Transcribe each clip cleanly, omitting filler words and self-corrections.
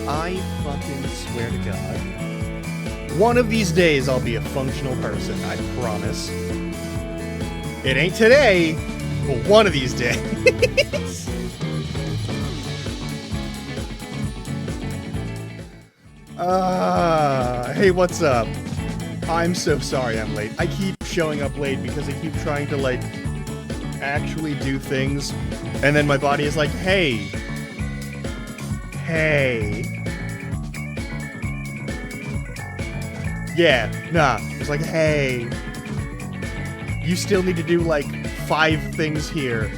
I fucking swear to God. One of these days I'll be a functional person, I promise. It ain't today, but one of these days. Hey, what's up? I'm so sorry I'm late. I keep showing up late because I keep trying to, like, actually do things, and then my body is like, hey. Yeah, nah. It's like, hey. You still need to do, like, 5 things here,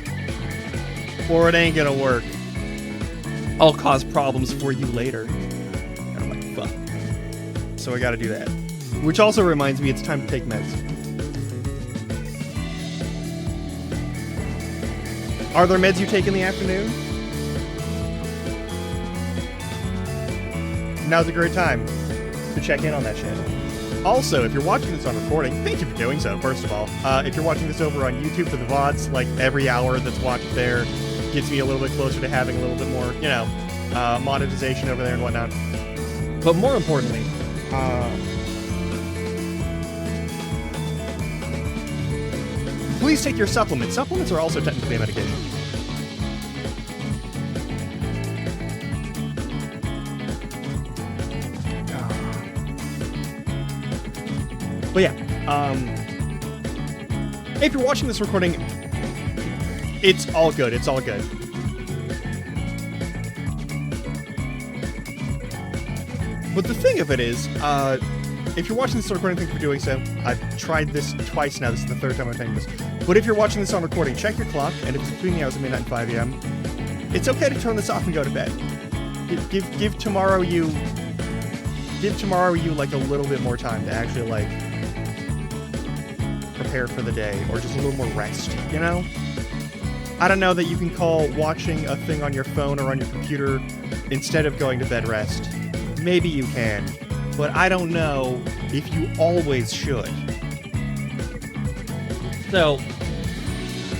or it ain't gonna work. I'll cause problems for you later. And I'm like, fuck. So I gotta do that. Which also reminds me it's time to take meds. Are there meds you take in the afternoon? Now's a great time to check in on that shit. Also, if you're watching this on recording, thank you for doing so, first of all. If you're watching this over on YouTube for the VODs, like, every hour that's watched there gets me a little bit closer to having a little bit more, you know, monetization over there and whatnot. But more importantly, please take your supplements. Supplements are also technically a medication. But yeah, if you're watching this recording, it's all good. It's all good. But the thing of it is, if you're watching this recording, thank you for doing so. I've tried this twice now. This is the 3rd time I'm taking this. But if you're watching this on recording, check your clock, and if it's between the hours of midnight and 5 a.m., it's okay to turn this off and go to bed. Give tomorrow you, like, a little bit more time to actually, like, prepare for the day, or just a little more rest, you know? I don't know that you can call watching a thing on your phone or on your computer instead of going to bed rest. Maybe you can, but I don't know if you always should. So,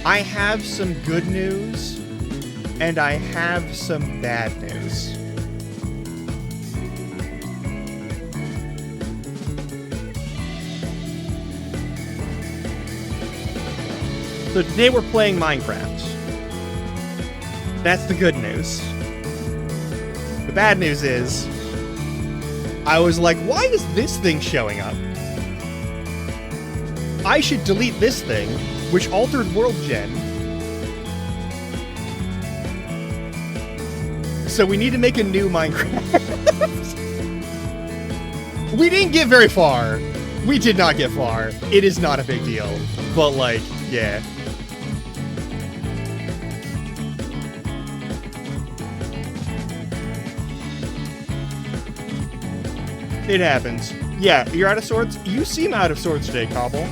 I have some good news, and I have some bad news. So today we're playing Minecraft. That's the good news. The bad news is, I was like, why is this thing showing up? I should delete this thing, which altered world gen. So we need to make a new Minecraft. We didn't get very far. We did not get far. It is not a big deal. But, like, yeah. It happens. Yeah, you're out of swords? You seem out of swords today, Cobble.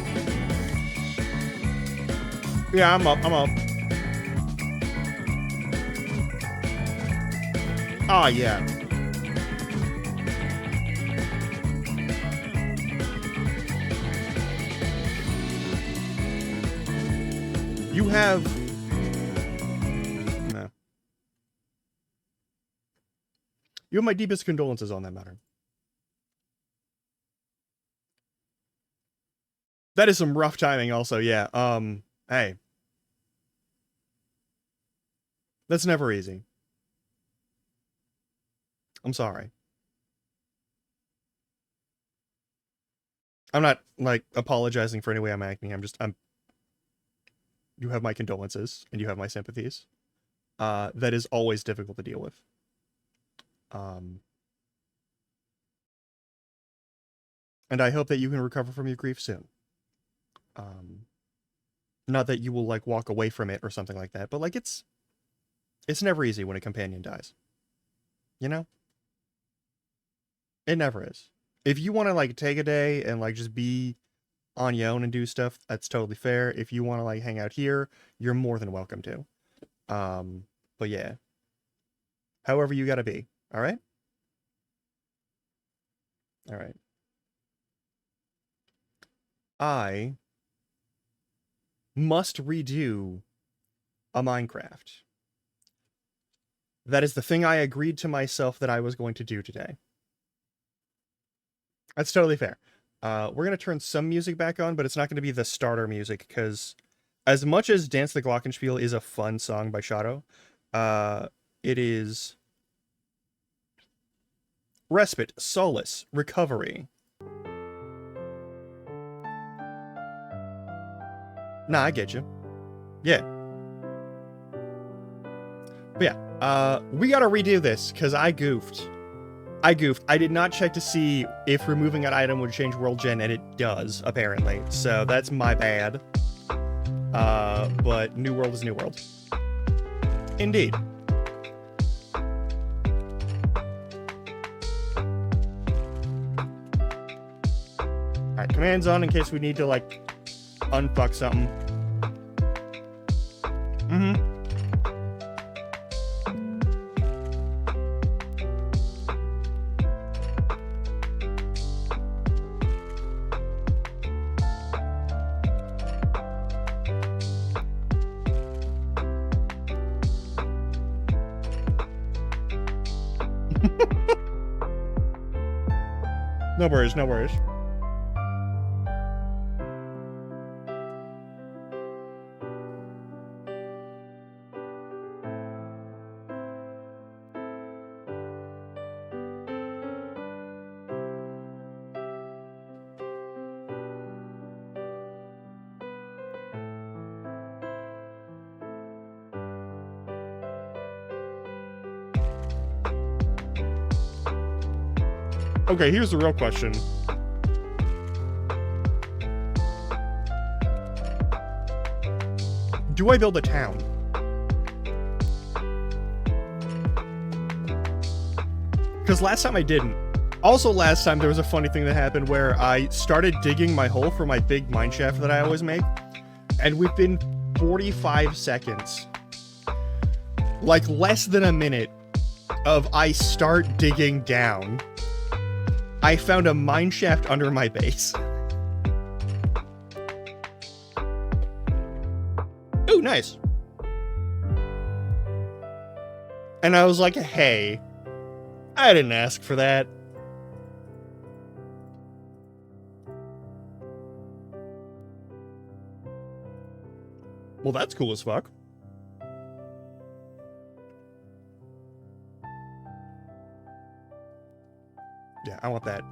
Yeah, I'm up. Ah, yeah. You have... No. You have my deepest condolences on that matter. That is some rough timing also, yeah. Hey. That's never easy. I'm sorry. I'm not, like, apologizing for any way I'm acting. You have my condolences, and you have my sympathies. That is always difficult to deal with. And I hope that you can recover from your grief soon. Not that you will, like, walk away from it or something like that, but, like, it's never easy when a companion dies. You know? It never is. If you want to, like, take a day and, like, just be on your own and do stuff, that's totally fair. If you want to, like, hang out here, you're more than welcome to. But yeah. However you gotta be. Alright? Alright. I must redo a Minecraft. That is the thing I agreed to myself that I was going to do today. That's totally fair. We're going to turn some music back on, but it's not going to be the starter music, because as much as Dance the Glockenspiel is a fun song by Shadow, it is respite, solace, recovery. Nah, I get you. Yeah. But yeah, we gotta redo this, because I goofed. I did not check to see if removing an item would change world gen, and it does, apparently. So that's my bad. But new world is new world. Indeed. Alright, commands on in case we need to, like, unfuck something. No worries, no worries. Okay, here's the real question. Do I build a town? Because last time I didn't. Also last time there was a funny thing that happened where I started digging my hole for my big mineshaft that I always make, and within 45 seconds, like less than a minute of I start digging down, I found a mineshaft under my base. Ooh, nice. And I was like, hey, I didn't ask for that. Well, that's cool as fuck. Yeah, I want that.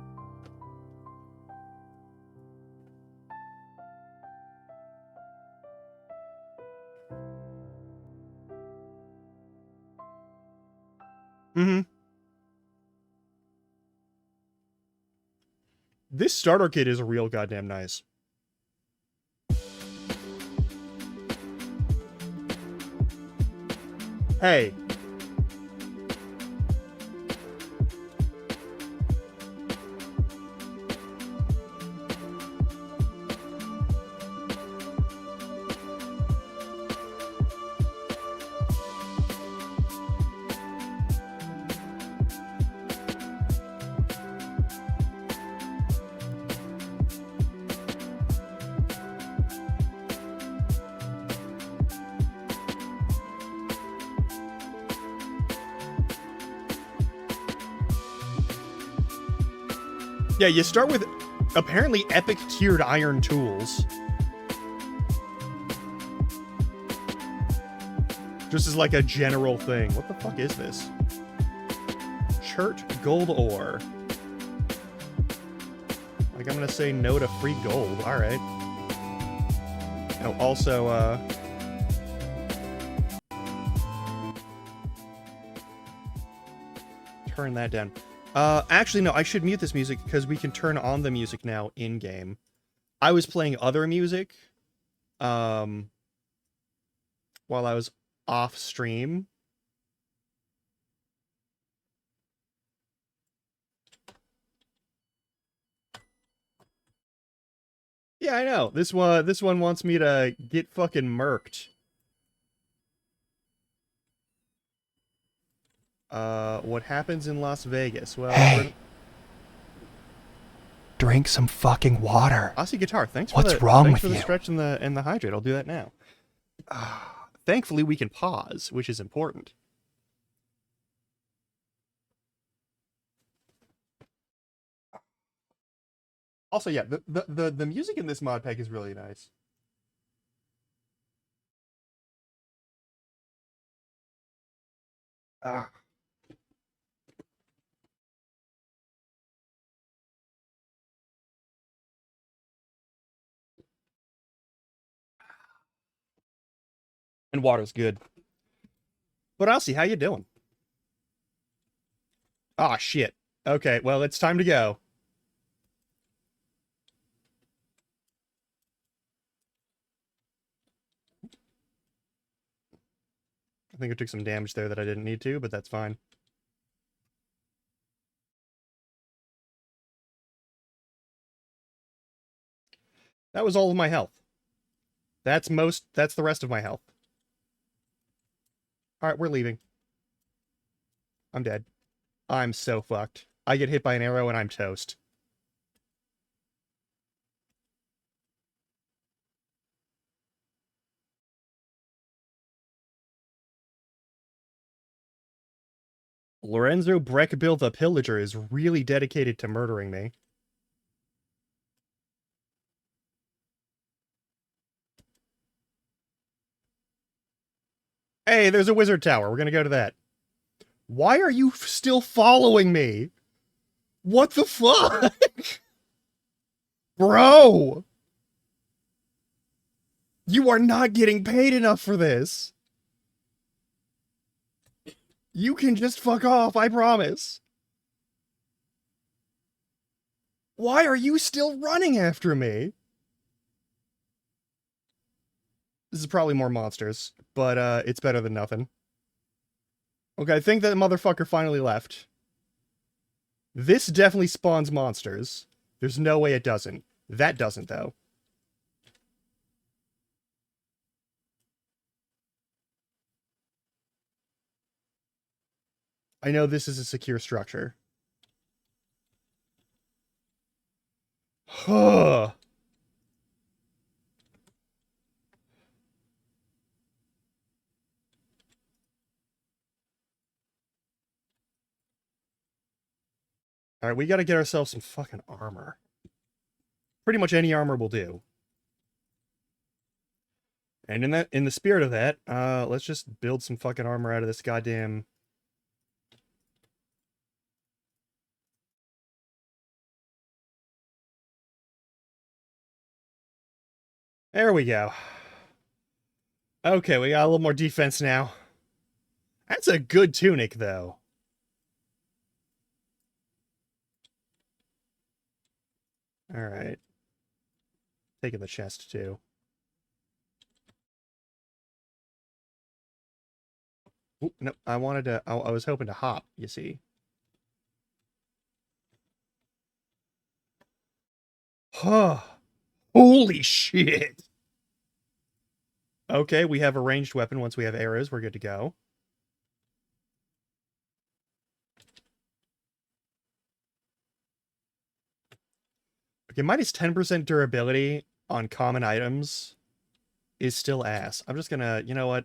This starter kit is real goddamn nice. Hey. Yeah, you start with apparently epic tiered iron tools. Just as like a general thing. What the fuck is this? Chert gold ore. Like, I'm gonna say no to free gold. Alright. Oh, also, turn that down. Actually, no, I should mute this music because we can turn on the music now in-game. I was playing other music, while I was off-stream. Yeah, I know. This one wants me to get fucking murked. What happens in Las Vegas? Well, hey, drink some fucking water. Aussie Guitar, thanks for What's the, wrong thanks with for the you? stretch and the hydrate. I'll do that now. Thankfully, we can pause, which is important. Also, yeah, the music in this mod pack is really nice. Ah. And water's good. But Elsie, how you doing? Ah, shit. Okay, well, it's time to go. I think I took some damage there that I didn't need to, but that's fine. That was all of my health. That's the rest of my health. Alright, we're leaving. I'm dead. I'm so fucked. I get hit by an arrow and I'm toast. Lorenzo Breckbill the Pillager is really dedicated to murdering me. Hey, there's a wizard tower. We're gonna go to that. Why are you still following me? What the fuck? Bro! You are not getting paid enough for this. You can just fuck off, I promise. Why are you still running after me? This is probably more monsters, but it's better than nothing. Okay, I think that motherfucker finally left. This definitely spawns monsters. There's no way it doesn't. That doesn't, though. I know this is a secure structure. Huh. Alright, we gotta get ourselves some fucking armor. Pretty much any armor will do. And in the spirit of that, let's just build some fucking armor out of this goddamn... There we go. Okay, we got a little more defense now. That's a good tunic, though. Alright. Taking the chest, too. Oop, no, I wanted to... I was hoping to hop, you see. Huh. Holy shit! Okay, we have a ranged weapon. Once we have arrows, we're good to go. Okay, minus 10% durability on common items is still ass. I'm just gonna... You know what?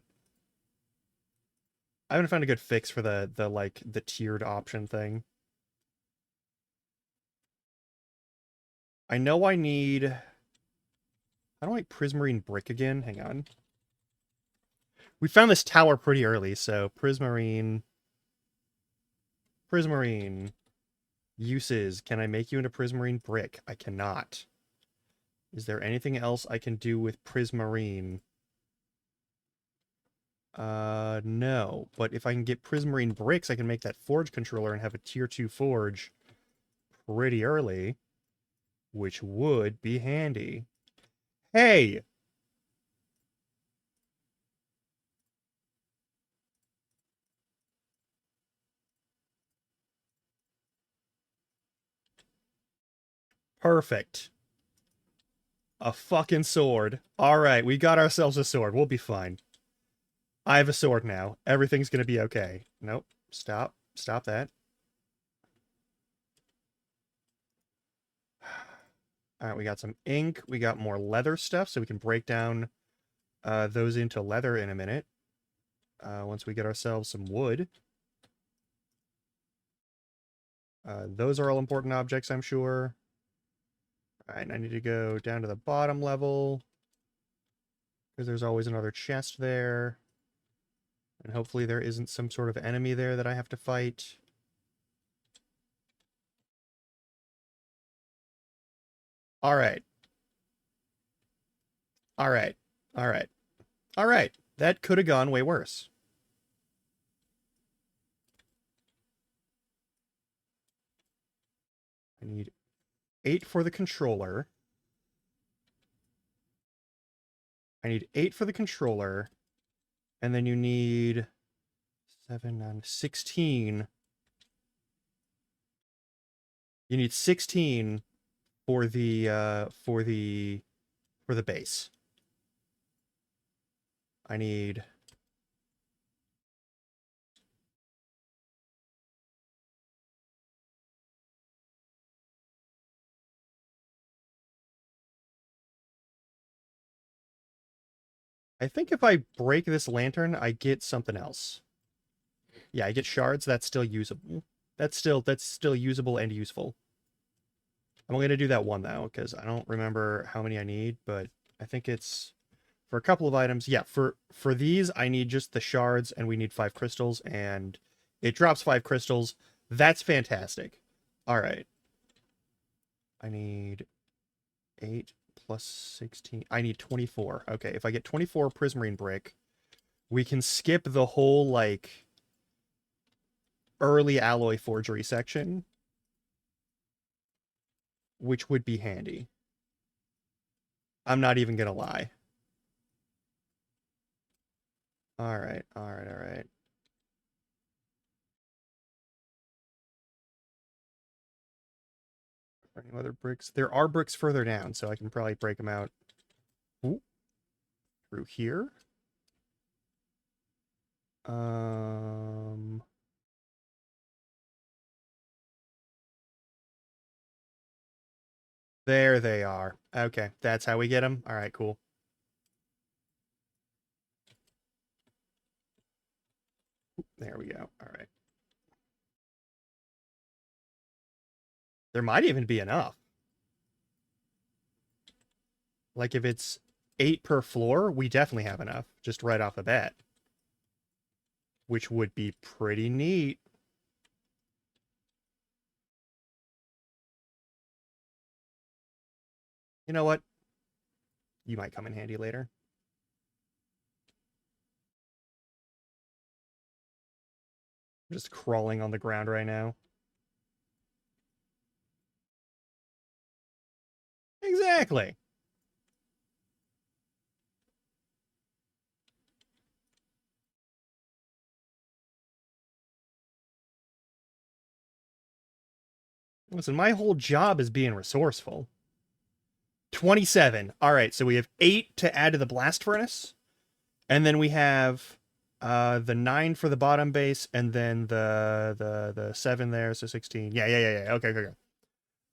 I haven't found a good fix for the tiered option thing. I know I need... How do I prismarine brick again? Hang on. We found this tower pretty early, so prismarine... Prismarine. Uses. Can I make you into prismarine brick? I cannot. Is there anything else I can do with prismarine? No. But if I can get prismarine bricks, I can make that forge controller and have a tier 2 forge pretty early, which would be handy. Hey! Perfect. A fucking sword. Alright, we got ourselves a sword. We'll be fine. I have a sword now. Everything's gonna be okay. Nope. Stop. Stop that. Alright, we got some ink. We got more leather stuff, so we can break down those into leather in a minute. Once we get ourselves some wood. Those are all important objects, I'm sure. Alright, I need to go down to the bottom level. Because there's always another chest there. And hopefully there isn't some sort of enemy there that I have to fight. Alright. Alright. Alright. Alright. That could have gone way worse. I need 8 for the controller. I need 8 for the controller. And then you need 7, 9, 16. You need 16 for the base. I need I think if I break this lantern, I get something else. Yeah, I get shards. That's still usable. That's still usable and useful. I'm only gonna do that one though, because I don't remember how many I need, but I think it's for a couple of items. Yeah, for these I need just the shards, and we need 5 crystals, and it drops 5 crystals. That's fantastic. All right. I need 8 plus 16. I need 24. Okay, if I get 24 prismarine brick, we can skip the whole, like, early alloy forgery section, which would be handy. I'm not even gonna lie. Alright, alright, alright. Any other bricks? There are bricks further down, so I can probably break them out. Ooh. Through here. There they are. Okay, that's how we get them. All right, cool. There we go. All right. There might even be enough. Like if it's 8 per floor, we definitely have enough just right off the bat, which would be pretty neat. You know what? You might come in handy later. I'm just crawling on the ground right now. Exactly. Listen, my whole job is being resourceful. 27. All right, so we have 8 to add to the blast furnace. And then we have the 9 for the bottom base, and then the 7 there, so 16. Yeah. Okay, okay, okay.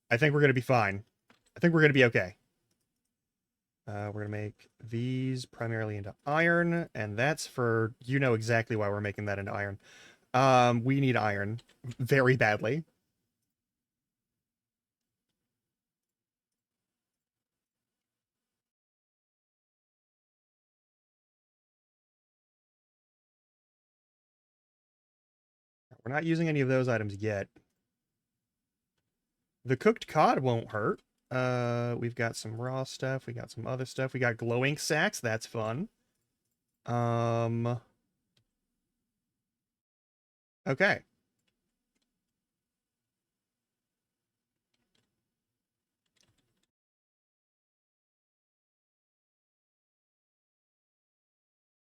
I think we're going to be fine. I think we're going to be okay. We're going to make these primarily into iron, and that's for... You know exactly why we're making that into iron. We need iron very badly. We're not using any of those items yet. The cooked cod won't hurt. We've got some raw stuff. We got some other stuff. We got glowing sacks. That's fun. Okay.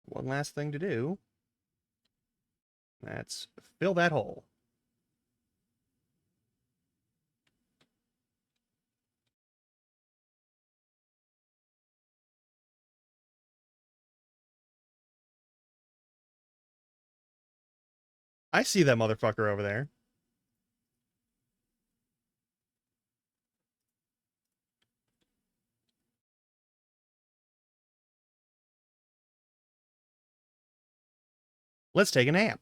One last thing to do. That's fill that hole. I see that motherfucker over there. Let's take a nap.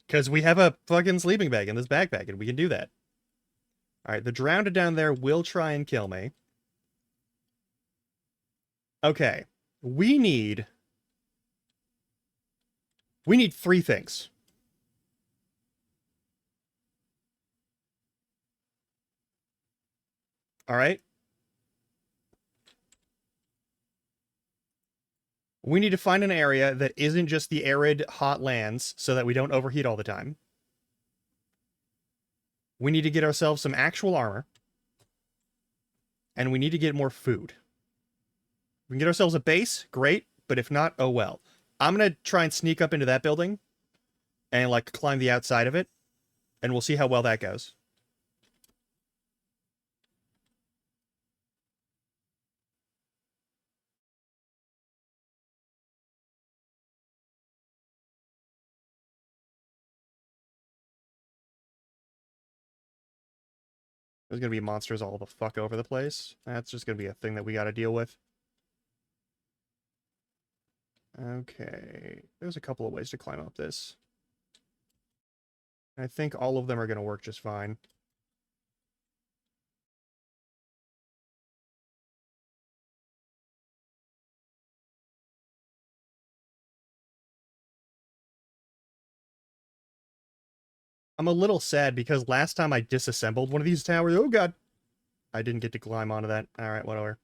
Because we have a fucking sleeping bag in this backpack, and we can do that. Alright, the drowned down there will try and kill me. Okay. We need 3 things. Alright? We need to find an area that isn't just the arid, hot lands so that we don't overheat all the time. We need to get ourselves some actual armor. And we need to get more food. We can get ourselves a base, great, but if not, oh well. I'm gonna try and sneak up into that building and, like, climb the outside of it, and we'll see how well that goes. There's gonna be monsters all the fuck over the place. That's just gonna be a thing that we gotta deal with. Okay. There's a couple of ways to climb up this. I think all of them are gonna work just fine. I'm a little sad because last time I disassembled one of these towers, oh god, I didn't get to climb onto that. Alright, whatever.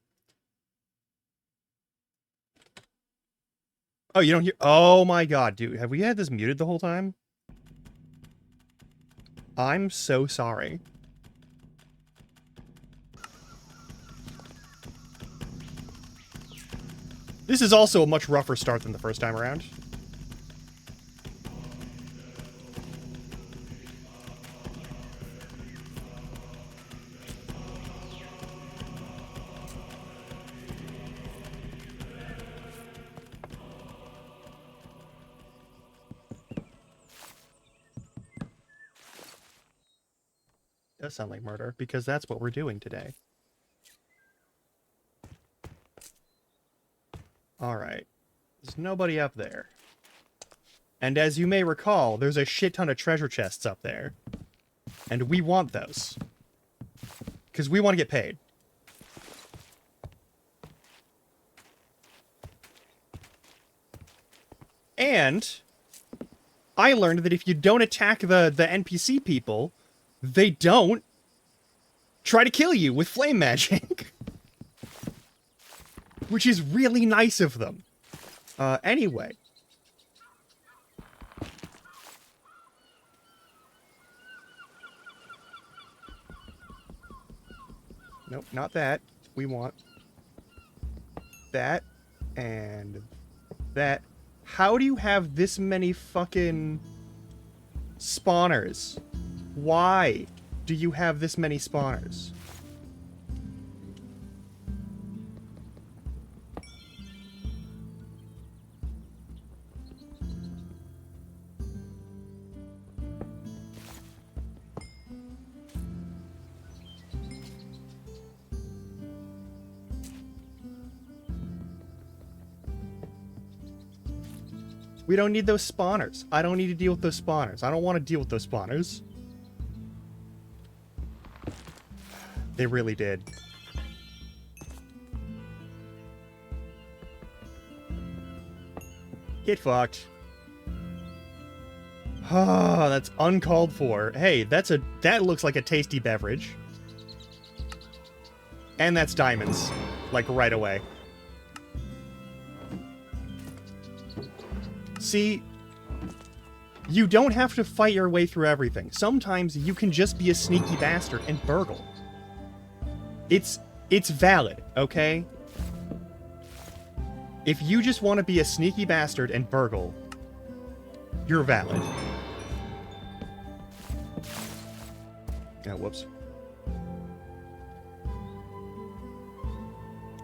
Oh, you don't hear? Oh my god, dude, have we had this muted the whole time? I'm so sorry. This is also a much rougher start than the first time around. Does sound like murder, because that's what we're doing today. Alright. There's nobody up there. And as you may recall, there's a shit ton of treasure chests up there. And we want those. Because we want to get paid. And I learned that if you don't attack the NPC people, they don't try to kill you with flame magic. Which is really nice of them. Anyway. Nope, not that. We want that and that. How do you have this many fucking spawners? Why do you have this many spawners? We don't need those spawners. I don't need to deal with those spawners. I don't want to deal with those spawners. They really did. Get fucked. Ah, that's uncalled for. Hey, that looks like a tasty beverage. And that's diamonds. Like, right away. See, you don't have to fight your way through everything. Sometimes you can just be a sneaky bastard and burgle. It's valid, okay? If you just want to be a sneaky bastard and burgle, you're valid. Oh, whoops.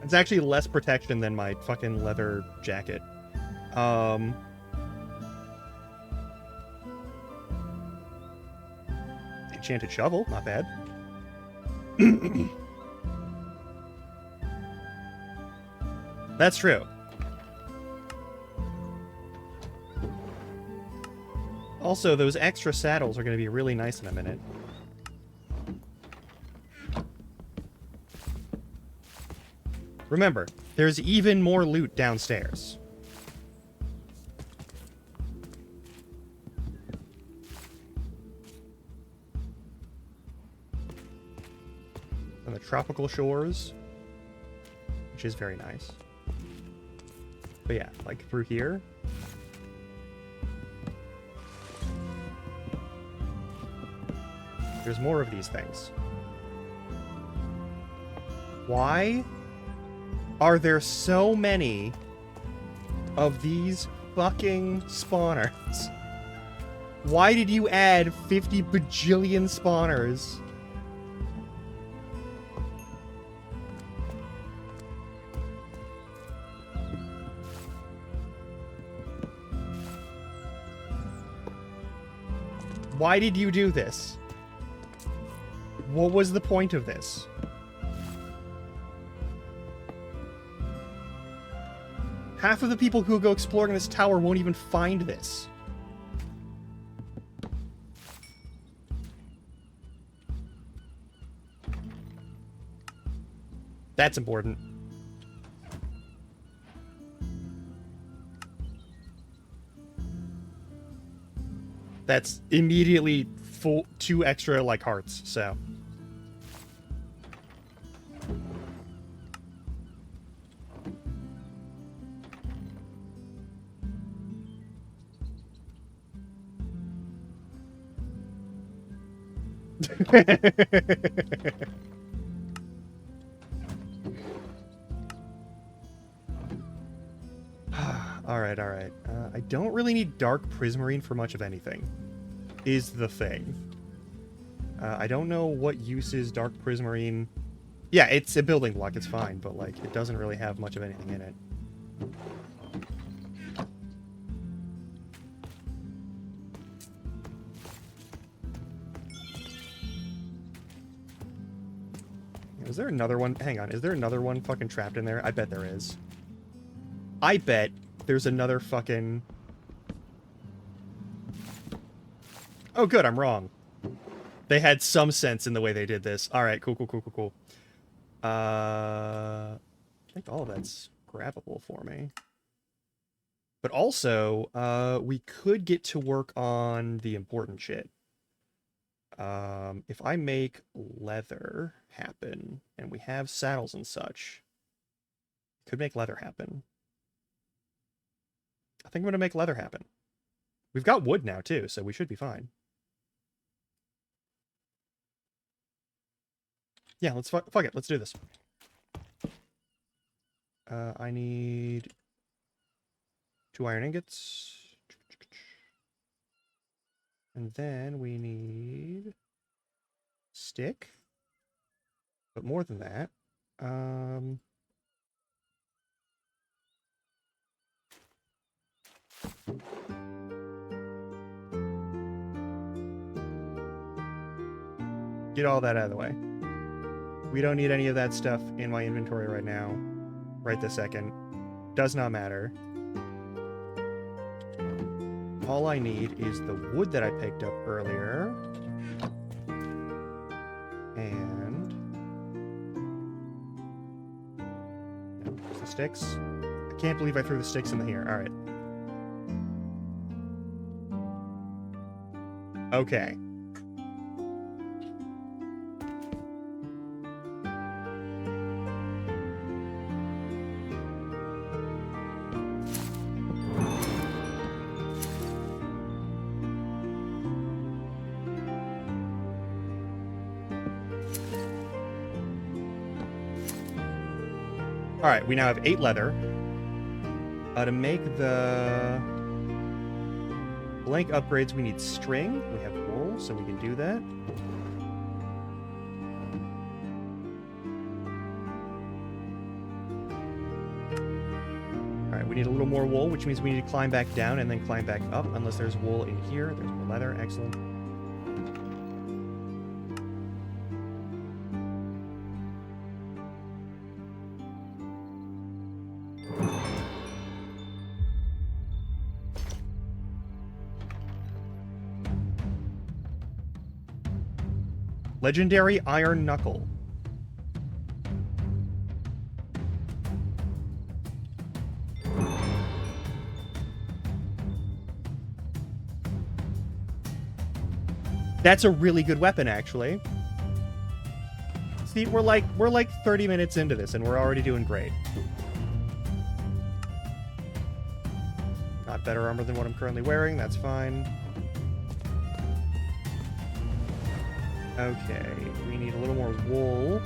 It's actually less protection than my fucking leather jacket. Enchanted shovel, not bad. That's true. Also, those extra saddles are going to be really nice in a minute. Remember, there's even more loot downstairs. On the tropical shores, which is very nice. But yeah, like through here. There's more of these things. Why are there so many of these fucking spawners? Why did you add 50 bajillion spawners? Why did you do this? What was the point of this? Half of the people who go exploring this tower won't even find this. That's important. That's immediately full 2 extra like hearts, so. Alright, alright. I don't really need Dark Prismarine for much of anything, is the thing. I don't know what uses Dark Prismarine... Yeah, it's a building block, it's fine, but, like, it doesn't really have much of anything in it. Is there another one? Hang on, is there another one fucking trapped in there? I bet there is. I bet there's another fucking... Oh, good, I'm wrong. They had some sense in the way they did this. Alright, cool, cool, cool, cool, cool. I think all of that's grabbable for me. But also, we could get to work on the important shit. If I make leather happen, and we have saddles and such, could make leather happen. I think I'm going to make leather happen. We've got wood now, too, so we should be fine. Yeah, let's fuck it. Let's do this. I need 2 iron ingots. And then we need stick. But more than that, get all that out of the way. We don't need any of that stuff in my inventory right now. Right this second. Does not matter. All I need is the wood that I picked up earlier. And... no, there's the sticks. I can't believe I threw the sticks in here. Alright. Okay. Alright, we now have 8 leather. To make the blank upgrades, we need string. We have wool, so we can do that. Alright, we need a little more wool, which means we need to climb back down and then climb back up, unless there's wool in here. There's more leather. Excellent. Legendary Iron Knuckle. That's a really good weapon, actually. See, we're like 30 minutes into this, and we're already doing great. Got better armor than what I'm currently wearing. That's fine. Okay, we need a little more wool.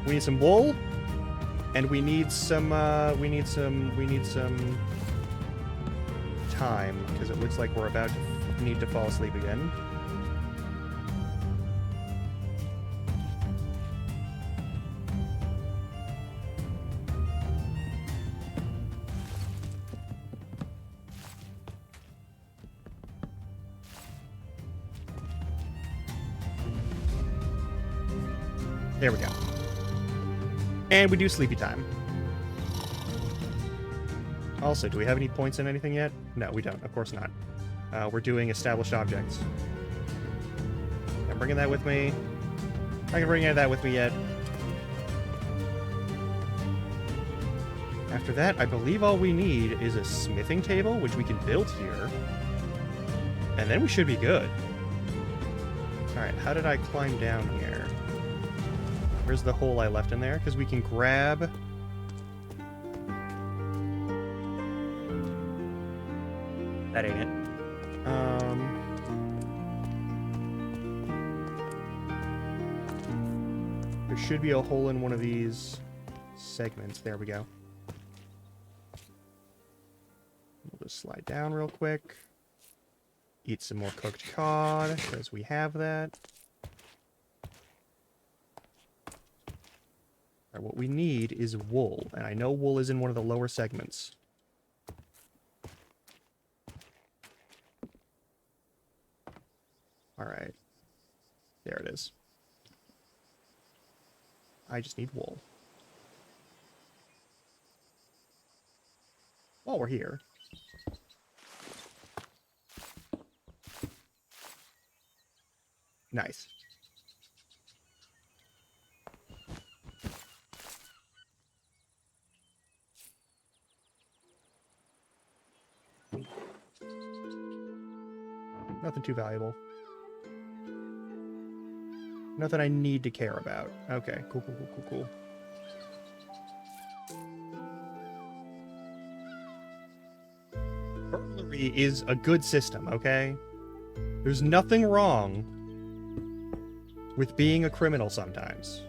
We need some wool, and we need some time, because it looks like we're about to need to fall asleep again. There we go. And we do sleepy time. Also, do we have any points in anything yet? No, we don't. Of course not. We're doing established objects. I'm bringing that with me. I can bring any of that with me yet. After that, I believe all we need is a smithing table, which we can build here. And then we should be good. Alright, how did I climb down here? Where's the hole I left in there? Because we can grab... That ain't it. There should be a hole in one of these segments. There we go. We'll just slide down real quick. Eat some more cooked cod, because we have that. Alright, what we need is wool, and I know wool is in one of the lower segments. Alright. There it is. I just need wool. While we're here. Nice. Nothing too valuable. Nothing I need to care about. Okay, cool. Burglary is a good system, okay? There's nothing wrong with being a criminal sometimes.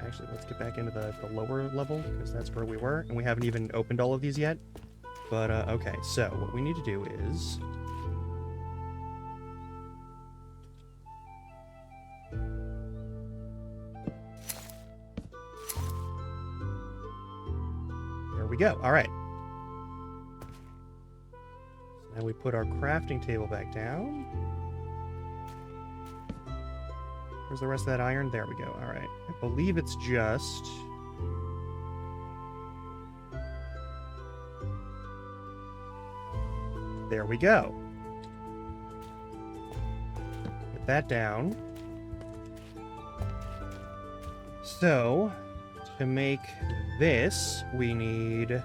Actually, let's get back into the lower level, because that's where we were, and we haven't even opened all of these yet. But, okay, so what we need to do is... There we go, alright. Now we put our crafting table back down. Where's the rest of that iron? There we go, alright. I believe it's just... There we go. Put that down. So, to make this, we need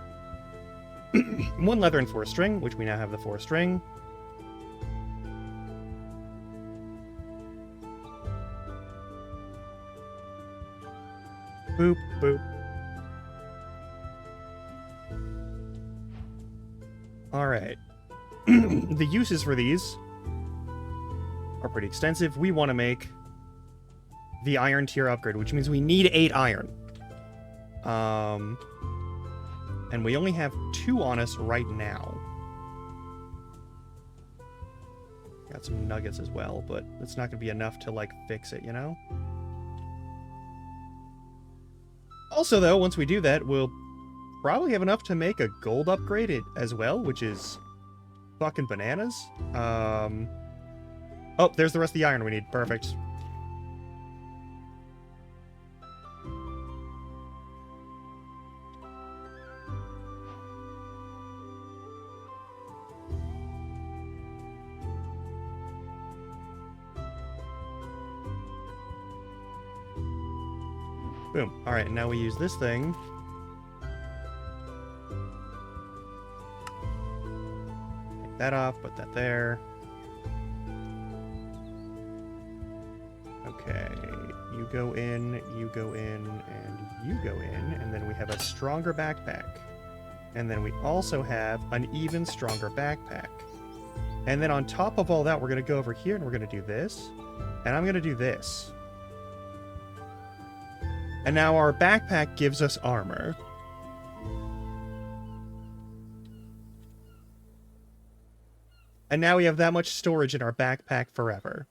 1 leather and 4 string, which we now have the 4 string. Boop, boop. Alright. The uses for these are pretty extensive. We want to make the iron tier upgrade, which means we need 8 iron. And we only have 2 on us right now. Got some nuggets as well, but it's not going to be enough to, like, fix it, you know? Also, though, once we do that, we'll probably have enough to make a gold upgrade as well, which is fucking bananas. Oh, there's the rest of the iron we need. Perfect. Boom. All right, now we use this thing. Take that off, put that there. Okay, you go in, and you go in, and then we have a stronger backpack. And then we also have an even stronger backpack. And then on top of all that, we're going to go over here and we're going to do this. And I'm going to do this. And now our backpack gives us armor. And now we have that much storage in our backpack forever.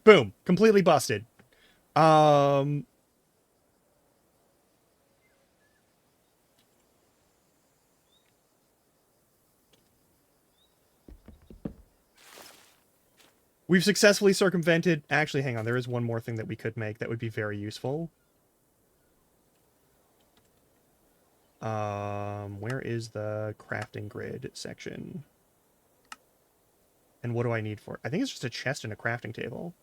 Boom. Completely busted. We've successfully circumvented... Actually, hang on. There is one more thing that we could make that would be very useful. Where is the crafting grid section? And what do I need for it? I think it's just a chest and a crafting table.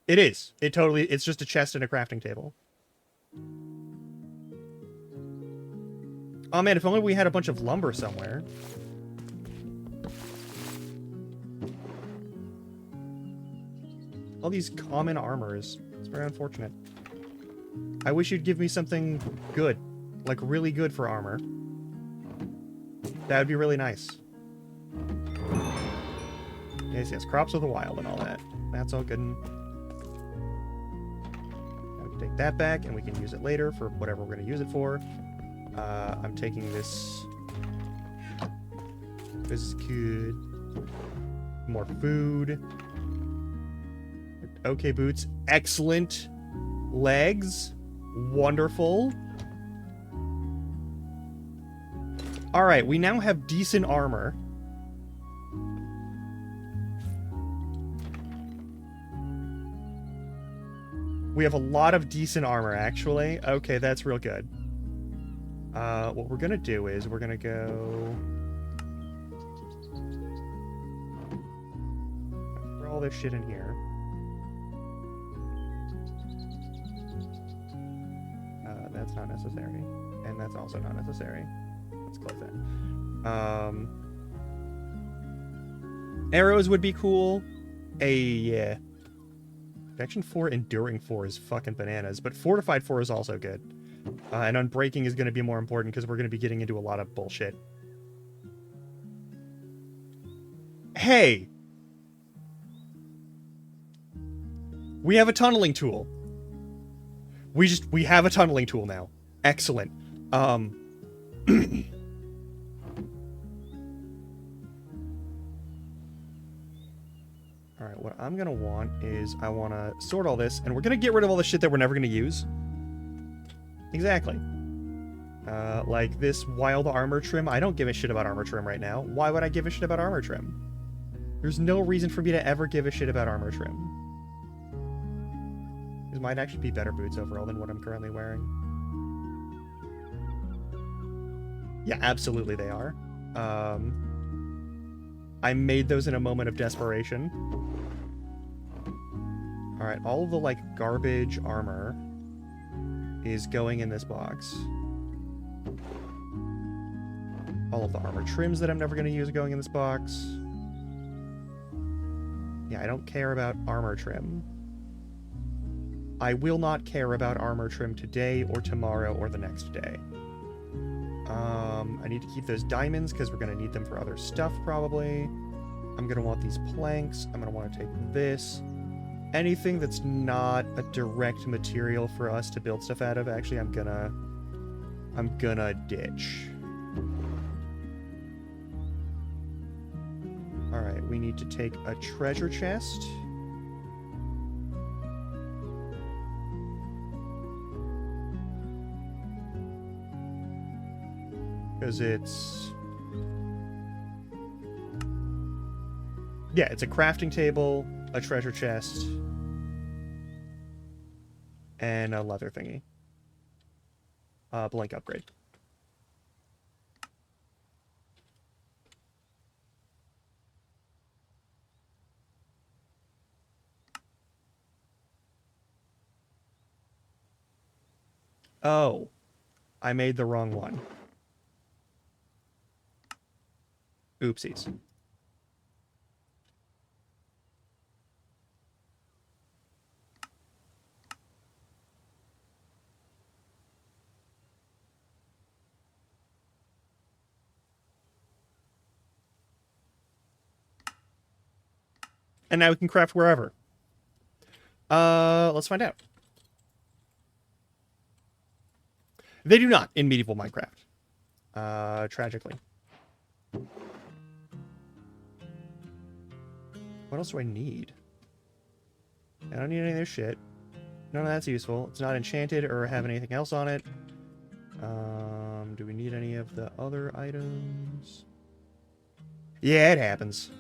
It is. It's just a chest and a crafting table. Oh man, if only we had a bunch of lumber somewhere. All these common armors. It's very unfortunate. I wish you'd give me something good. Like, really good for armor. That would be really nice. Yes, yes. Crops of the wild and all that. That's all good. Now we can take that back, and we can use it later for whatever we're going to use it for. I'm taking this. This is good. More food. Okay, boots. Excellent. Legs. Wonderful. Alright, we now have decent armor. We have a lot of decent armor, actually. Okay, that's real good. What we're gonna do is we're gonna go... throw all this shit in here. That's not necessary. And that's also not necessary. Let's close that. Arrows would be cool. Yeah. Protection 4, Enduring 4 is fucking bananas, but Fortified 4 is also good. And Unbreaking is going to be more important because we're going to be getting into a lot of bullshit. Hey! We have a tunneling tool. We have a tunneling tool now. Excellent. Alright, what I'm gonna want is I want to sort all this, and we're gonna get rid of all the shit that we're never gonna use. Exactly. Like this wild armor trim. I don't give a shit about armor trim right now. Why would I give a shit about armor trim? There's no reason for me to ever give a shit about armor trim. These might actually be better boots overall than what I'm currently wearing. Yeah, absolutely they are. I made those in a moment of desperation. Alright, all of the, like, garbage armor is going in this box. All of the armor trims that I'm never going to use are going in this box. Yeah, I don't care about armor trim. I will not care about armor trim today or tomorrow or the next day. I need to keep those diamonds because we're going to need them for other stuff probably. I'm going to want these planks. I'm going to want to take this. Anything that's not a direct material for us to build stuff out of, actually, I'm gonna ditch. Alright, we need to take a treasure chest. Because it's... yeah, it's a crafting table, a treasure chest, and a leather thingy. blank upgrade. Oh, I made the wrong one. Oopsies. And now we can craft wherever. Let's find out. They do not in medieval Minecraft. Tragically. What else do I need? I don't need any of this shit. None of that's useful. It's not enchanted or have anything else on it. Do we need any of the other items? Yeah, it happens.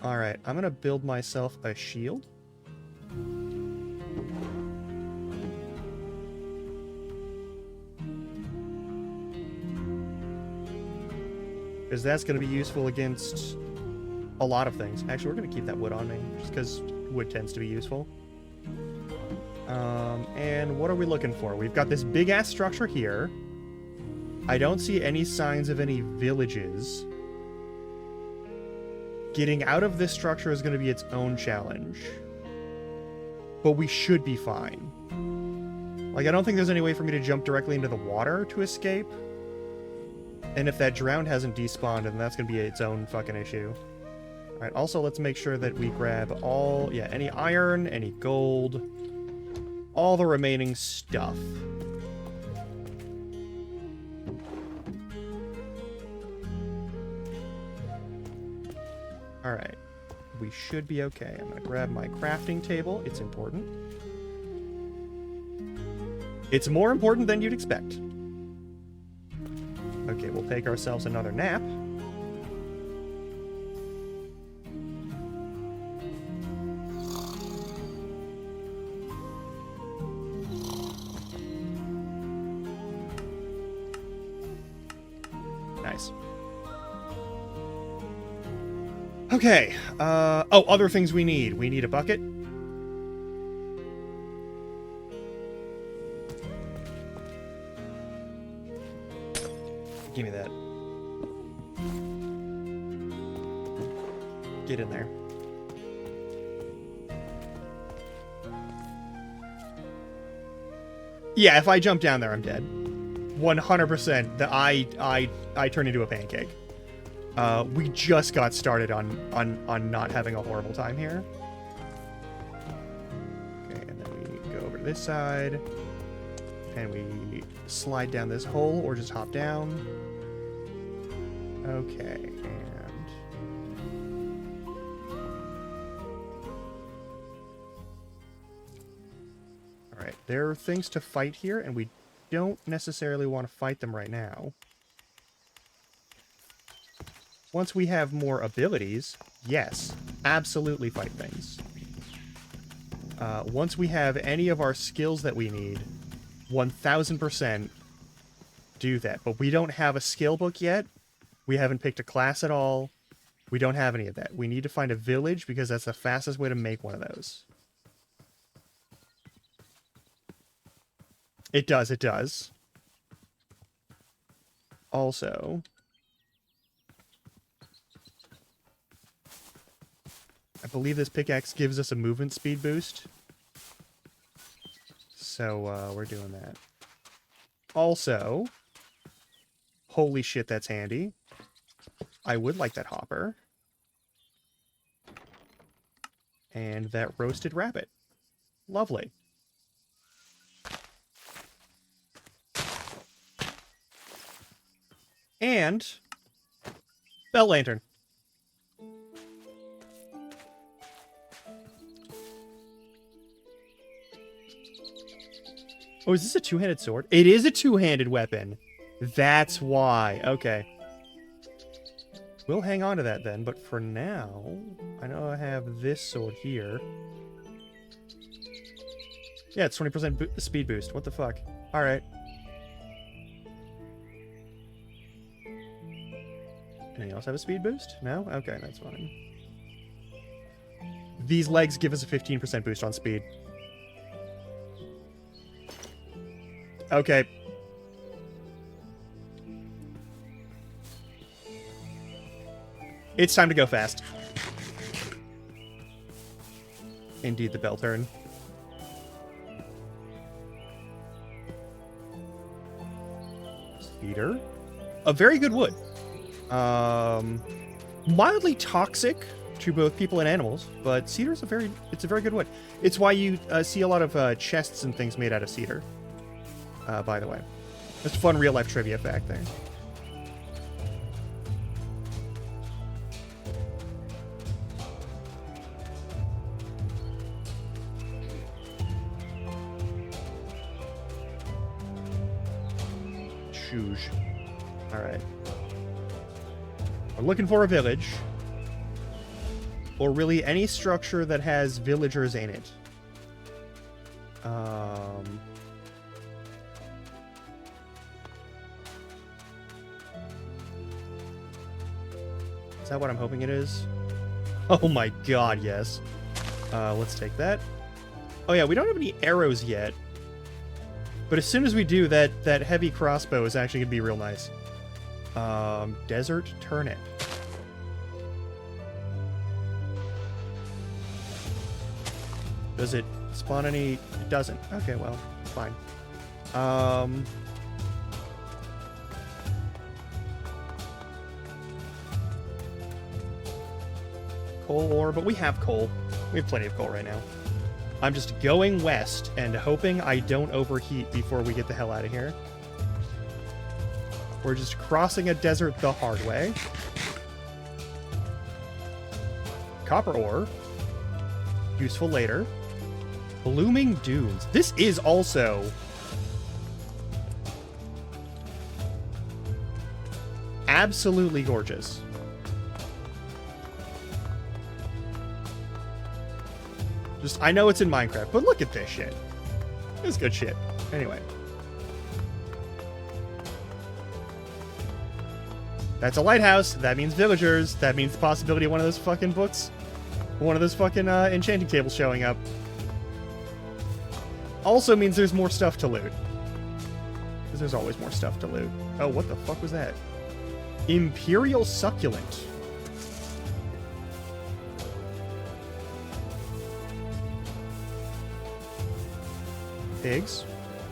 Alright, I'm gonna build myself a shield. Because that's gonna be useful against a lot of things. Actually, we're gonna keep that wood on me, just because wood tends to be useful. And what are we looking for? We've got this big-ass structure here. I don't see any signs of any villages. Getting out of this structure is going to be its own challenge. But we should be fine. Like, I don't think there's any way for me to jump directly into the water to escape. And if that drown hasn't despawned, then that's going to be its own fucking issue. Alright, also let's make sure that we grab all... Yeah, any iron, any gold... all the remaining stuff. Alright. We should be okay. I'm going to grab my crafting table. It's important. It's more important than you'd expect. Okay, we'll take ourselves another nap. Nice. Okay. Oh, other things we need. We need a bucket. Give me that. Get in there. Yeah, if I jump down there, I'm dead. 100%. I turn into a pancake. We just got started on not having a horrible time here. Okay, and then we go over to this side. And we slide down this hole or just hop down. Okay, and... Alright, there are things to fight here, and we don't necessarily want to fight them right now. Once we have more abilities, yes, absolutely fight things. Once we have any of our skills that we need, 1000% do that. But we don't have a skill book yet. We haven't picked a class at all. We don't have any of that. We need to find a village because that's the fastest way to make one of those. It does, it does. Also... I believe this pickaxe gives us a movement speed boost. So, we're doing that. Also, holy shit, that's handy. I would like that hopper. And that roasted rabbit. Lovely. And bell lantern. Oh, is this a two-handed sword? It is a two-handed weapon. That's why. Okay. We'll hang on to that then, but for now, I know I have this sword here. Yeah, it's 20% speed boost. What the fuck? Alright. Anything else have a speed boost? No? Okay, that's fine. These legs give us a 15% boost on speed. Okay. It's time to go fast. Indeed, the bell turn. Cedar. A very good wood. Mildly toxic to both people and animals, but cedar is a very good wood. It's why you see a lot of chests and things made out of cedar. By the way, just a fun real life trivia fact there. Shoosh. All right. We're looking for a village. Or really any structure that has villagers in it. Is that what I'm hoping it is? Oh my god, yes. Let's take that. Oh yeah, we don't have any arrows yet. But as soon as we do, that heavy crossbow is actually going to be real nice. Desert turnip. Does it spawn any? It doesn't. Okay, well, it's fine. Coal ore, but we have coal. We have plenty of coal right now. I'm just going west and hoping I don't overheat before we get the hell out of here. We're just crossing a desert the hard way. Copper ore. Useful later. Blooming Dunes. This is also absolutely gorgeous. Just, I know it's in Minecraft, but look at this shit. It's good shit. Anyway. That's a lighthouse. That means villagers. That means the possibility of one of those fucking books. One of those fucking enchanting tables showing up. Also means there's more stuff to loot. Because there's always more stuff to loot. Oh, what the fuck was that? Imperial Succulent. Pigs.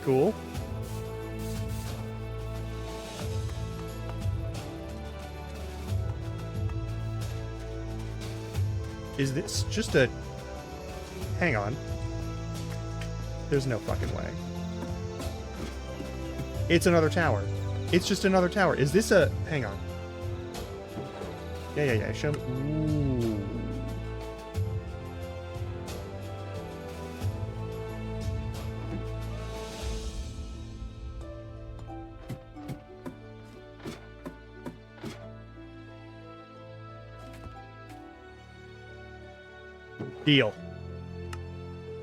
Cool. Is this just a... Hang on. There's no fucking way. It's another tower. It's just another tower. Is this a... Hang on. Yeah. Show me... Ooh. Deal.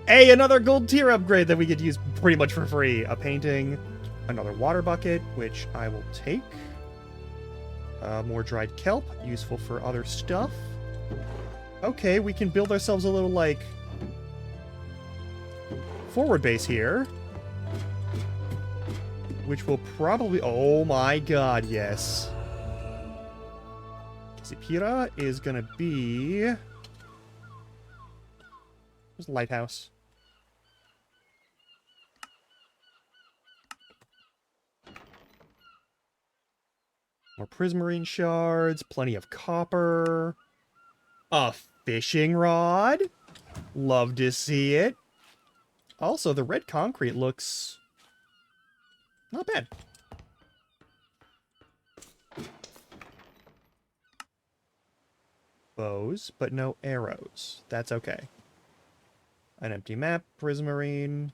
Hey, another gold tier upgrade that we could use pretty much for free. A painting, another water bucket, which I will take. More dried kelp, useful for other stuff. Okay, we can build ourselves a little, like, forward base here. Which will probably... Oh my god, yes. Zipira is gonna be... There's a lighthouse. More prismarine shards, plenty of copper. A fishing rod. Love to see it. Also, the red concrete looks not bad. Bows, but no arrows. That's okay. An empty map, prismarine.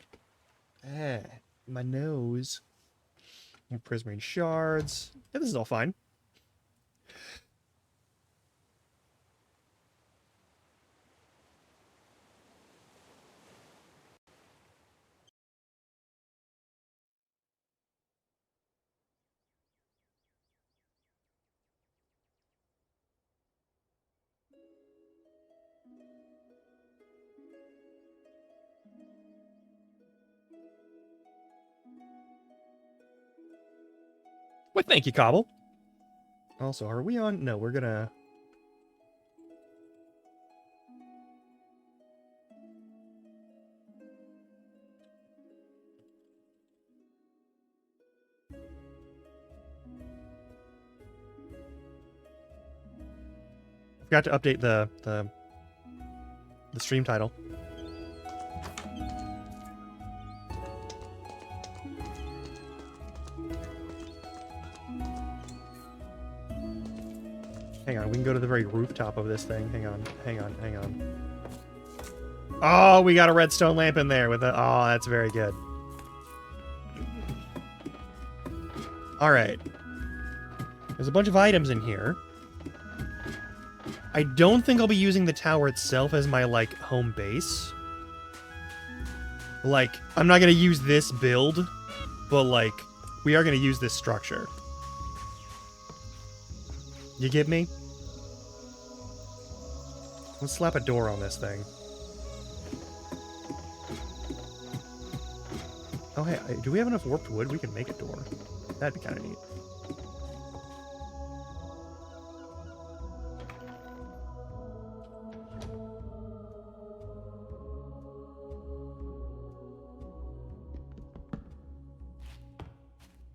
My nose. More prismarine shards. Yeah, this is all fine. Well, thank you, Cobble. Also, are we on? No, we're gonna... Forgot to update the stream title. Hang on, we can go to the very rooftop of this thing. Hang on. Oh, we got a redstone lamp in there with a... Oh, that's very good. Alright. There's a bunch of items in here. I don't think I'll be using the tower itself as my, like, home base. Like, I'm not gonna use this build, but, like, we are gonna use this structure. You get me? Let's slap a door on this thing. Oh, hey, do we have enough warped wood? We can make a door. That'd be kind of neat.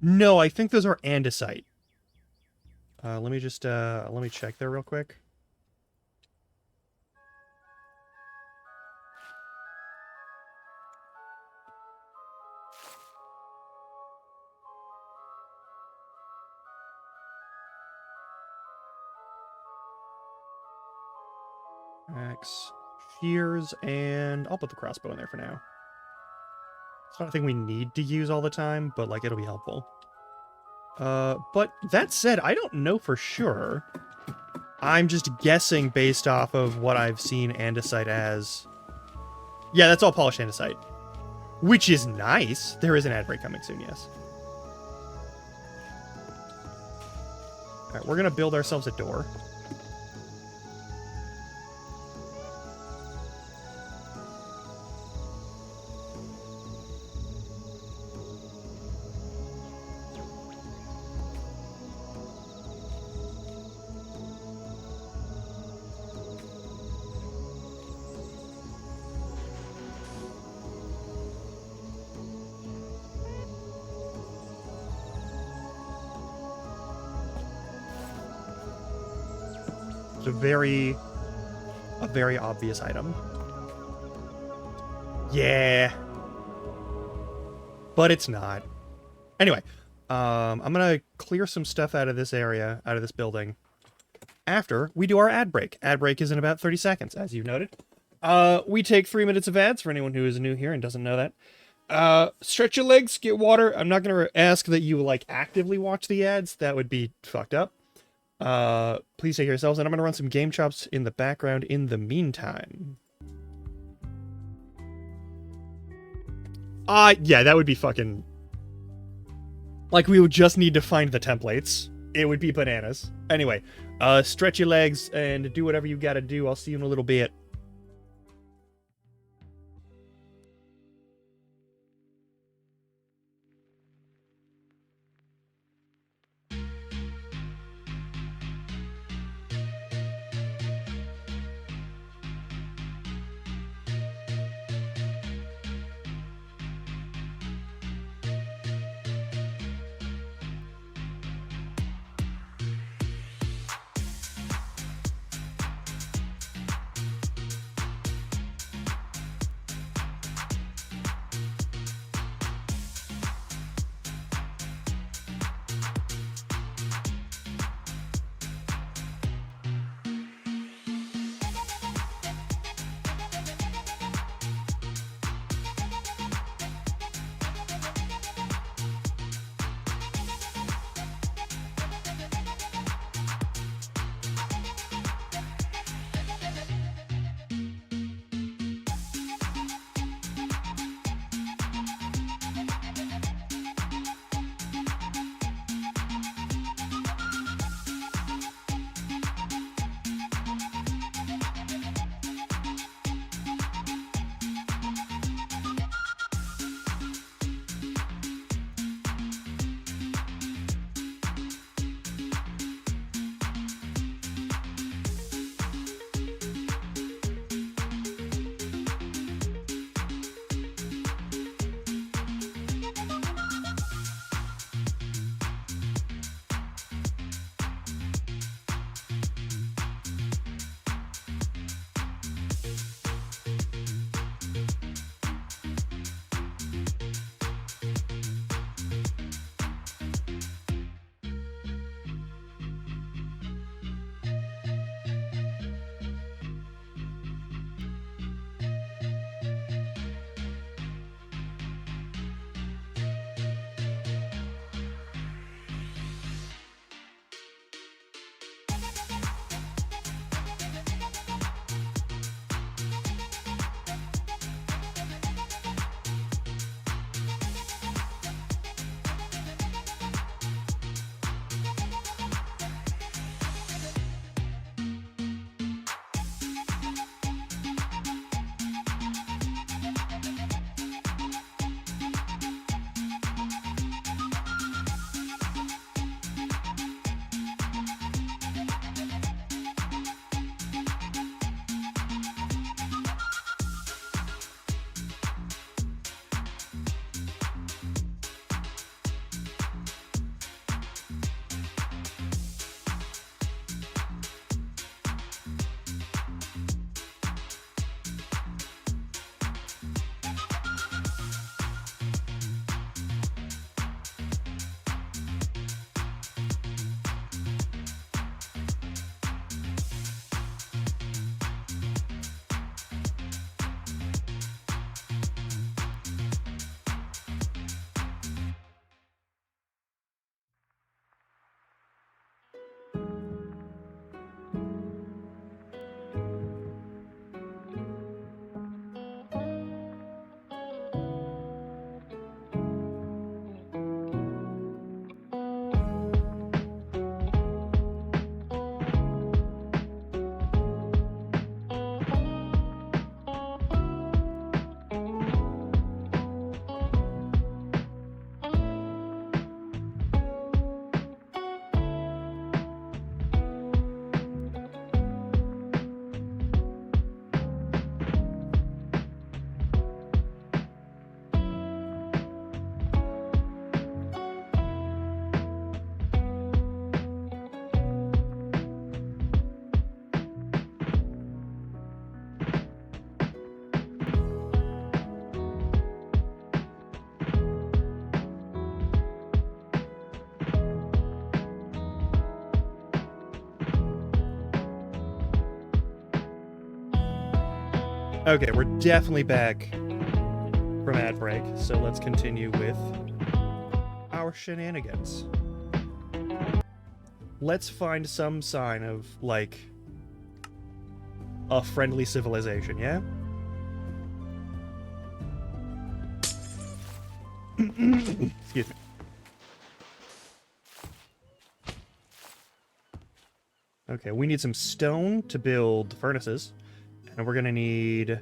No, I think those are andesite. Let me just, let me check there real quick. Axe, shears, and I'll put the crossbow in there for now. It's not a thing we need to use all the time, but, like, it'll be helpful. But that said, I don't know for sure. I'm just guessing based off of what I've seen andesite as. Yeah, that's all polished andesite. Which is nice. There is an ad break coming soon, yes. Alright, we're gonna build ourselves a door. A very obvious item. Yeah. But it's not. Anyway, I'm gonna clear some stuff out of this area, out of this building, after we do our ad break. Ad break is in about 30 seconds, as you've noted. We take 3 minutes of ads for anyone who is new here and doesn't know that. Stretch your legs, get water. I'm not gonna ask that you, like, actively watch the ads. That would be fucked up. Please take care of yourselves, and I'm gonna run some game chops in the background in the meantime. Yeah, that would be fucking... Like, we would just need to find the templates. It would be bananas. Anyway, stretch your legs and do whatever you gotta do. I'll see you in a little bit. Okay, we're definitely back from ad break, so let's continue with our shenanigans. Let's find some sign of, like, a friendly civilization, yeah? Excuse me. Okay, we need some stone to build furnaces, and we're gonna need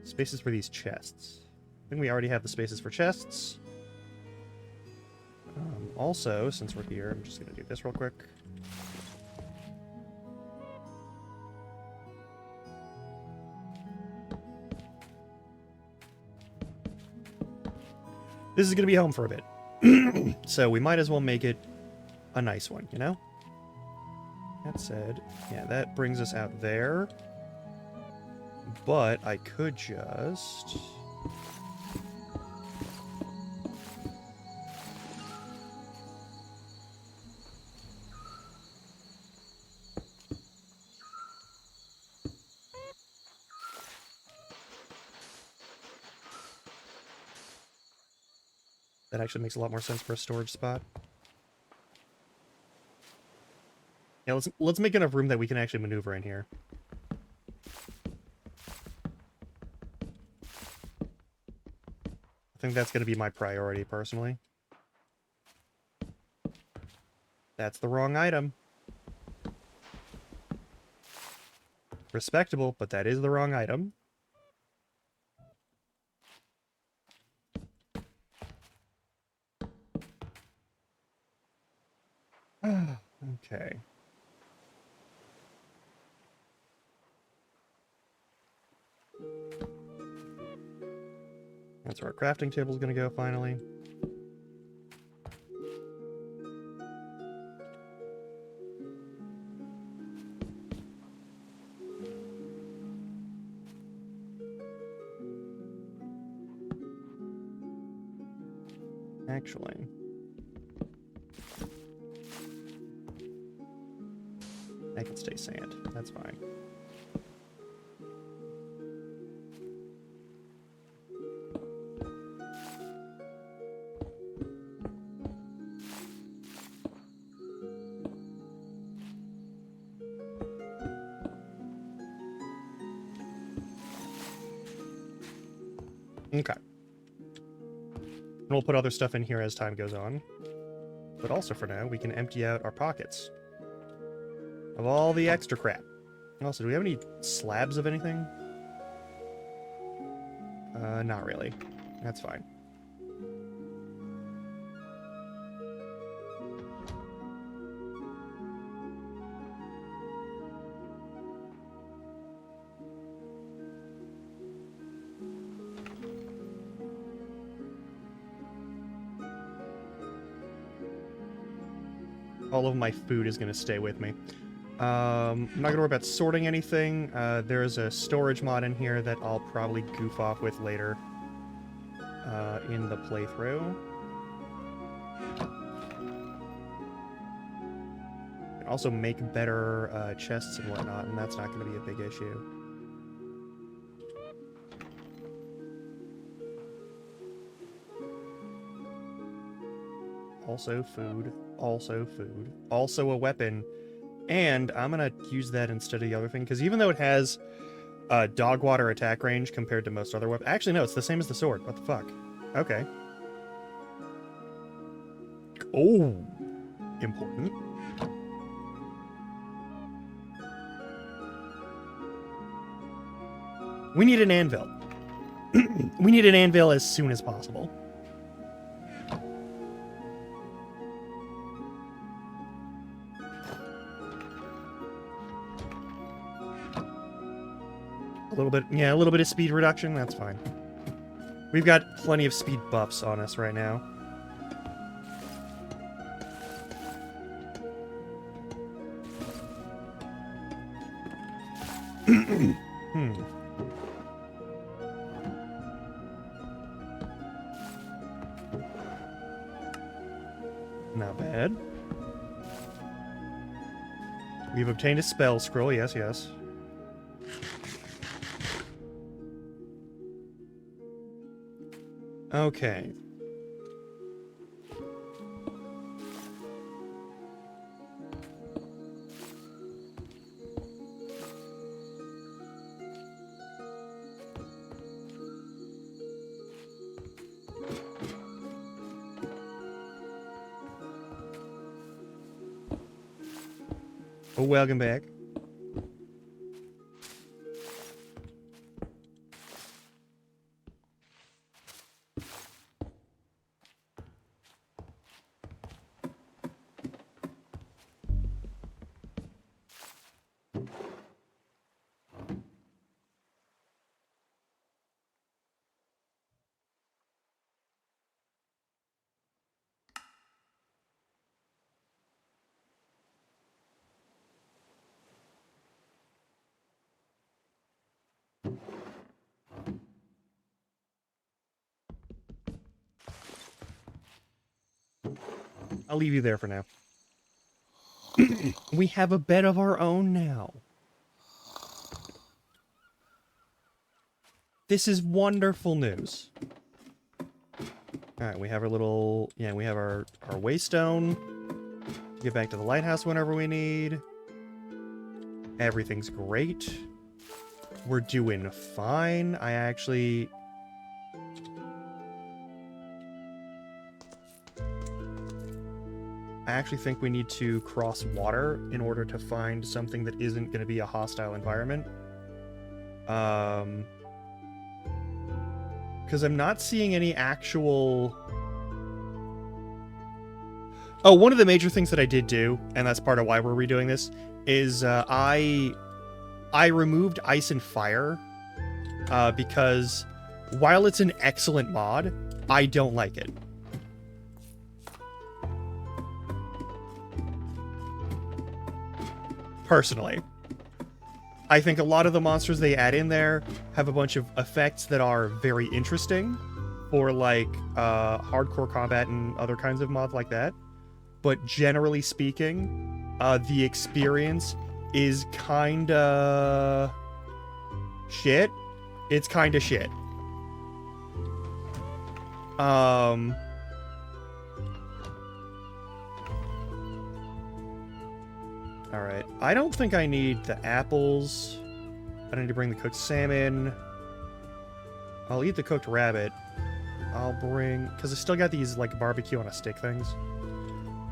spaces for these chests. I think we already have the spaces for chests. Also, since we're here, I'm just gonna do this real quick. This is gonna be home for a bit, so we might as well make it a nice one, you know? That said, yeah, that brings us out there. But I could just... That actually makes a lot more sense for a storage spot. Yeah, let's make enough room that we can actually maneuver in here. I think that's going to be my priority, personally. That's the wrong item. Respectable, but that is the wrong item. Okay. That's where our crafting table is going to go, finally. Actually... I can stay sand. That's fine. Okay. And we'll put other stuff in here as time goes on. But also for now, we can empty out our pockets of all the extra crap. Also, do we have any slabs of anything? Not really. That's fine. All of my food is going to stay with me. I'm not going to worry about sorting anything. There's a storage mod in here that I'll probably goof off with later in the playthrough. And also make better chests and whatnot, and that's not going to be a big issue. Also food, also food, also a weapon. And I'm going to use that instead of the other thing, because even though it has dog water attack range compared to most other weapons... Actually, no, it's the same as the sword. What the fuck? Okay. Oh. Important. We need an anvil. We need an anvil as soon as possible. A little bit of speed reduction, that's fine. We've got plenty of speed buffs on us right now. Not bad. We've obtained a spell scroll, yes, yes. Okay. Oh, welcome back. I'll leave you there for now. We have a bed of our own now. This is wonderful news. Alright, we have our little... Yeah, we have our waystone. Get back to the lighthouse whenever we need. Everything's great. We're doing fine. I actually think we need to cross water in order to find something that isn't going to be a hostile environment. Because I'm not seeing any actual... Oh, one of the major things that I did do, and that's part of why we're redoing this, is I removed Ice and Fire because while it's an excellent mod, I don't like it. Personally. I think a lot of the monsters they add in there have a bunch of effects that are very interesting for, like, hardcore combat and other kinds of mods like that. But generally speaking, the experience is kinda... shit. It's kinda shit. Alright. I don't think I need the apples. I don't need to bring the cooked salmon. I'll eat the cooked rabbit. I'll bring... because I still got these, like, barbecue on a stick things.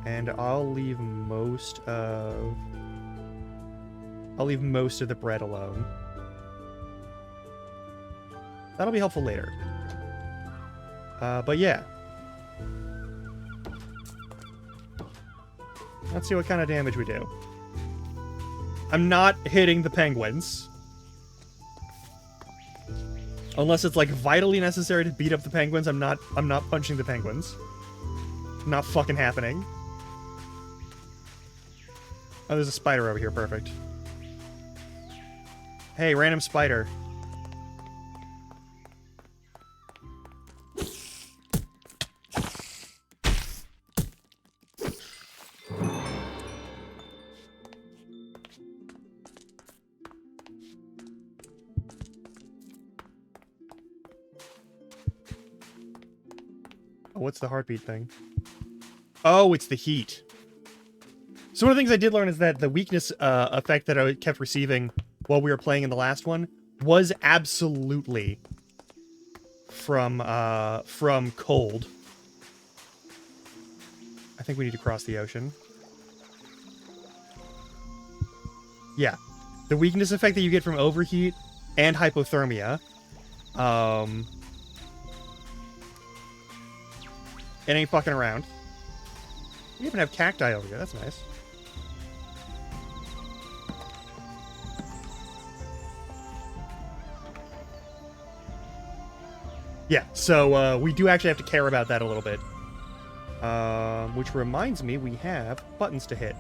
And I'll leave most of... the bread alone. That'll be helpful later. But yeah. Let's see what kind of damage we do. I'm not hitting the penguins. Unless it's, like, vitally necessary to beat up the penguins, I'm not punching the penguins. Not fucking happening. Oh, there's a spider over here. Perfect. Hey, random spider. Oh, what's the heartbeat thing? Oh, it's the heat. So one of the things I did learn is that the weakness effect that I kept receiving while we were playing in the last one was absolutely from cold. I think we need to cross the ocean. Yeah. The weakness effect that you get from overheat and hypothermia. It ain't fucking around. We even have cacti over here. That's nice. Yeah, so we do actually have to care about that a little bit. Which reminds me, we have buttons to hit.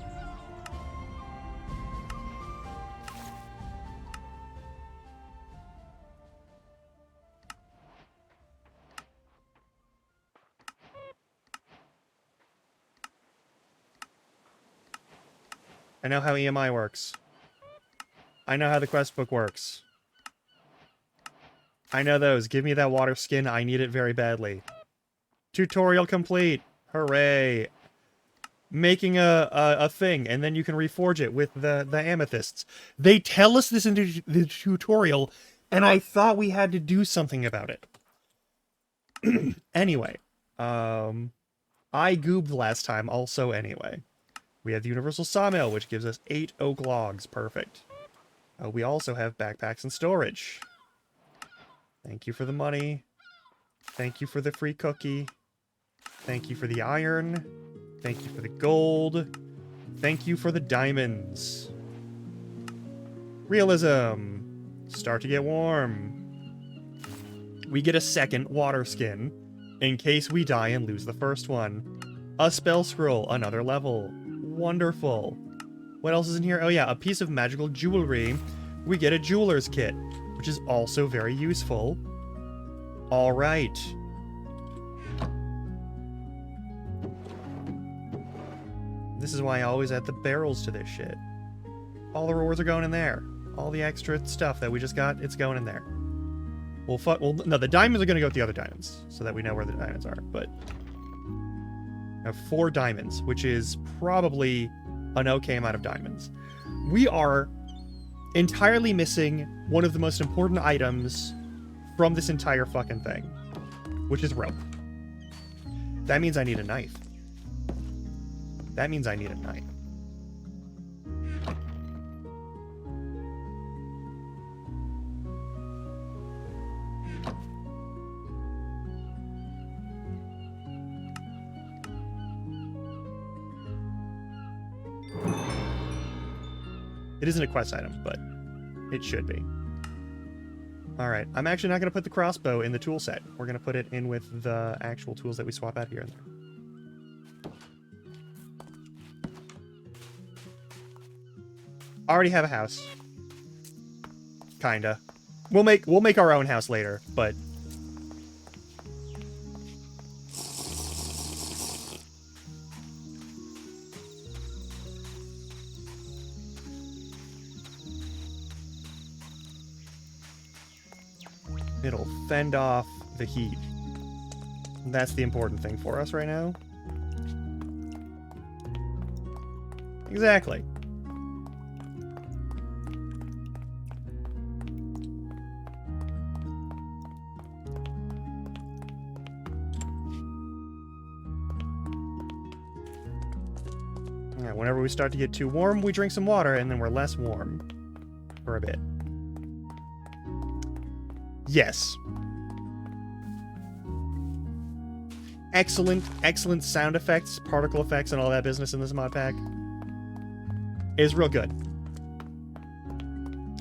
I know how EMI works. I know how the quest book works. I know those. Give me that water skin. I need it very badly. Tutorial complete. Hooray. Making a thing, and then you can reforge it with the amethysts. They tell us this in the tutorial, and I thought we had to do something about it. Anyway, I goobed last time also anyway. We have the universal sawmill, which gives us 8 oak logs. Perfect. We also have backpacks and storage. Thank you for the money. Thank you for the free cookie. Thank you for the iron. Thank you for the gold. Thank you for the diamonds. Realism. Start to get warm. We get a second water skin, in case we die and lose the first one. A spell scroll, another level. Wonderful. What else is in here? Oh yeah, a piece of magical jewelry. We get a jeweler's kit, which is also very useful. Alright. This is why I always add the barrels to this shit. All the rewards are going in there. All the extra stuff that we just got, it's going in there. Well, no, the diamonds are going to go with the other diamonds, so that we know where the diamonds are, but... I have 4 diamonds, which is probably an okay amount of diamonds. We are entirely missing one of the most important items from this entire fucking thing, which is rope. That means I need a knife. That means I need a knife. It isn't a quest item, but it should be. Alright, I'm actually not going to put the crossbow in the tool set. We're going to put it in with the actual tools that we swap out here and there. Already have a house. Kinda. We'll make our own house later, but... it'll fend off the heat. That's the important thing for us right now. Exactly. Yeah, whenever we start to get too warm, we drink some water, and then we're less warm for a bit. Yes. Excellent, excellent sound effects, particle effects, and all that business in this mod pack. It is real good.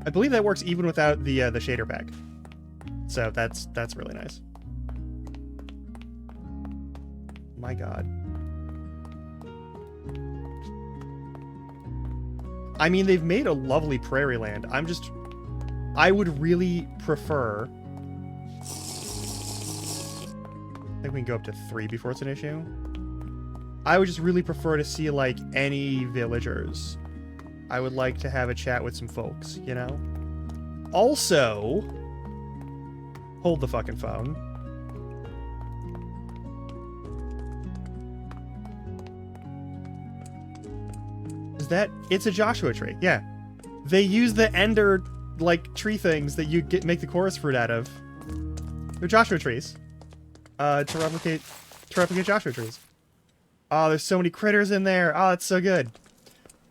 I believe that works even without the shader pack. So that's really nice. My god. I mean, they've made a lovely prairie land. I would really prefer... I think we can go up to 3 before it's an issue. I would just really prefer to see, like, any villagers. I would like to have a chat with some folks, you know? Also... hold the fucking phone. Is that... it's a Joshua tree, yeah. They use the ender... like tree things that you make the chorus fruit out of. They're Joshua trees. To replicate Joshua trees. Oh, there's so many critters in there. Oh, it's so good.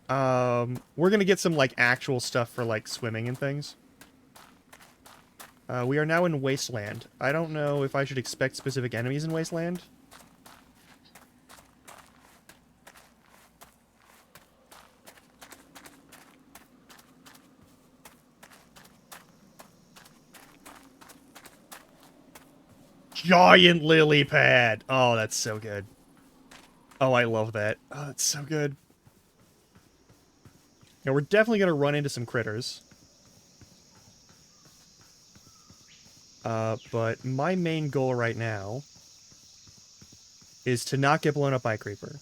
We're gonna get some like actual stuff for like swimming and things. We are now in Wasteland. I don't know if I should expect specific enemies in Wasteland. Giant lily pad. Oh, that's so good. Oh, I love that. Oh, that's so good. Now, we're definitely going to run into some critters. But my main goal right now is to not get blown up by a creeper.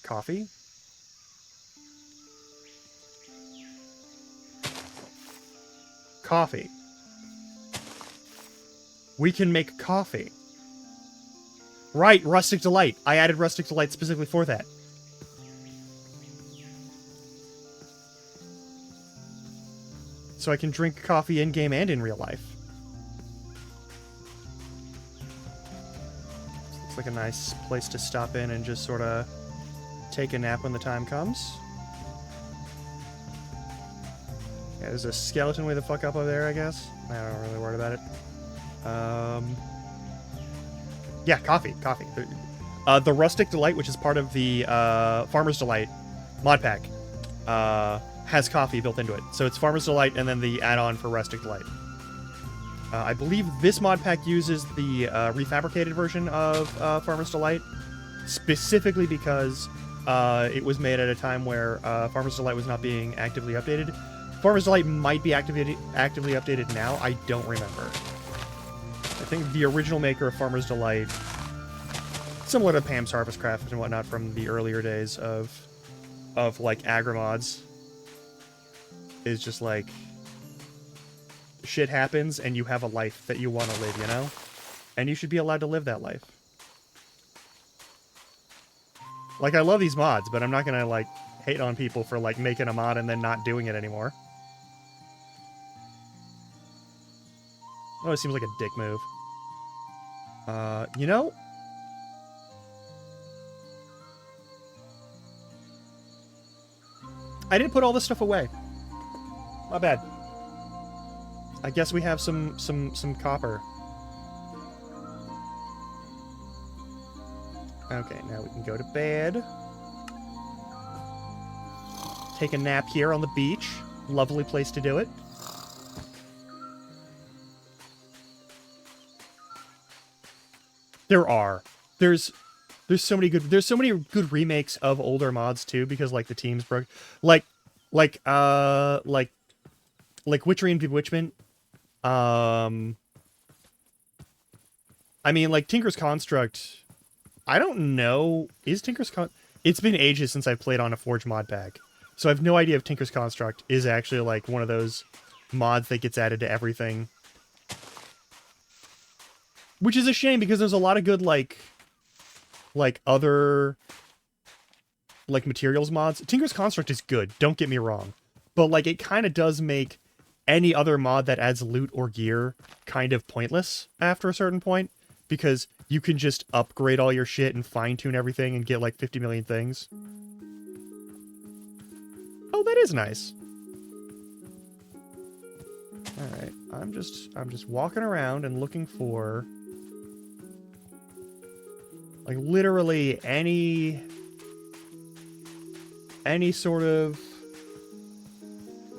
Coffee? Coffee. We can make coffee. Right, Rustic Delight. I added Rustic Delight specifically for that. So I can drink coffee in-game and in real life. Looks like a nice place to stop in and just sort of take a nap when the time comes. Yeah, there's a skeleton way the fuck up over there, I guess. I don't really worry about it. Yeah, coffee. The Rustic Delight, which is part of the Farmer's Delight mod pack, has coffee built into it. So it's Farmer's Delight and then the add-on for Rustic Delight. I believe this mod pack uses the refabricated version of Farmer's Delight, specifically because it was made at a time where Farmer's Delight was not being actively updated. Farmer's Delight might be actively updated now. I don't remember. I think the original maker of Farmer's Delight, similar to Pam's Harvest Craft and whatnot from the earlier days of like Agromods, is just like, shit happens and you have a life that you want to live, you know? And you should be allowed to live that life. Like, I love these mods, but I'm not gonna, like, hate on people for, like, making a mod and then not doing it anymore. Oh, it seems like a dick move. You know? I didn't put all this stuff away. My bad. I guess we have some copper. Okay, now we can go to bed. Take a nap here on the beach. Lovely place to do it. There's so many good remakes of older mods too, because like the teams broke, like Witchery and Bewitchment. I mean, like Tinker's Construct. I don't know. Is Tinker's It's been ages since I've played on a Forge mod pack, so I have no idea if Tinker's Construct is actually like one of those mods that gets added to everything. Which is a shame, because there's a lot of good, like other, like, materials mods. Tinker's Construct is good, don't get me wrong. But, like, it kind of does make any other mod that adds loot or gear kind of pointless after a certain point. Because you can just upgrade all your shit and fine-tune everything and get, like, 50 million things. Oh, that is nice. Alright, I'm just walking around and looking for... like, literally any sort of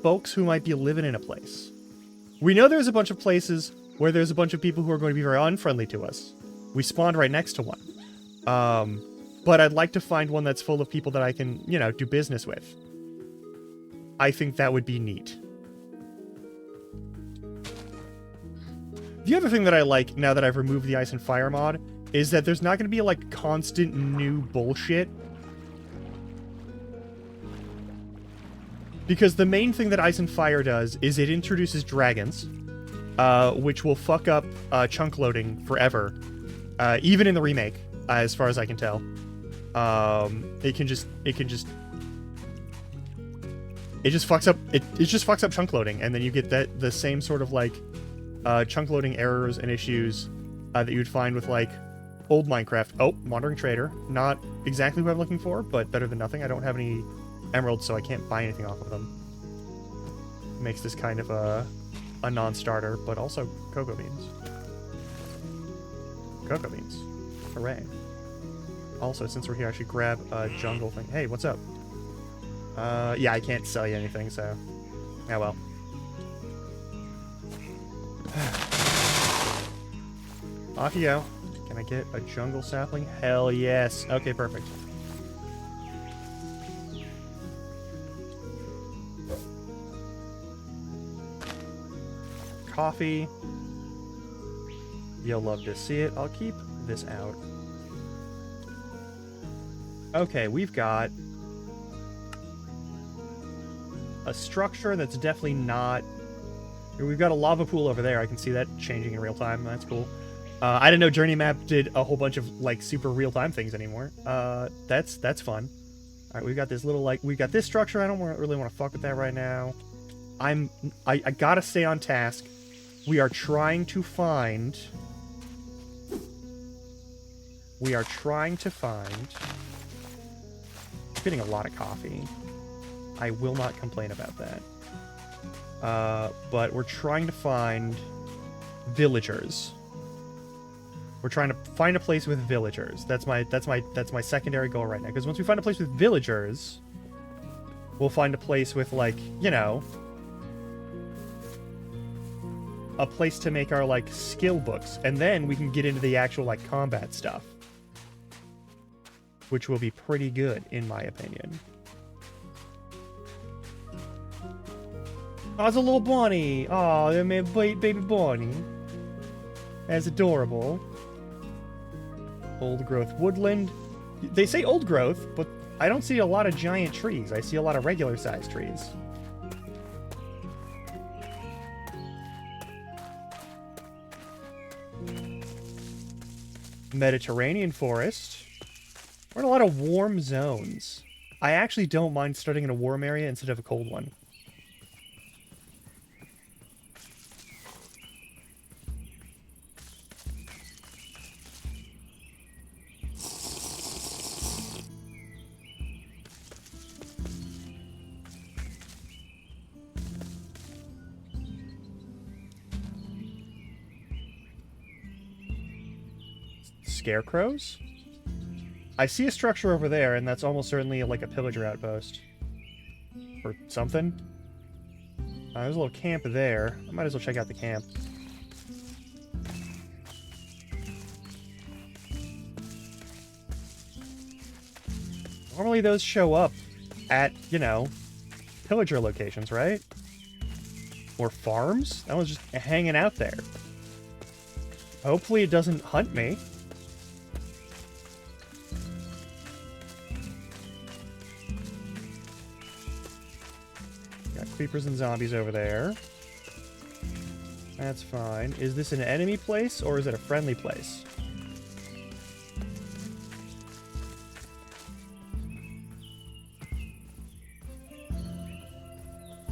folks who might be living in a place. We know there's a bunch of places where there's a bunch of people who are going to be very unfriendly to us. We spawned right next to one. But I'd like to find one that's full of people that I can, you know, do business with. I think that would be neat. The other thing that I like, now that I've removed the Ice and Fire mod, is that there's not going to be, like, constant new bullshit. Because the main thing that Ice and Fire does is it introduces dragons, which will fuck up chunk loading forever. Even in the remake, as far as I can tell. It just fucks up chunk loading, and then you get the same sort of, like, chunk loading errors and issues that you would find with, like, old Minecraft. Oh, Wandering Trader. Not exactly what I'm looking for, but better than nothing. I don't have any emeralds, so I can't buy anything off of them. Makes this kind of a non-starter, but also cocoa beans. Cocoa beans. Hooray. Also, since we're here, I should grab a jungle thing. Hey, what's up? Yeah, I can't sell you anything, so... yeah, well. Off you go. Can I get a jungle sapling? Hell yes. Okay, perfect. Coffee. You'll love to see it. I'll keep this out. Okay, we've got a structure that's definitely not We've got a lava pool over there. I can see that changing in real time. That's cool. I didn't know Journey Map did a whole bunch of, like, super real-time things anymore. That's fun. Alright, we've got this little, like, we've got this structure. I don't really want to fuck with that right now. I gotta stay on task. We are trying to find... I'm getting a lot of coffee. I will not complain about that. But we're trying to find villagers. We're trying to find a place with villagers. That's my secondary goal right now. Because once we find a place with villagers, we'll find a place with, like, you know, a place to make our, like, skill books. And then we can get into the actual, like, combat stuff. Which will be pretty good, in my opinion. Oh, it's a little bunny. Oh, baby bunny. That's adorable. Old growth woodland. They say old growth, but I don't see a lot of giant trees. I see a lot of regular sized trees. Mediterranean forest. We're in a lot of warm zones. I actually don't mind starting in a warm area instead of a cold one. Scarecrows? I see a structure over there, and that's almost certainly like a pillager outpost. Or something. There's a little camp there. I might as well check out the camp. Normally those show up at, you know, pillager locations, right? Or farms? That one's just hanging out there. Hopefully it doesn't hunt me. Creepers and zombies over there. That's fine. Is this an enemy place, or is it a friendly place?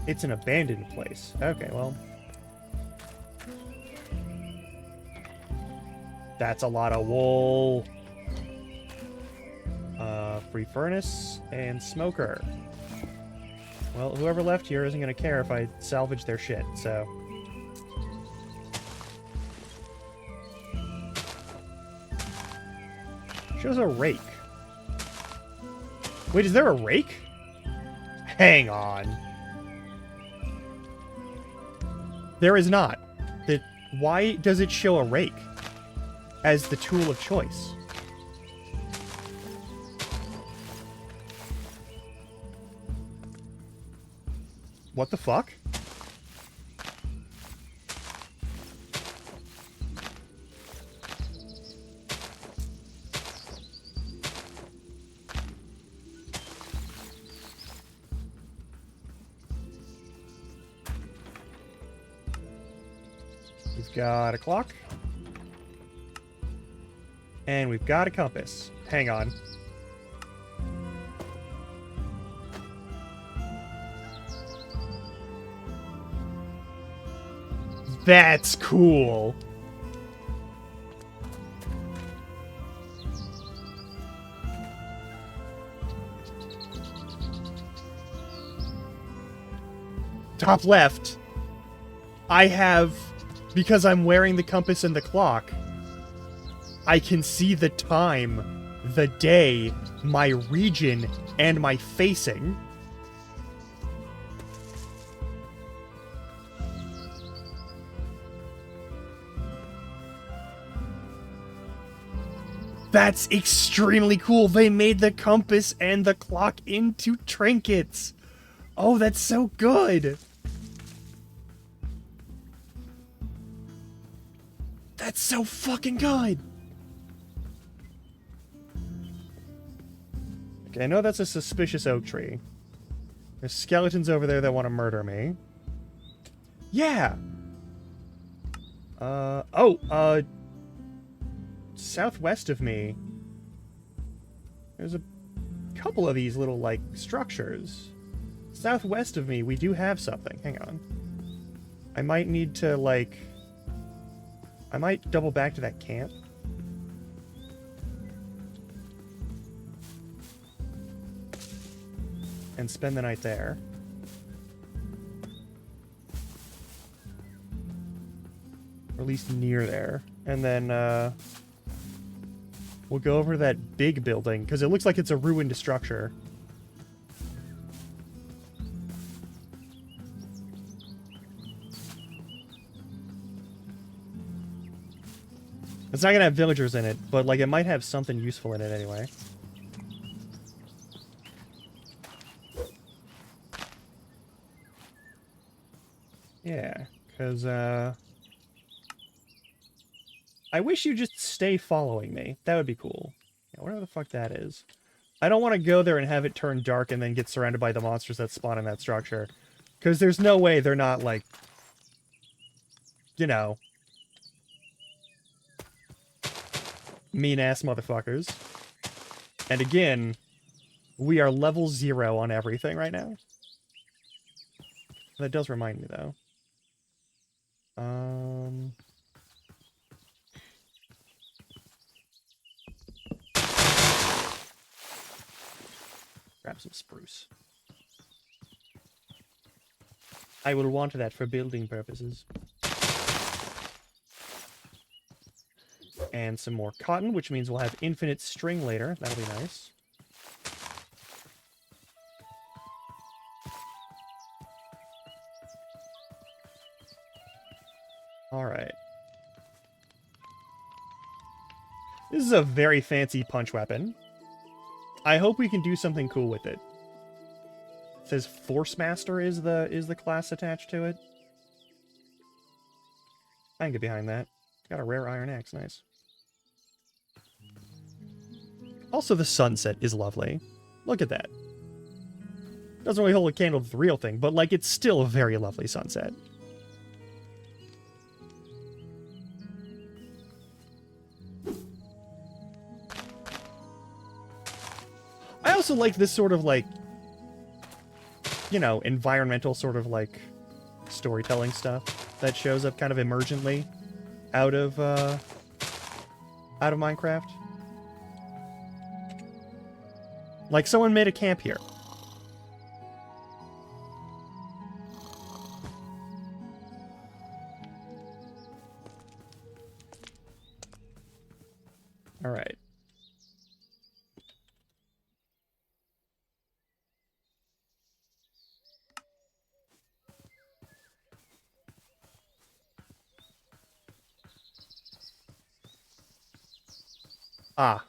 It's an abandoned place. Okay, well. That's a lot of wool. Free furnace and smoker. Well, whoever left here isn't going to care if I salvage their shit, so... Shows a rake. Wait, is there a rake? Hang on. There is not. Why does it show a rake as the tool of choice? What the fuck? We've got a clock. And we've got a compass. Hang on. That's cool. Top left. I have, because I'm wearing the compass and the clock, I can see the time, the day, my region, and my facing. That's extremely cool. They made the compass and the clock into trinkets. Oh, that's so good. That's so fucking good. Okay, I know that's a suspicious oak tree. There's skeletons over there that want to murder me. Yeah, Southwest of me, there's a couple of these little, like, structures. Southwest of me, we do have something. Hang on. I might need to, like... I might double back to that camp. And spend the night there. Or at least near there. And then, we'll go over to that big building, because it looks like it's a ruined structure. It's not gonna have villagers in it, but, like, it might have something useful in it anyway. Yeah, because, I wish you'd just stay following me. That would be cool. Yeah, whatever the fuck that is. I don't want to go there and have it turn dark and then get surrounded by the monsters that spawn in that structure. Because there's no way they're not, like... You know... mean-ass motherfuckers. And again, we are level 0 on everything right now. That does remind me, though. Grab some spruce. I will want that for building purposes. And some more cotton, which means we'll have infinite string later. That'll be nice. Alright. This is a very fancy punch weapon. I hope we can do something cool with it. It says Force Master is the class attached to it. I can get behind that. Got a rare iron axe, nice. Also, the sunset is lovely. Look at that. Doesn't really hold a candle to the real thing, but, like, it's still a very lovely sunset. I also like this sort of, like, you know, environmental sort of, like, storytelling stuff that shows up kind of emergently out of Minecraft. Like, someone made a camp here. All right. Ah.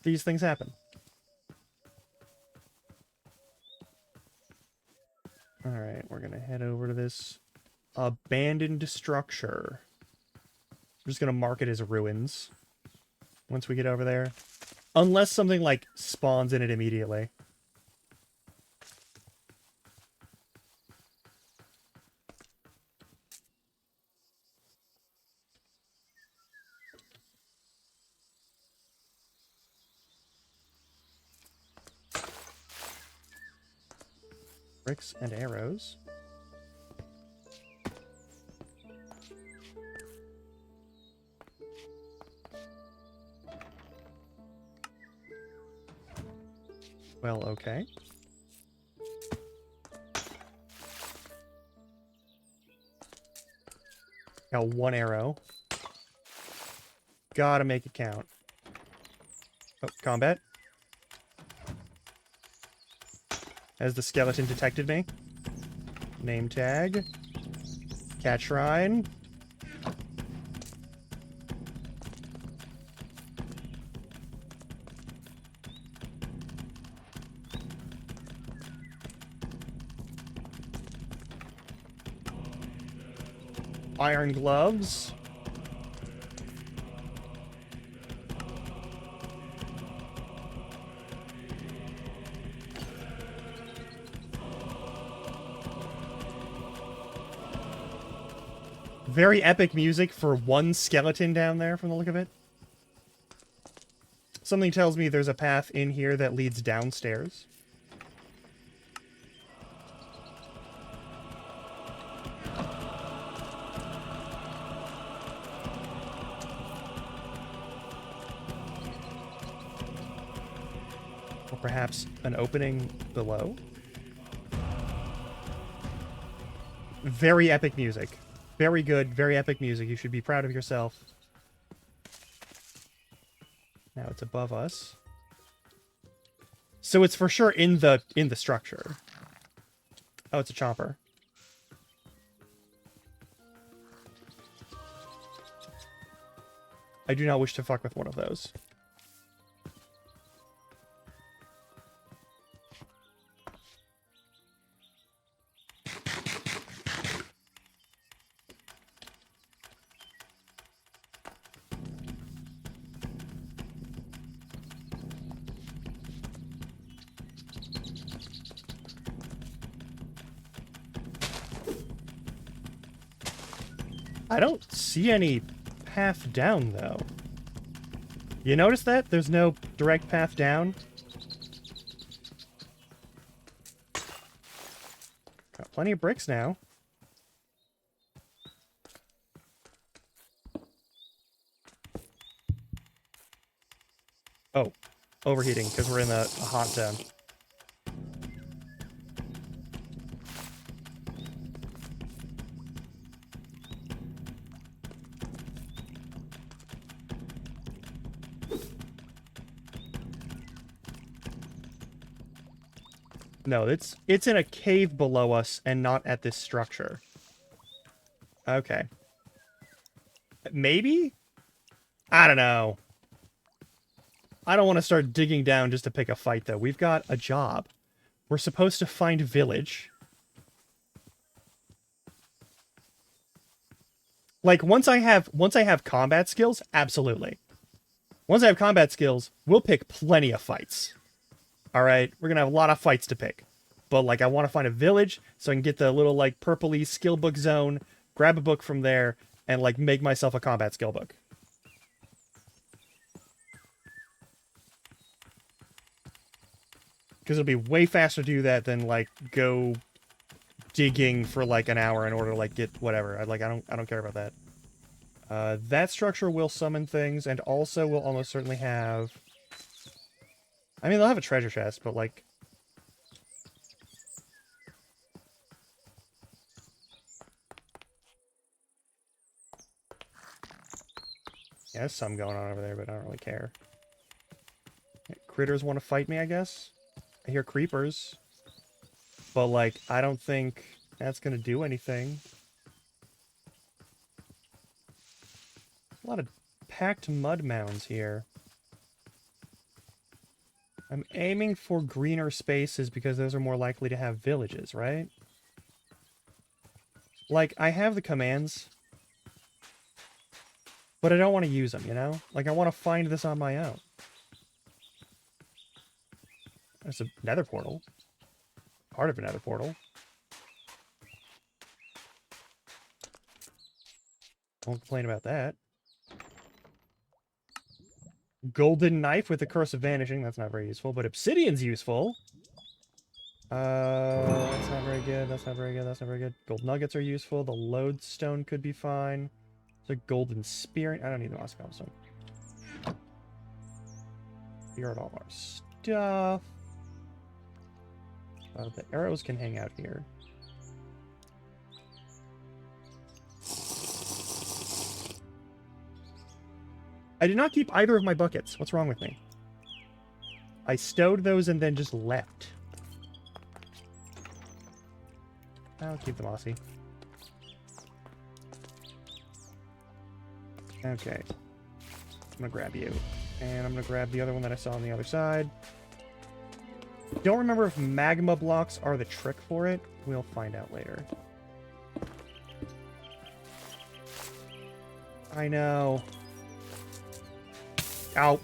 These things happen. Alright, we're gonna head over to this abandoned structure. I'm just gonna mark it as ruins once we get over there. Unless something, like, spawns in it immediately. Bricks and arrows. Well, okay. Got one arrow. Gotta make it count. Oh, combat. Has the skeleton detected me? Name tag. Cat shrine. Iron gloves. Very epic music for one skeleton down there from the look of it. Something tells me there's a path in here that leads downstairs. Or perhaps an opening below. Very epic music. Very good, very epic music. You should be proud of yourself. Now it's above us. So it's for sure in the structure. Oh, it's a chomper. I do not wish to fuck with one of those. I don't see any path down, though. You notice that? There's no direct path down. Got plenty of bricks now. Oh, overheating, because we're in a hot zone. No, it's in a cave below us and not at this structure. Okay. Maybe? I don't know. I don't want to start digging down just to pick a fight, though. We've got a job. We're supposed to find village. Like, once I have combat skills, absolutely. Once I have combat skills, we'll pick plenty of fights. Alright, we're gonna have a lot of fights to pick. But, like, I want to find a village so I can get the little, like, purpley skill book zone, grab a book from there, and, like, make myself a combat skill book. Because it'll be way faster to do that than, like, go digging for, like, an hour in order to, like, get whatever. I don't care about that. That structure will summon things, and also will almost certainly have... I mean, they'll have a treasure chest, but, like... Yeah, there's some going on over there, but I don't really care. Critters want to fight me, I guess? I hear creepers. But, like, I don't think that's gonna do anything. A lot of packed mud mounds here. I'm aiming for greener spaces because those are more likely to have villages, right? Like, I have the commands, but I don't want to use them, you know? Like, I want to find this on my own. There's a nether portal. Part of a nether portal. Won't complain about that. Golden knife with the curse of vanishing. That's not very useful, but obsidian's useful. That's not very good. That's not very good. That's not very good. Gold nuggets are useful. The lodestone could be fine. There's a golden spear. I don't need the moss cobblestone. Here are all our stuff. The arrows can hang out here. I did not keep either of my buckets. What's wrong with me? I stowed those and then just left. I'll keep the mossy. Okay. I'm gonna grab you. And I'm gonna grab the other one that I saw on the other side. Don't remember if magma blocks are the trick for it. We'll find out later. I know. Ow.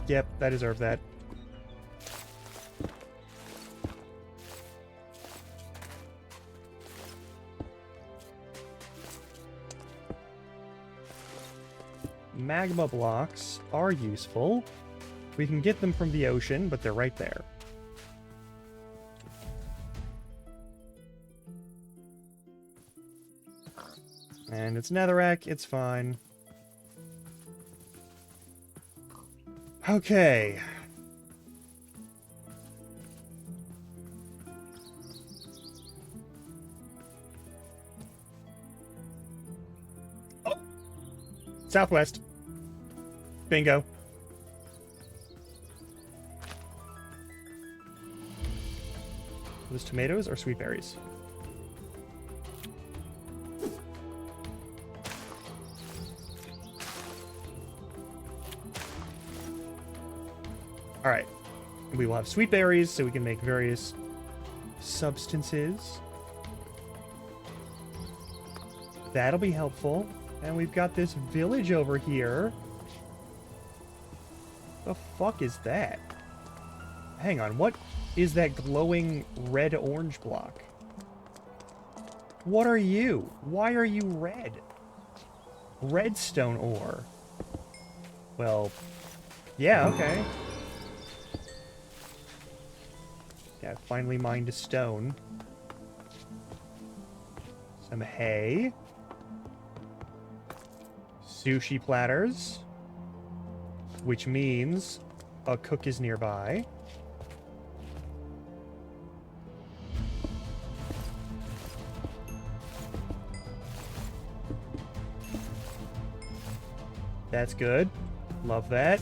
Yep, I deserve that. magma blocks are useful. We can get them from the ocean, but they're right there. And it's netherrack, it's fine. Okay. Oh! Southwest. Bingo. Those tomatoes or sweet berries? Alright. We will have sweet berries so we can make various substances. That'll be helpful. And we've got this village over here. The fuck is that? Hang on, what is that glowing red-orange block? What are you? Why are you red? Redstone ore. Well, yeah, okay. Yeah, finally mined a stone. Some hay. Sushi platters. Which means a cook is nearby. That's good. Love that.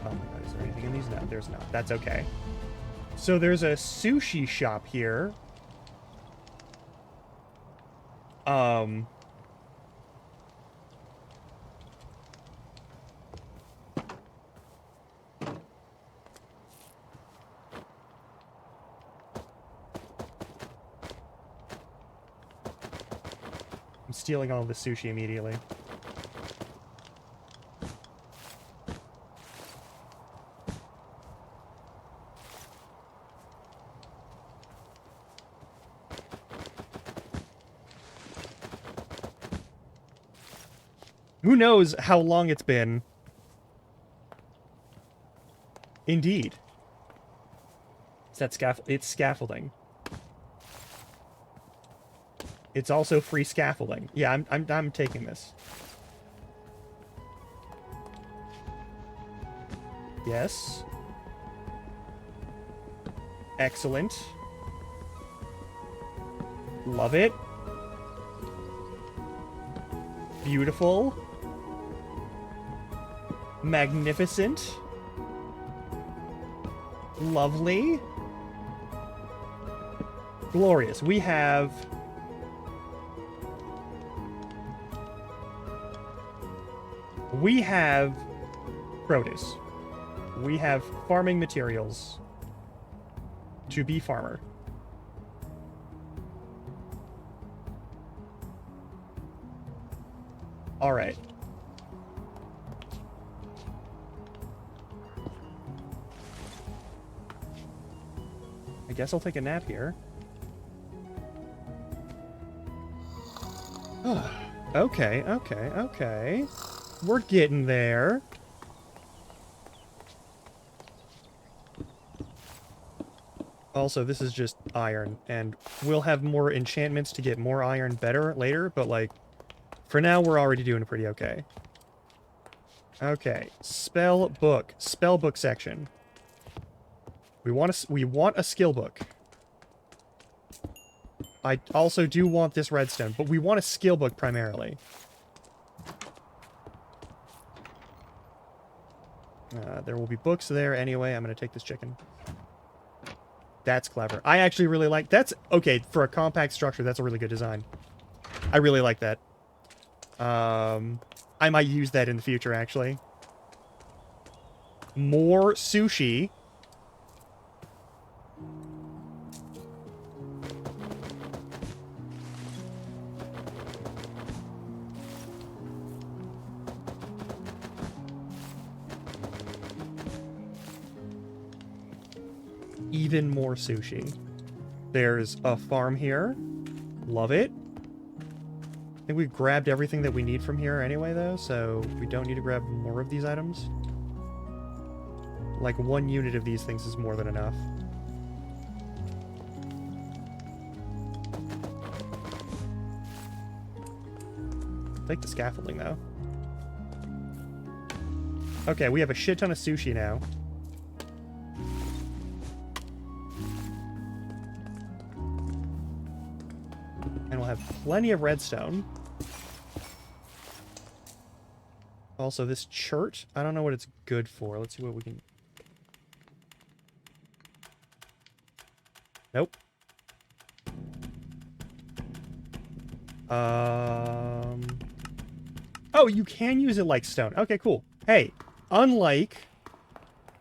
Oh my god, is there anything in these? No, there's not. That's okay. So there's a sushi shop here. I'm stealing all of the sushi immediately. Who knows how long it's been? Indeed. It's that it's scaffolding. It's also free scaffolding. Yeah, I'm taking this. Yes. Excellent. Love it. Beautiful. Magnificent. Lovely. Glorious. We have produce. We have farming materials to be farmer. All right. I guess I'll take a nap here. Okay, okay, okay. We're getting there. Also, this is just iron, and we'll have more enchantments to get more iron better later, but, like, for now, we're already doing pretty okay. Okay, spell book section. We want a skill book. I also do want this redstone, but we want a skill book primarily. There will be books there anyway. I'm going to take this chicken. That's clever. I actually really like... That's... Okay, for a compact structure, that's a really good design. I really like that. I might use that in the future, actually. More sushi. Even more sushi. There's a farm here. Love it. I think we've grabbed everything that we need from here anyway, though, so we don't need to grab more of these items. Like, 1 unit of these things is more than enough. Take the scaffolding, though. Okay, we have a shit ton of sushi now. And we'll have plenty of redstone. Also, this chert, I don't know what it's good for. Let's see what we can... Nope. Oh, you can use it like stone. Okay, cool. Hey, unlike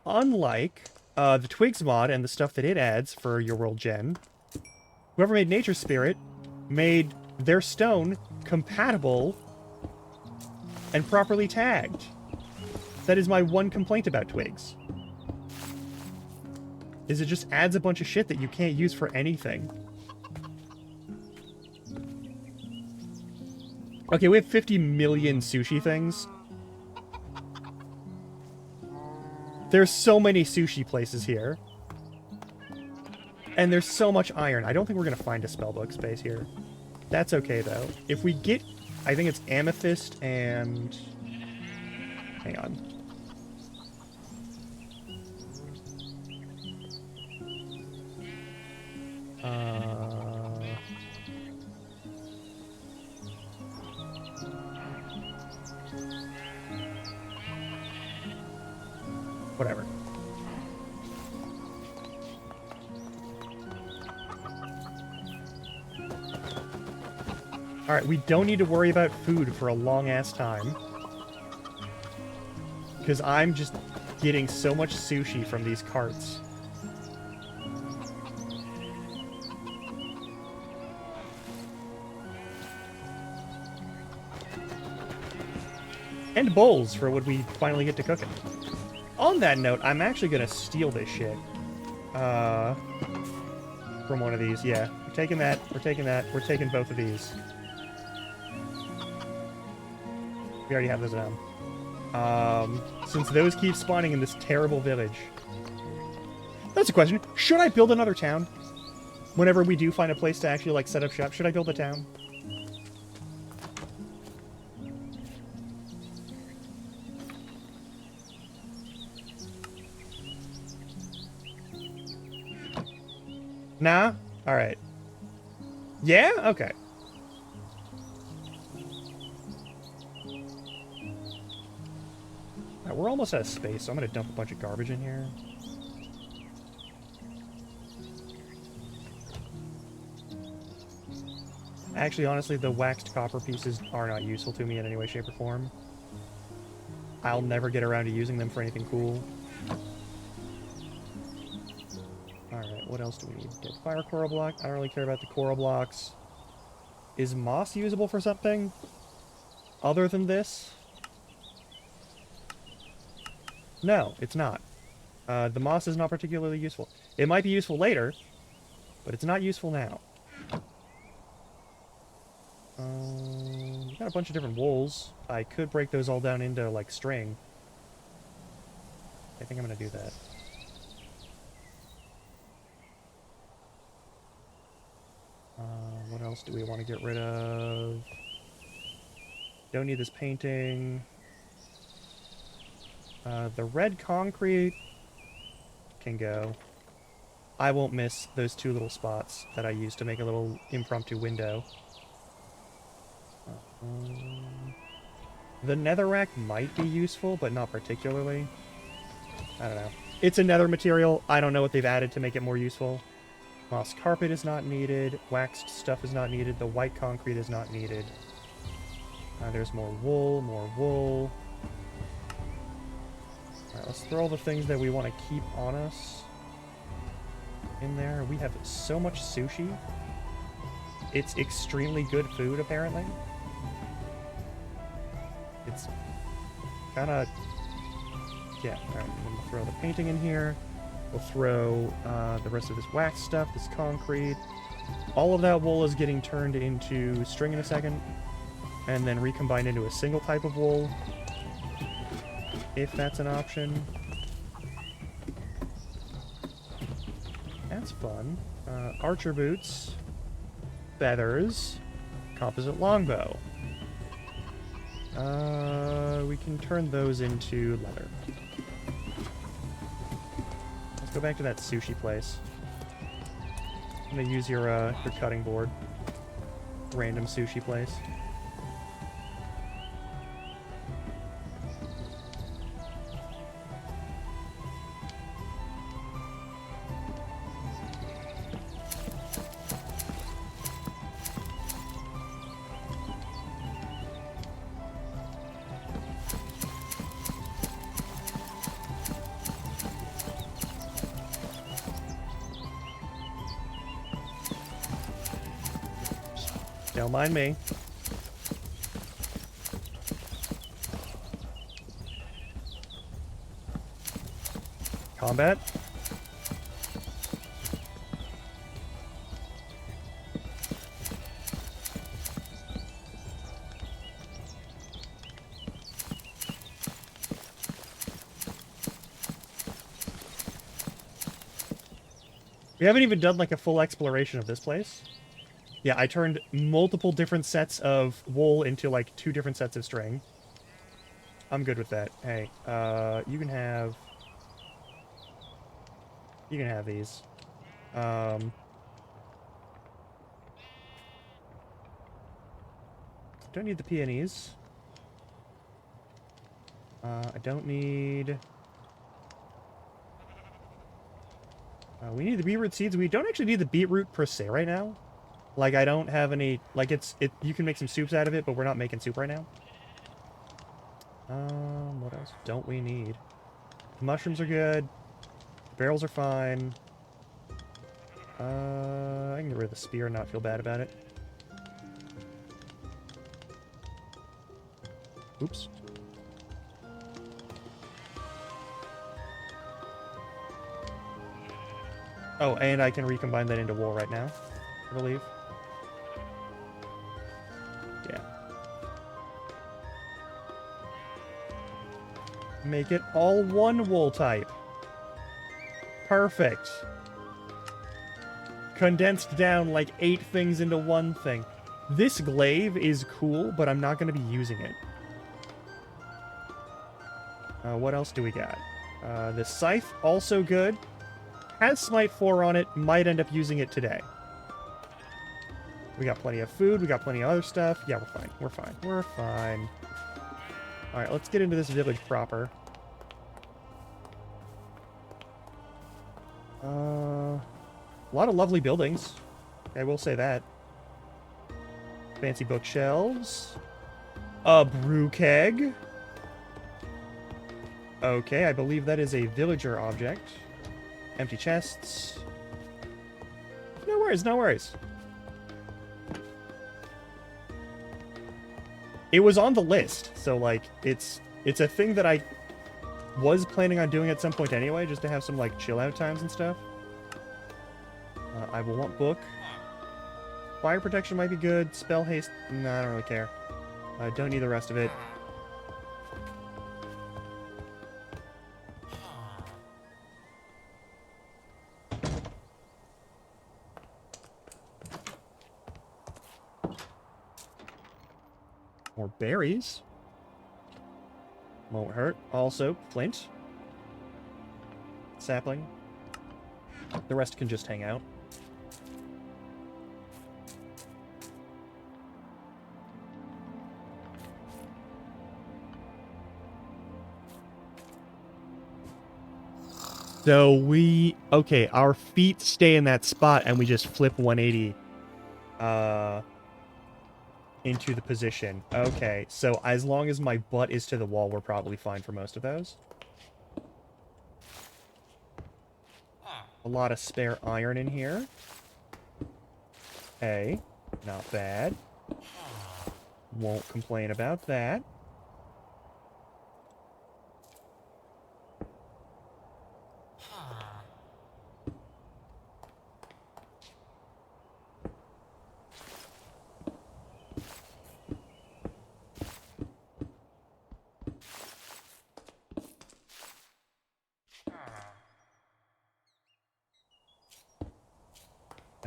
the Twigs mod and the stuff that it adds for your world gem, whoever made Nature Spirit made their stone compatible and properly tagged. That is my one complaint about Twigs. Is it just adds a bunch of shit that you can't use for anything. Okay, we have 50 million sushi things. There's so many sushi places here. And there's so much iron. I don't think we're going to find a spellbook space here. That's okay, though. If we get... I think it's amethyst and... Hang on. Whatever. Alright, we don't need to worry about food for a long-ass time. Because I'm just getting so much sushi from these carts. And bowls for when we finally get to cooking. On that note, I'm actually gonna steal this shit. From one of these, yeah. We're taking that, we're taking that, we're taking both of these. We already have those down. Since those keep spawning in this terrible village. That's a question. Should I build another town? Whenever we do find a place to actually, like, set up shop, should I build a town? Nah? Alright. Yeah? Okay. Right, we're almost out of space, so I'm gonna dump a bunch of garbage in here. Actually, honestly, the waxed copper pieces are not useful to me in any way, shape, or form. I'll never get around to using them for anything cool. Alright, what else do we need? Get fire coral block. I don't really care about the coral blocks. Is moss usable for something other than this? No, it's not. The moss is not particularly useful. It might be useful later, but it's not useful now. We've got a bunch of different wools. I could break those all down into, like, string. I think I'm gonna do that. What else do we want to get rid of? Don't need this painting. The red concrete can go. I won't miss those 2 little spots that I used to make a little impromptu window. The netherrack might be useful, but not particularly. I don't know. It's a nether material. I don't know what they've added to make it more useful. Moss carpet is not needed. Waxed stuff is not needed. The white concrete is not needed. There's more wool, more wool. Alright, let's throw all the things that we want to keep on us in there. We have so much sushi. It's extremely good food, apparently. It's kind of... Yeah, alright, we'll throw the painting in here. We'll throw the rest of this wax stuff, this concrete. All of that wool is getting turned into string in a second. and then recombine into a single type of wool, if that's an option. That's fun. Archer boots, feathers, composite longbow. We can turn those into leather. Let's go back to that sushi place. I'm gonna use your cutting board. Random sushi place. Don't mind me. Combat. We haven't even done like a full exploration of this place. Yeah, I turned multiple different sets of wool into, like, 2 different sets of string. I'm good with that. Hey, you can have... You can have these. Don't need the peonies. I don't need... we need the beetroot seeds. We don't actually need the beetroot per se right now. Like, I don't have any... Like, you can make some soups out of it, but we're not making soup right now. What else don't we need? The mushrooms are good. The barrels are fine. I can get rid of the spear and not feel bad about it. Oops. Oh, and I can recombine that into wool right now, I believe. Yeah. Make it all one wool type. Perfect. Condensed down like 8 things into one thing. This glaive is cool, but I'm not going to be using it. What else do we got? The scythe, also good. Has Smite 4 on it, might end up using it today. We got plenty of food, we got plenty of other stuff. Yeah, we're fine, we're fine, we're fine. Alright, let's get into this village proper. A lot of lovely buildings. I will say that. Fancy bookshelves. A brew keg. Okay, I believe that is a villager object. Empty chests. No worries, no worries. It was on the list, so, like, it's a thing that I was planning on doing at some point anyway, just to have some, like, chill-out times and stuff. I will want book. Fire protection might be good. Spell haste, no, I don't really care. I don't need the rest of it. More berries. Won't hurt. Also, flint. Sapling. The rest can just hang out. So okay, our feet stay in that spot and we just flip 180 into the position. Okay, so as long as my butt is to the wall, we're probably fine for most of those. A lot of spare iron in here. Hey, not bad. Won't complain about that.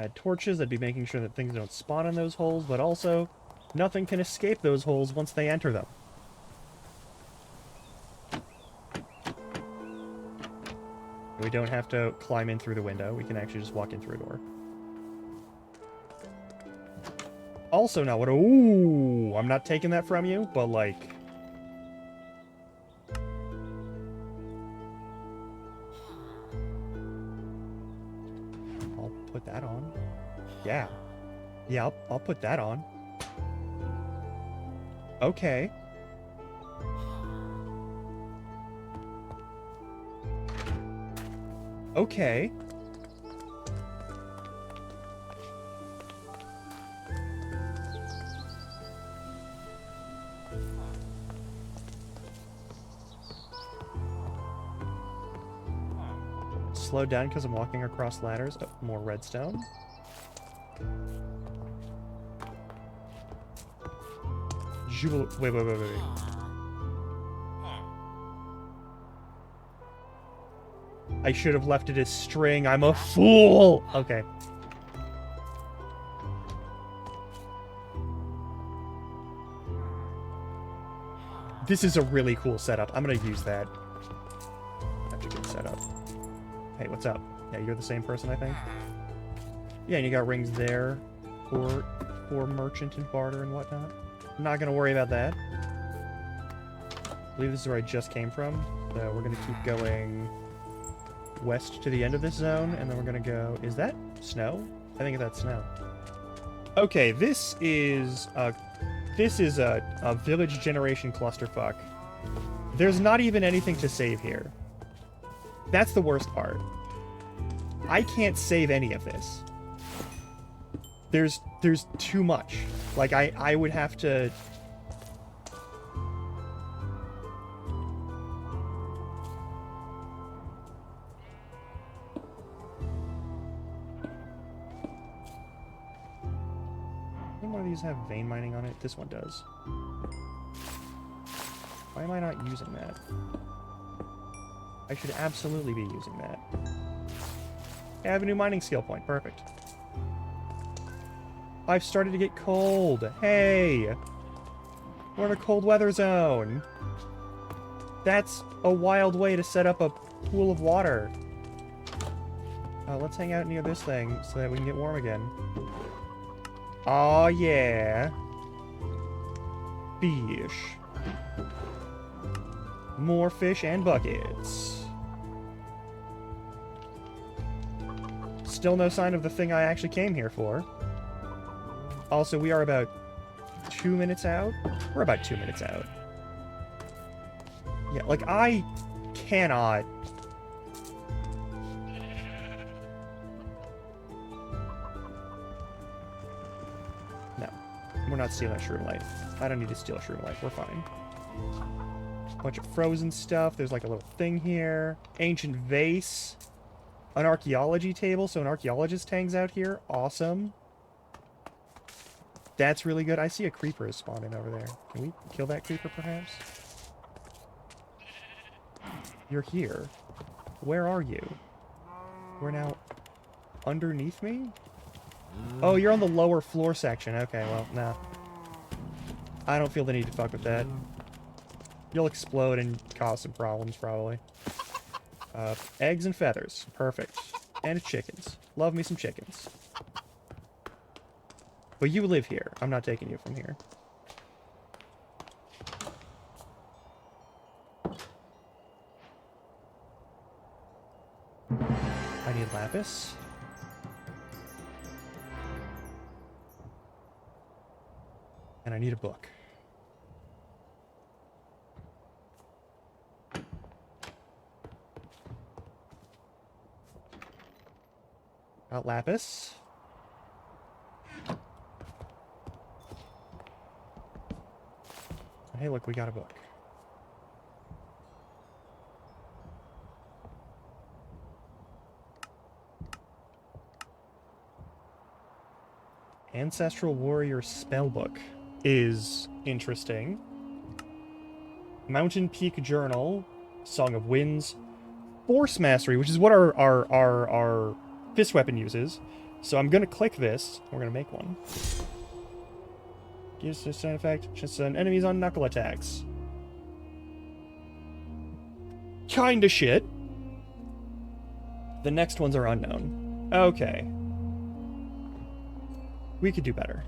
had torches, I'd be making sure that things don't spawn in those holes, but also nothing can escape those holes once they enter them. We don't have to climb in through the window. We can actually just walk in through a door. Also, now what? Ooh, I'm not taking that from you, but like, I'll put that on. Yeah, yeah, I'll put that on. Okay. Okay. Slow down because I'm walking across ladders. Oh, more redstone. Wait. I should have left it as string. I'm a fool! Okay. This is a really cool setup. I'm gonna use that. That's a good setup. Hey, what's up? Yeah, you're the same person, I think? Yeah, and you got rings there for merchant and barter and whatnot. I'm not gonna worry about that. I believe this is where I just came from. So we're gonna keep going west to the end of this zone, and then we're gonna go... Is that snow? I think that's snow. Okay, this is a village generation clusterfuck. There's not even anything to save here. That's the worst part. I can't save any of this. There's too much. Like, I would have to... One of these have vein mining on it? This one does. Why am I not using that? I should absolutely be using that. I have a new mining skill point. Perfect. I've started to get cold. Hey! We're in a cold weather zone. That's a wild way to set up a pool of water. Let's hang out near this thing so that we can get warm again. Oh yeah. Fish. More fish and buckets. Still no sign of the thing I actually came here for. Also, we are about 2 minutes out. We're about 2 minutes out. Yeah, like, I cannot... No. We're not stealing shroom light. I don't need to steal shroom light. We're fine. Bunch of frozen stuff. There's like a little thing here. Ancient vase. An archaeology table, so an archaeologist hangs out here. Awesome. That's really good. I see a creeper is spawning over there. Can we kill that creeper, perhaps? You're here. Where are you? We're now underneath me? Oh, you're on the lower floor section. Okay, well, nah. I don't feel the need to fuck with that. You'll explode and cause some problems, probably. Eggs and feathers. Perfect. And chickens. Love me some chickens. But you live here. I'm not taking you from here. I need lapis. And I need a book. Got lapis. Hey, look, we got a book. Ancestral Warrior Spellbook is interesting. Mountain Peak Journal, Song of Winds, Force Mastery, which is what our fist weapon uses. So I'm gonna click this. We're gonna make one. Gives a sound effect. Just send enemies on knuckle attacks. Kinda shit. The next ones are unknown. Okay. We could do better.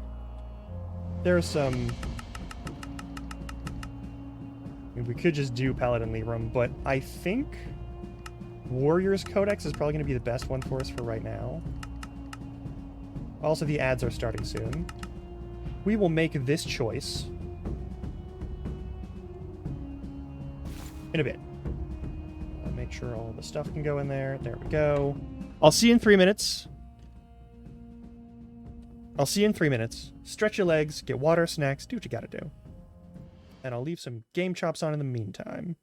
There are some... I mean, we could just do Paladin Libram, but I think Warriors Codex is probably going to be the best one for us for right now. Also, the ads are starting soon. We will make this choice in a bit. Make sure all the stuff can go in there. There we go. I'll see you in 3 minutes. I'll see you in 3 minutes. Stretch your legs, get water, snacks, do what you gotta do. And I'll leave some game chops on in the meantime.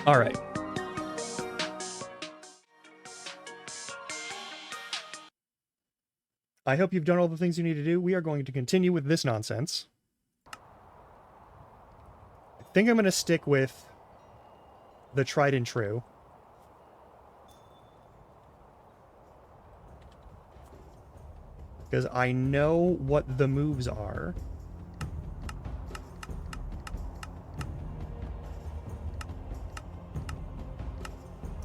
All right. I hope you've done all the things you need to do. We are going to continue with this nonsense. I think I'm going to stick with the tried and true. Because I know what the moves are.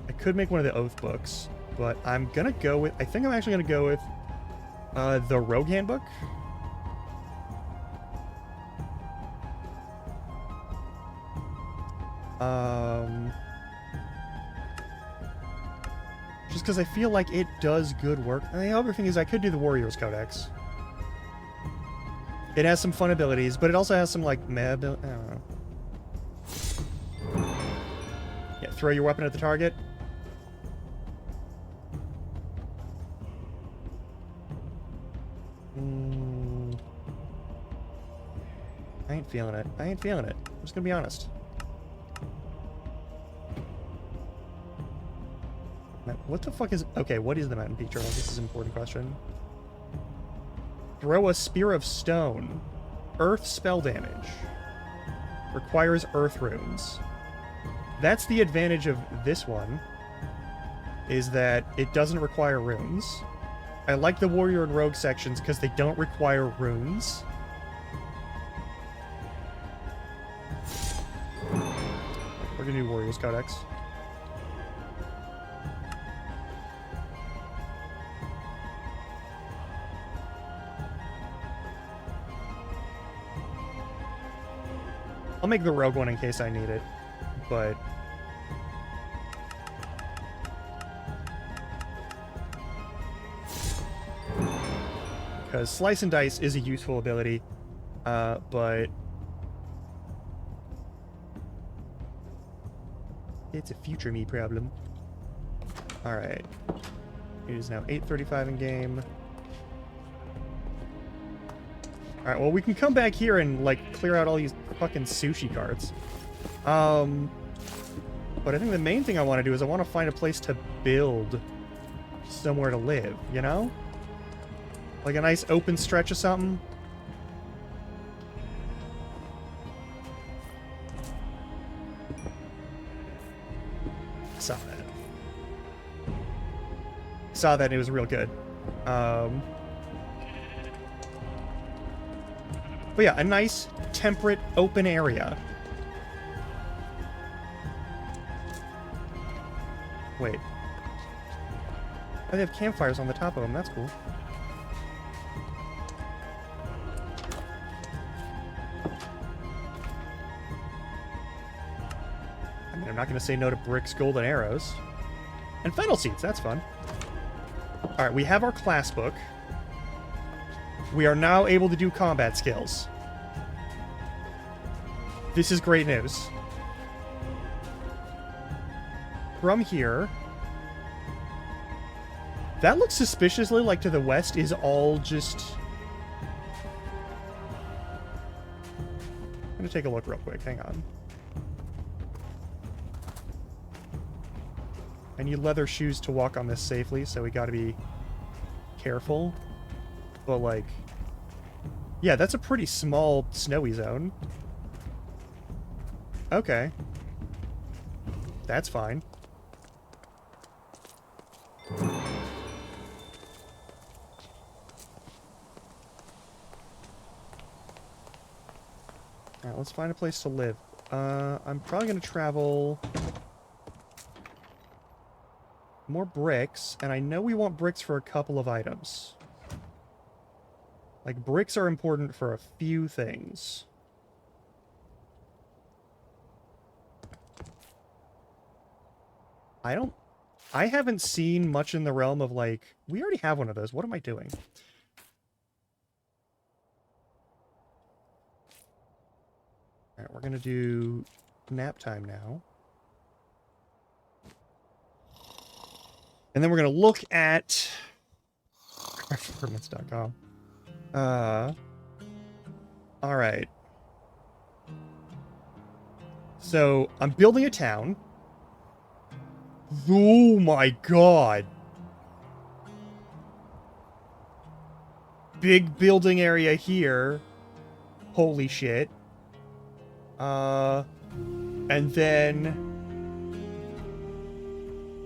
I could make one of the oath books, but I'm going to go with... I think I'm actually going to go with the Rogue Handbook. Just because I feel like it does good work. And the other thing is I could do the Warriors Codex. It has some fun abilities, but it also has some, like, meh ability. I don't know. Yeah, throw your weapon at the target. I ain't feeling it. I ain't feeling it. I'm just gonna be honest. What the fuck is... Okay, what is the Mountain Peak Journal? This is an important question. Throw a Spear of Stone. Earth spell damage. Requires Earth runes. That's the advantage of this one, is that it doesn't require runes. I like the Warrior and Rogue sections because they don't require runes. We're gonna do Warriors Codex. I'll make the Rogue one in case I need it, but... Because Slice and Dice is a useful ability, but... It's a future me problem. Alright. It is now 8:35 in game. Alright, well, we can come back here and, like, clear out all these fucking sushi carts. But I think the main thing I want to do is I want to find a place to build somewhere to live, you know? Like a nice open stretch or something. Saw that. Saw that and it was real good. But yeah, a nice, temperate, open area. Wait. Oh, they have campfires on the top of them. That's cool. I mean, I'm not going to say no to bricks, gold, and arrows. And fennel seeds. That's fun. Alright, we have our class book. We are now able to do combat skills. This is great news. From here... That looks suspiciously like to the west is all just... I'm gonna take a look real quick. Hang on. I need leather shoes to walk on this safely, so we gotta be careful. But, like... Yeah, that's a pretty small snowy zone. Okay. That's fine. Alright, let's find a place to live. I'm probably going to travel... more bricks, and I know we want bricks for a couple of items. Like, bricks are important for a few things. I haven't seen much in the realm of, like... We already have one of those. What am I doing? Alright, we're gonna do nap time now. And then we're gonna look at... craftpermits.com. Alright. So, I'm building a town. Oh my god. Big building area here. Holy shit. And then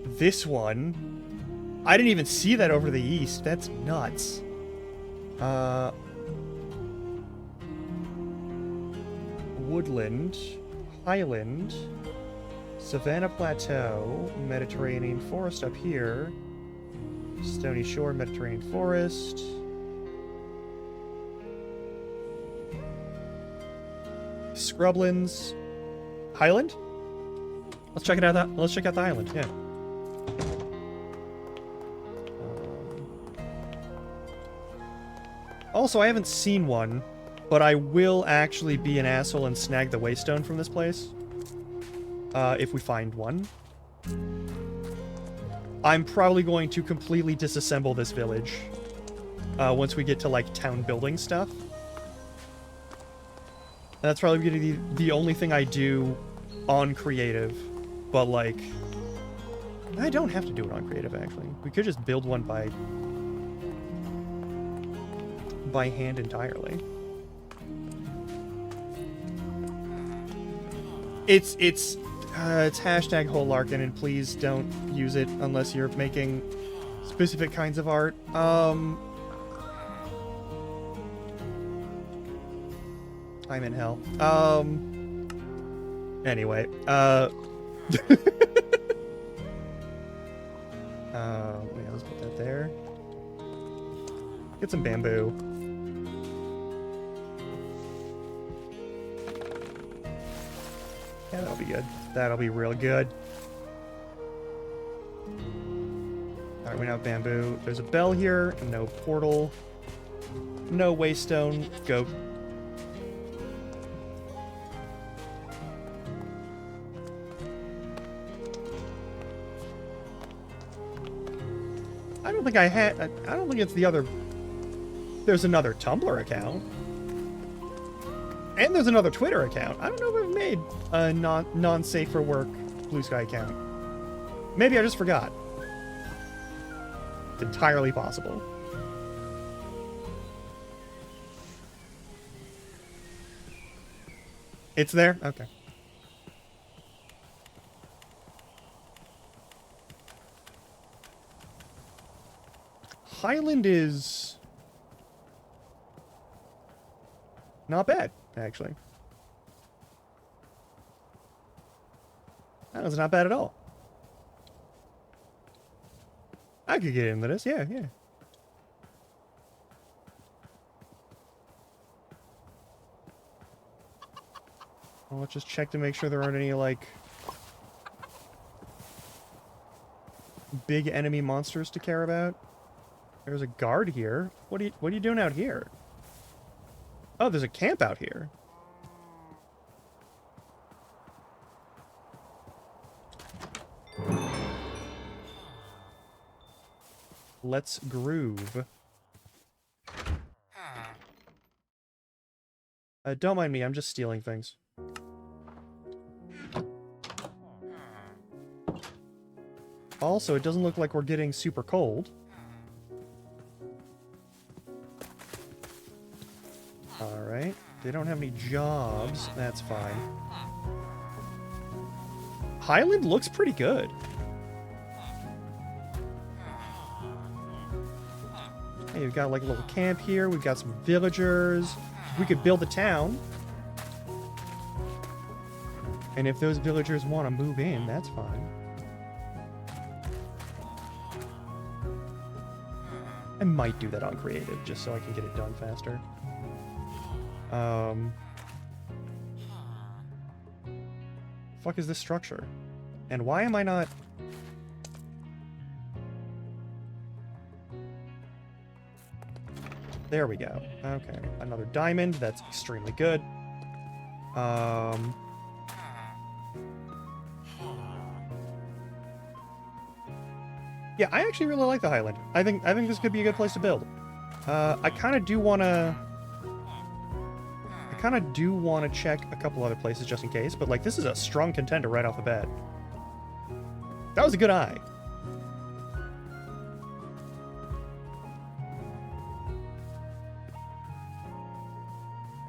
this one. I didn't even see that over the east. That's nuts. Woodland, Highland, Savannah Plateau, Mediterranean Forest up here, Stony Shore, Mediterranean Forest. Scrublands, Highland. Let's check it out. Let's check out the island. Yeah. Also, I haven't seen one, but I will actually be an asshole and snag the waystone from this place. If we find one. I'm probably going to completely disassemble this village. Once we get to, like, town building stuff. That's probably going to be the only thing I do on creative. But, like... I don't have to do it on creative, actually. We could just build one by hand entirely. It's hashtag whole Larkin, and please don't use it unless you're making specific kinds of art. I'm in hell. Anyway, yeah, let's put that there. Get some bamboo. Yeah, that'll be good. That'll be real good. Alright, we now have bamboo. There's a bell here. No portal. No waystone. Go. I don't think I had... I don't think it's the other... There's another Tumblr account. And there's another Twitter account. I don't know if I've made a non-safe for work Blue Sky account. Maybe I just forgot. It's entirely possible. It's there? Okay. Highland is... not bad, actually. That was not bad at all. I could get into this, yeah. Well, let's just check to make sure there aren't any, like, big enemy monsters to care about. There's a guard here. What are you doing out here? Oh, there's a camp out here. Let's groove. Don't mind me, I'm just stealing things. Also, it doesn't look like we're getting super cold. Alright. They don't have any jobs. That's fine. Highland looks pretty good. Hey, we've got like a little camp here. We've got some villagers. We could build a town. And if those villagers want to move in, that's fine. I might do that on creative, just so I can get it done faster. Fuck is this structure? And why am I not... There we go. Okay, another diamond. That's extremely good. Yeah, I actually really like the Highland. I think this could be a good place to build. I kind of do want to check a couple other places just in case, but like this is a strong contender right off the bat. That was a good eye.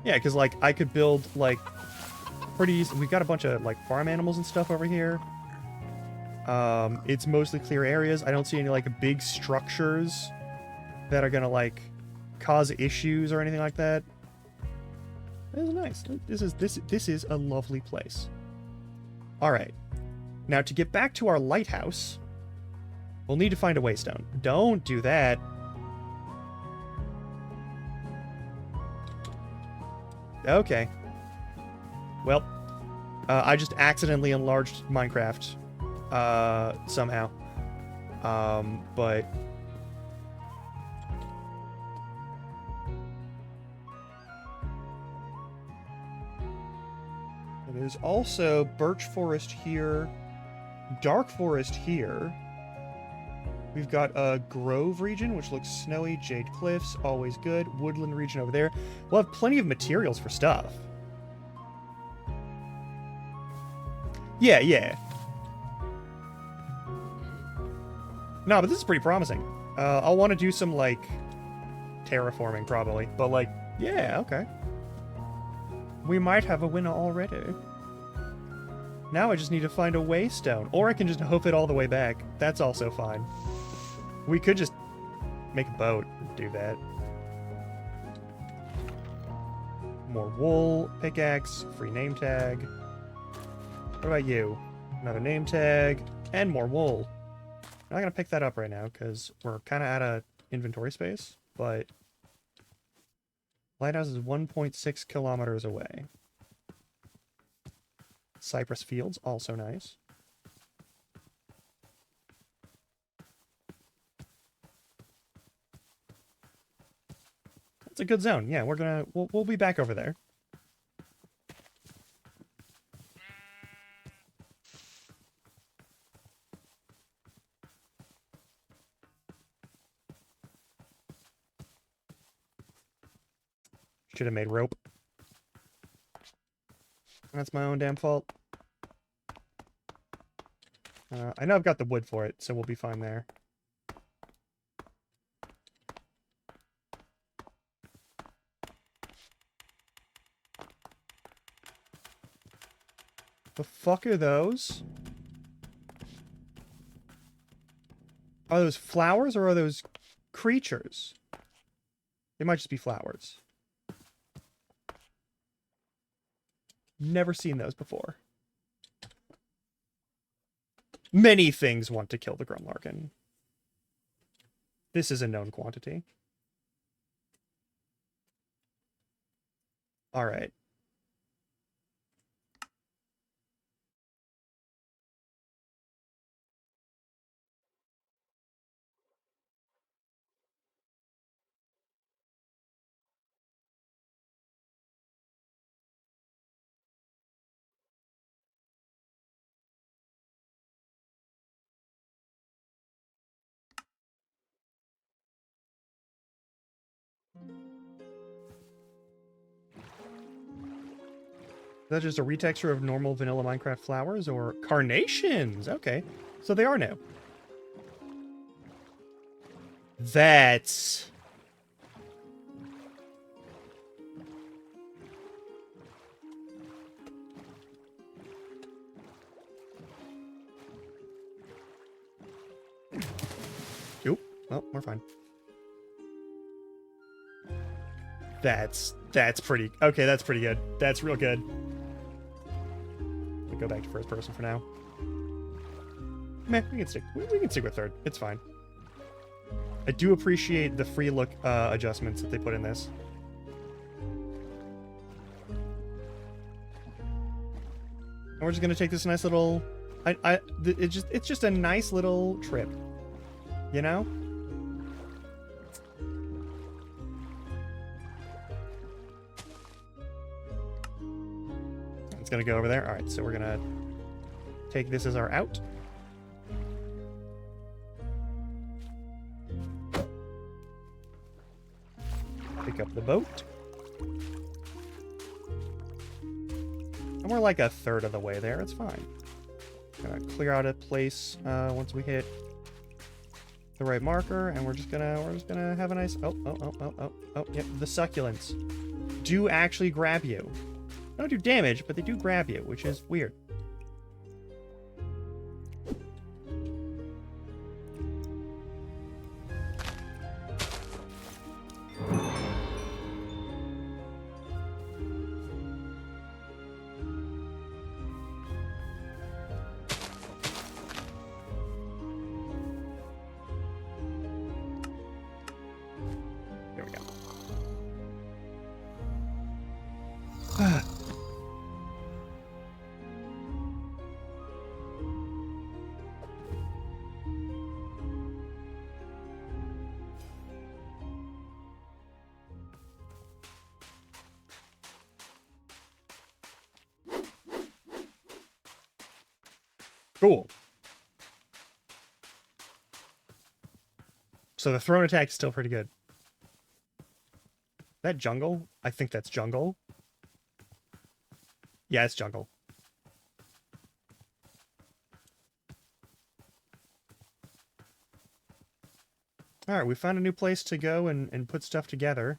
Yeah, because, like, I could build, like, pretty easy. We've got a bunch of, like, farm animals and stuff over here. It's mostly clear areas. I don't see any, like, big structures that are gonna, like, cause issues or anything like that. This is nice. This is a lovely place. Alright. Now, to get back to our lighthouse, we'll need to find a waystone. Don't do that. Okay. Well, I just accidentally enlarged Minecraft, somehow. But... There's also birch forest here, dark forest here. We've got a grove region, which looks snowy, jade cliffs, always good. Woodland region over there. We'll have plenty of materials for stuff. Yeah, yeah. No, but this is pretty promising. I'll want to do some, like, terraforming, probably. But, like, yeah, okay. We might have a winner already. Now I just need to find a waystone. Or I can just hoof it all the way back. That's also fine. We could just make a boat and do that. More wool, pickaxe, free name tag. What about you? Another name tag, and more wool. I'm not going to pick that up right now because we're kind of out of inventory space, but lighthouse is 1.6 kilometers away. Cypress fields, also nice. That's a good zone. Yeah, we'll be back over there. Should have made rope. That's my own damn fault. I know I've got the wood for it, so we'll be fine there. The fuck are those? Are those flowers or are those creatures? They might just be flowers. Never seen those before. Many things want to kill the Grumlarkin. This is a known quantity. Alright. Is that just a retexture of normal vanilla Minecraft flowers or carnations? Okay, so they are new. That's... Oop. Well, we're fine. That's pretty... Okay, that's pretty good. That's real good. Go back to first person for now. Meh, we can stick with third. It's fine. I do appreciate the free look adjustments that they put in this. And we're just gonna take this nice little... It's just a nice little trip. You know? Gonna go over there. All right, so we're gonna take this as our out. Pick up the boat. And we're like a third of the way there. It's fine. clear out a place once we hit the right marker, and we're just gonna have a nice. Oh, yep. The succulents do actually grab you. They don't do damage, but they do grab you, which is weird. There we go. Cool. So the thrown attack is still pretty good. That jungle? I think that's jungle. Yeah, it's jungle. Alright, we found a new place to go and put stuff together.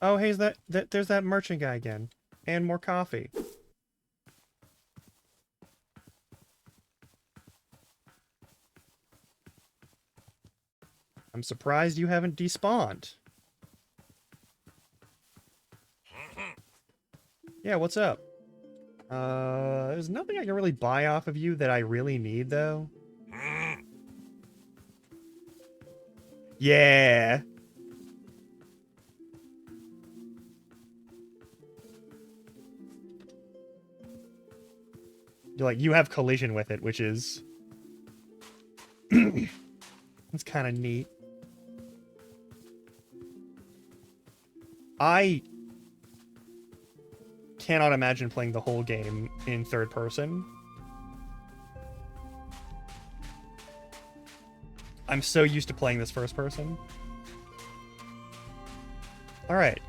Oh, hey, there's that merchant guy again. And more coffee. I'm surprised you haven't despawned. Yeah, what's up? There's nothing I can really buy off of you that I really need, though. Yeah. You have collision with it, which is... It's kind of neat. I cannot imagine playing the whole game in third person. I'm so used to playing this first person. All right.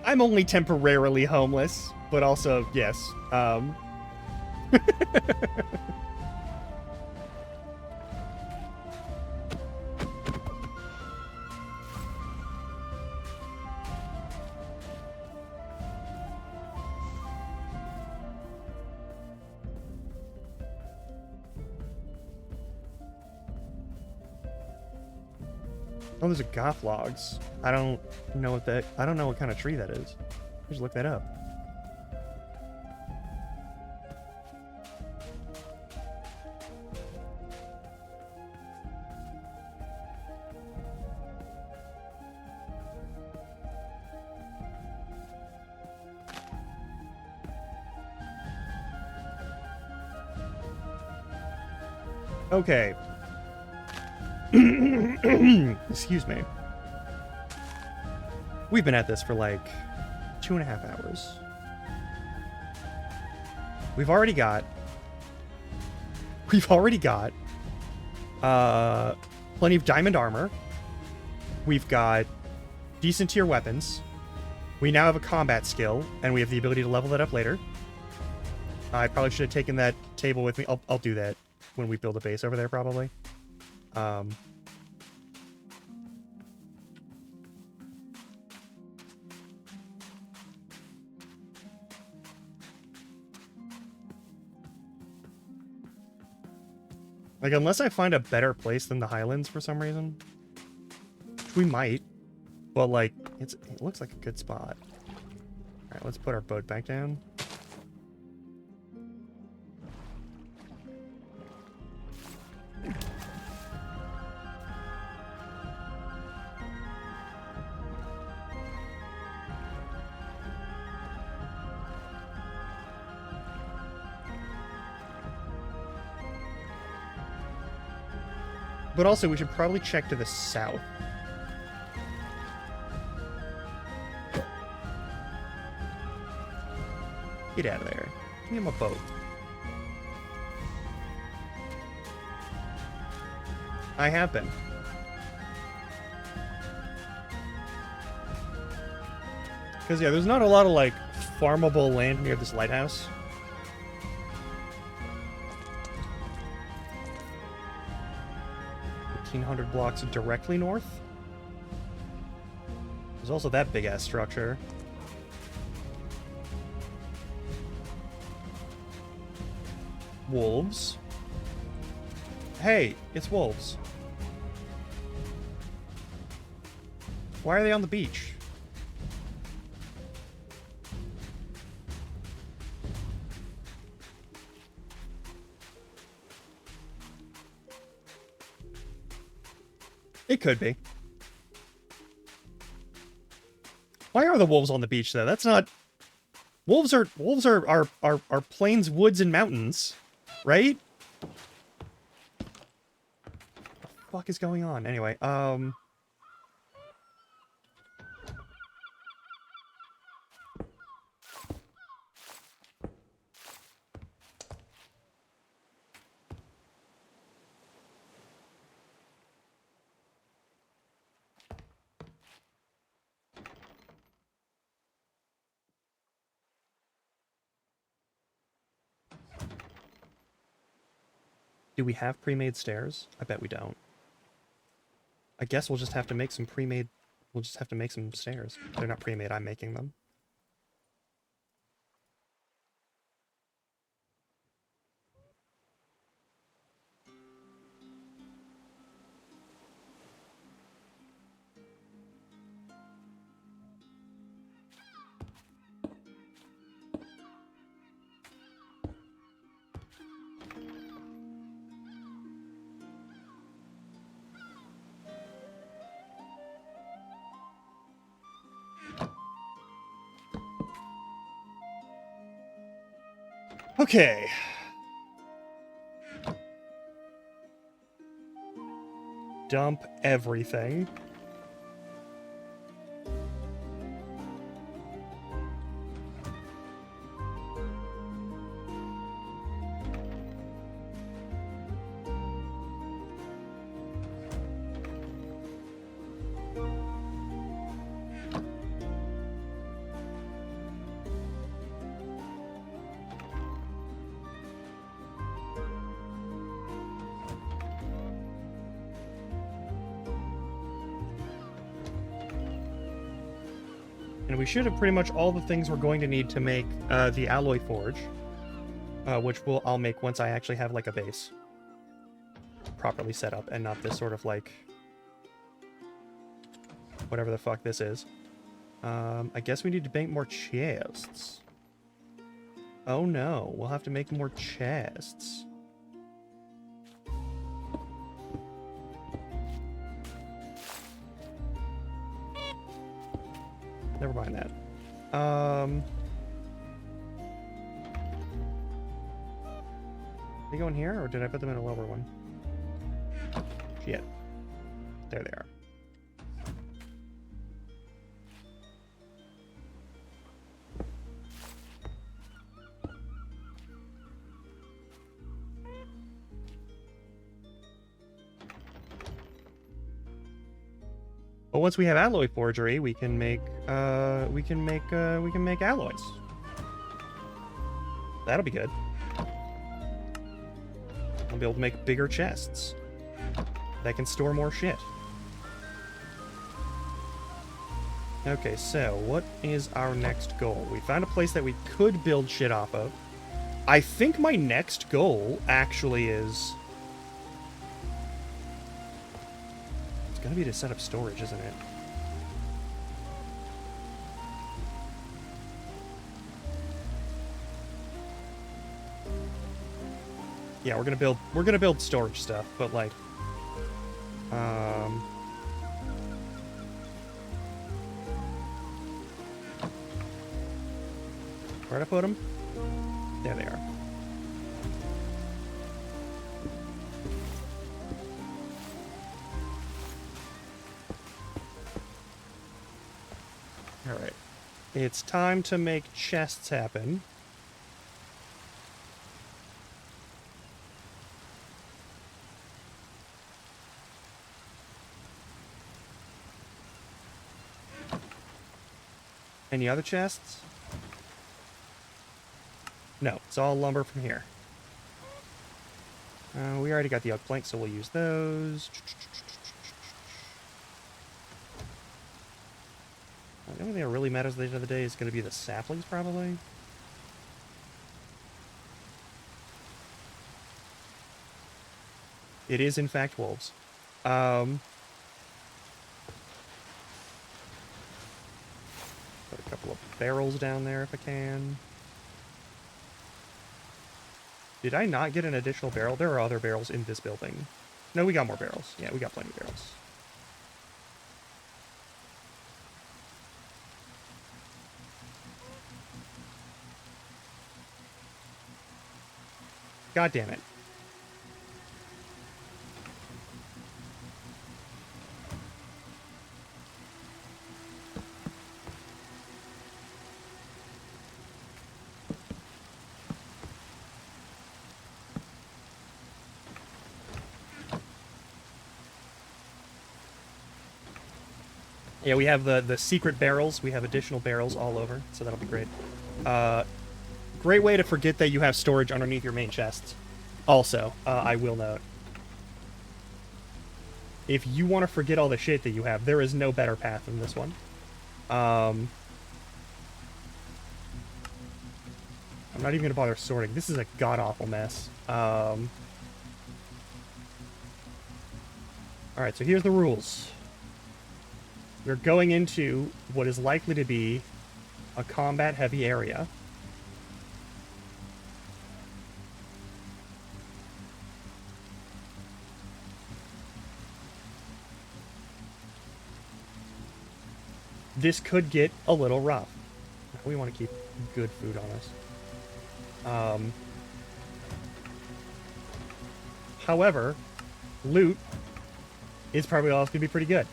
I'm only temporarily homeless, but also, yes. Oh, there's a goth logs. I don't know what kind of tree that is. Just look that up. Okay. Excuse me. We've been at this for like 2.5 hours. We've already got plenty of diamond armor. We've got decent tier weapons. We now have a combat skill, and we have the ability to level that up later. I probably should have taken that table with me. I'll do that when we build a base over there, probably. Like, unless I find a better place than the Highlands for some reason. Which we might. But, like, it looks like a good spot. Alright, let's put our boat back down. But also, we should probably check to the south. Get out of there. Give me my boat. I have been. Because, yeah, there's not a lot of, like, farmable land near this lighthouse. $1,500 blocks directly north. There's also that big-ass structure. Wolves. Hey, it's wolves. Why are they on the beach? It could be. Why are the wolves on the beach though? That's not. Wolves are plains, woods, and mountains, right? What the fuck is going on? Anyway, do we have pre-made stairs? I bet we don't. I guess we'll just have to make some pre-made... We'll just have to make some stairs. They're not pre-made, I'm making them. Okay. Dump everything. And we should have pretty much all the things we're going to need to make the alloy forge, which I'll make once I actually have like a base properly set up and not this sort of like whatever the fuck this is. I guess we need to make more chests. Oh no, we'll have to make more chests. Never mind that. They go in here, or did I put them in a lower one? Shit. There they are. But once we have alloy forgery, we can make alloys. That'll be good. I'll be able to make bigger chests that can store more shit. Okay, so what is our next goal? We found a place that we could build shit off of. I think my next goal actually is... It's gonna be to set up storage, isn't it? Yeah, we're gonna build storage stuff, but like where'd I put them? There they are. Alright. It's time to make chests happen. Any other chests? No, it's all lumber from here. We already got the oak planks, so we'll use those. The only thing that really matters at the end of the day is going to be the saplings, probably. It is, in fact, wolves. Put a couple of barrels down there if I can. Did I not get an additional barrel? There are other barrels in this building. No, we got more barrels. Yeah, we got plenty of barrels. God damn it. Yeah, we have the secret barrels. We have additional barrels all over, so that'll be great. Great way to forget that you have storage underneath your main chests. Also, I will note, if you want to forget all the shit that you have, there is no better path than this one. I'm not even going to bother sorting. This is a god-awful mess. Alright, so here's the rules. We're going into what is likely to be a combat-heavy area. This could get a little rough. We want to keep good food on us. However, loot is probably always going to be pretty good.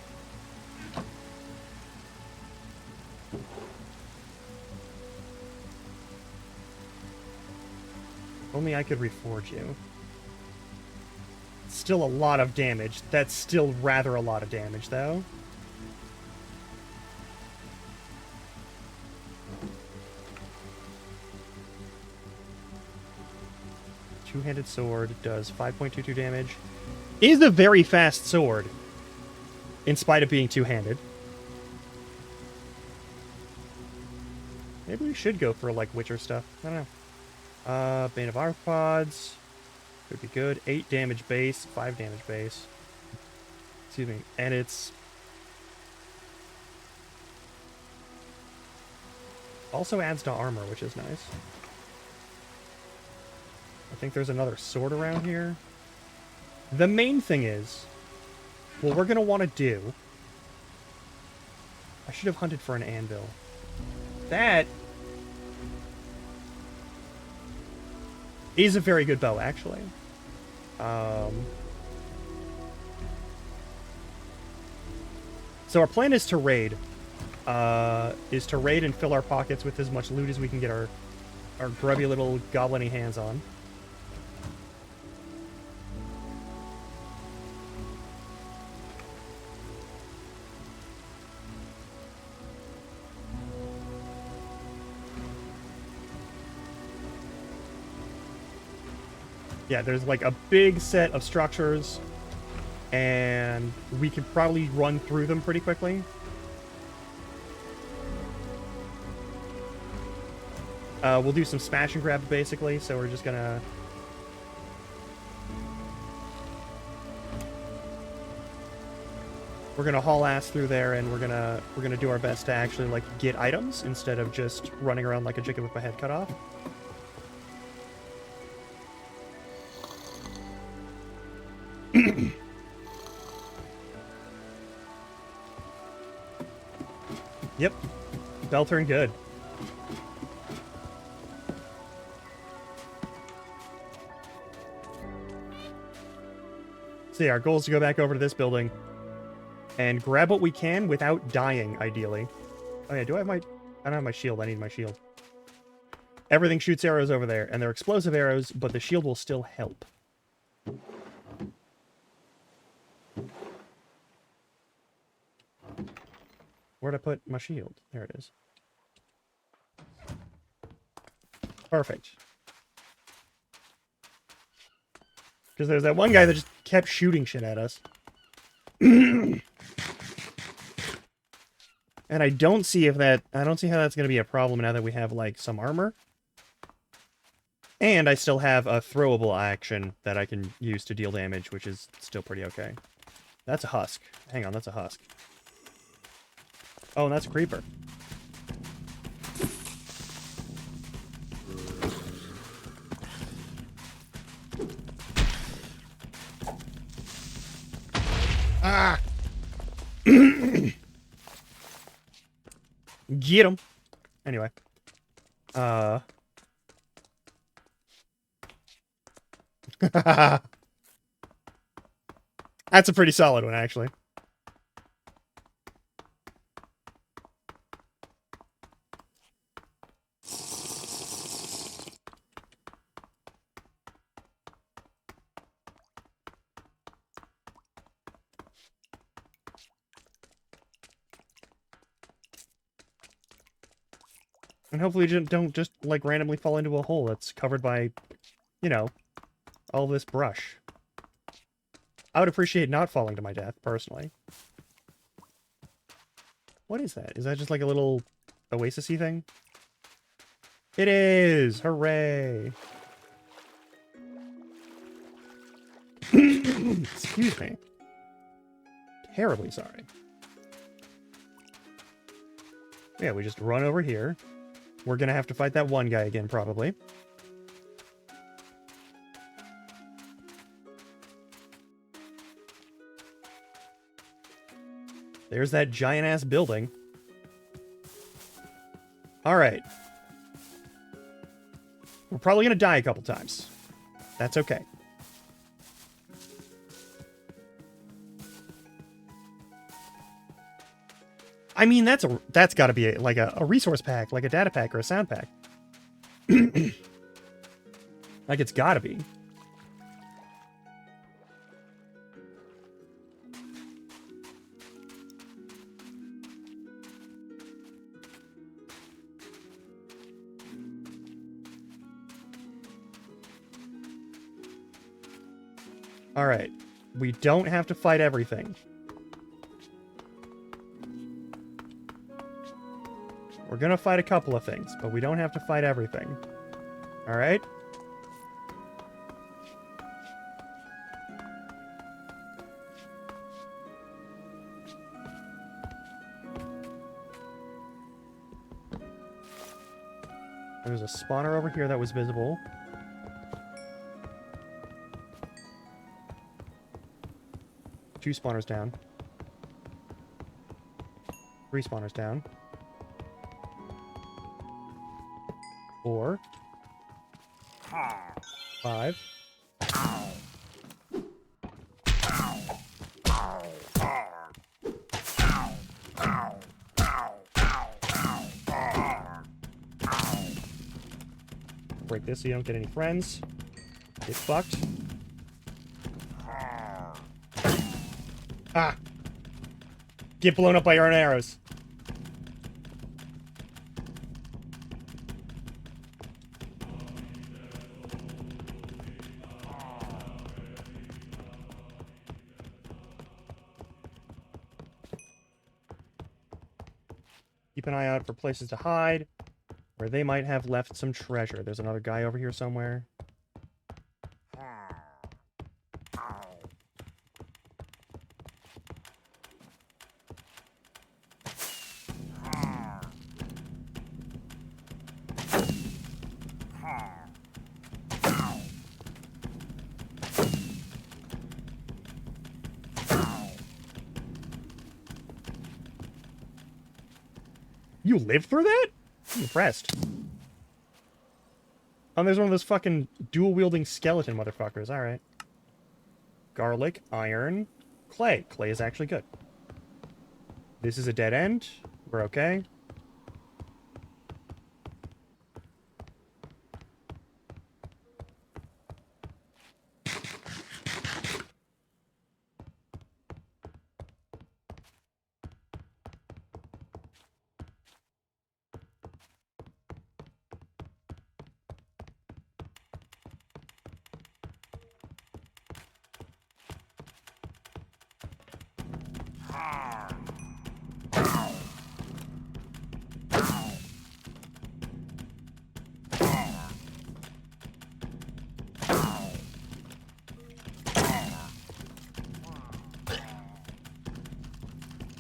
Only I could reforge you. Still a lot of damage. That's still rather a lot of damage, though. Two-handed sword does 5.22 damage. Is a very fast sword, in spite of being two-handed. Maybe we should go for, like, Witcher stuff. I don't know. Bane of Arthropods. Could be good. 8 damage base, 5 damage base. Excuse me. And it's also adds to armor, which is nice. I think there's another sword around here. The main thing is, what we're going to want to do... I should have hunted for an anvil. That is a very good bow, actually. So our plan is to raid. And fill our pockets with as much loot as we can get our grubby little goblin-y hands on. Yeah, there's like a big set of structures, and we can probably run through them pretty quickly. We'll do some smash and grab, basically, so we're just gonna... We're gonna haul ass through there, and we're gonna do our best to actually, like, get items, instead of just running around like a chicken with my head cut off. Yep. Bell turned good. So yeah, our goal is to go back over to this building and grab what we can without dying, ideally. Oh yeah, I don't have my shield. I need my shield. Everything shoots arrows over there, and they're explosive arrows, but the shield will still help. Where'd I put my shield? There it is. Perfect. Because there's that one guy that just kept shooting shit at us. And I don't see how that's going to be a problem now that we have, like, some armor. And I still have a throwable action that I can use to deal damage, which is still pretty okay. That's a husk. Hang on, that's a husk. Oh, and that's a creeper. Ah! Get him! Anyway. That's a pretty solid one, actually. And hopefully you don't just, like, randomly fall into a hole that's covered by, you know, all this brush. I would appreciate not falling to my death, personally. What is that? Is that just like a little oasis-y thing? It is! Hooray! Excuse me. Terribly sorry. Yeah, we just run over here. We're gonna have to fight that one guy again, probably. There's that giant-ass building. Alright. We're probably gonna die a couple times. That's okay. I mean, that's gotta be like a resource pack, like a data pack or a sound pack. Like, it's gotta be. Alright. We don't have to fight everything. We're gonna fight a couple of things, but we don't have to fight everything. Alright? There's a spawner over here that was visible. Two spawners down. Three spawners down. 4. 5. Break this so you don't get any friends. Get fucked. Ah! Get blown up by your own arrows. Keep an eye out for places to hide, where they might have left some treasure. There's another guy over here somewhere. You lived through that? I'm impressed. Oh, there's one of those fucking dual-wielding skeleton motherfuckers. Alright. Garlic, iron, clay. Clay is actually good. This is a dead end. We're okay.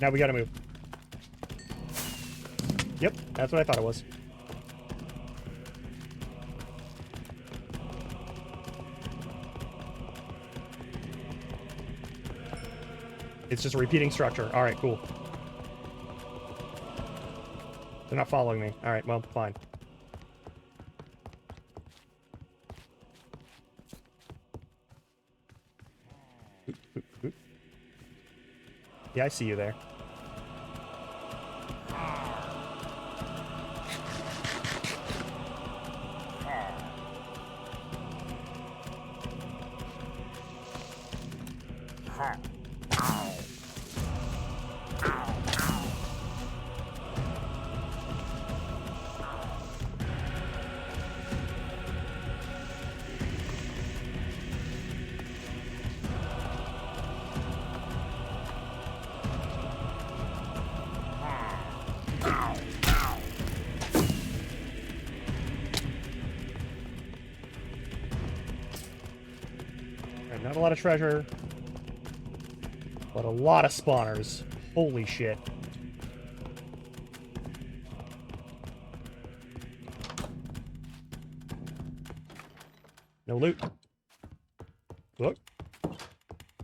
Now we gotta move. Yep, that's what I thought it was. It's just a repeating structure. Alright, cool. They're not following me. Alright, well, fine. Yeah, I see you there. Alright, not a lot of treasure, but a lot of spawners. Holy shit. No loot. Look.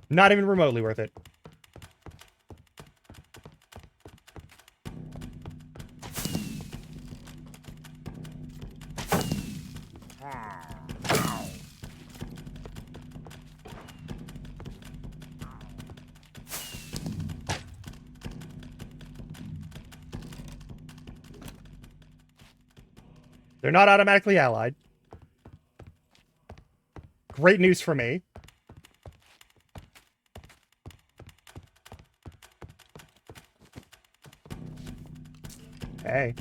Not even remotely worth it. They're not automatically allied. Great news for me. Hey.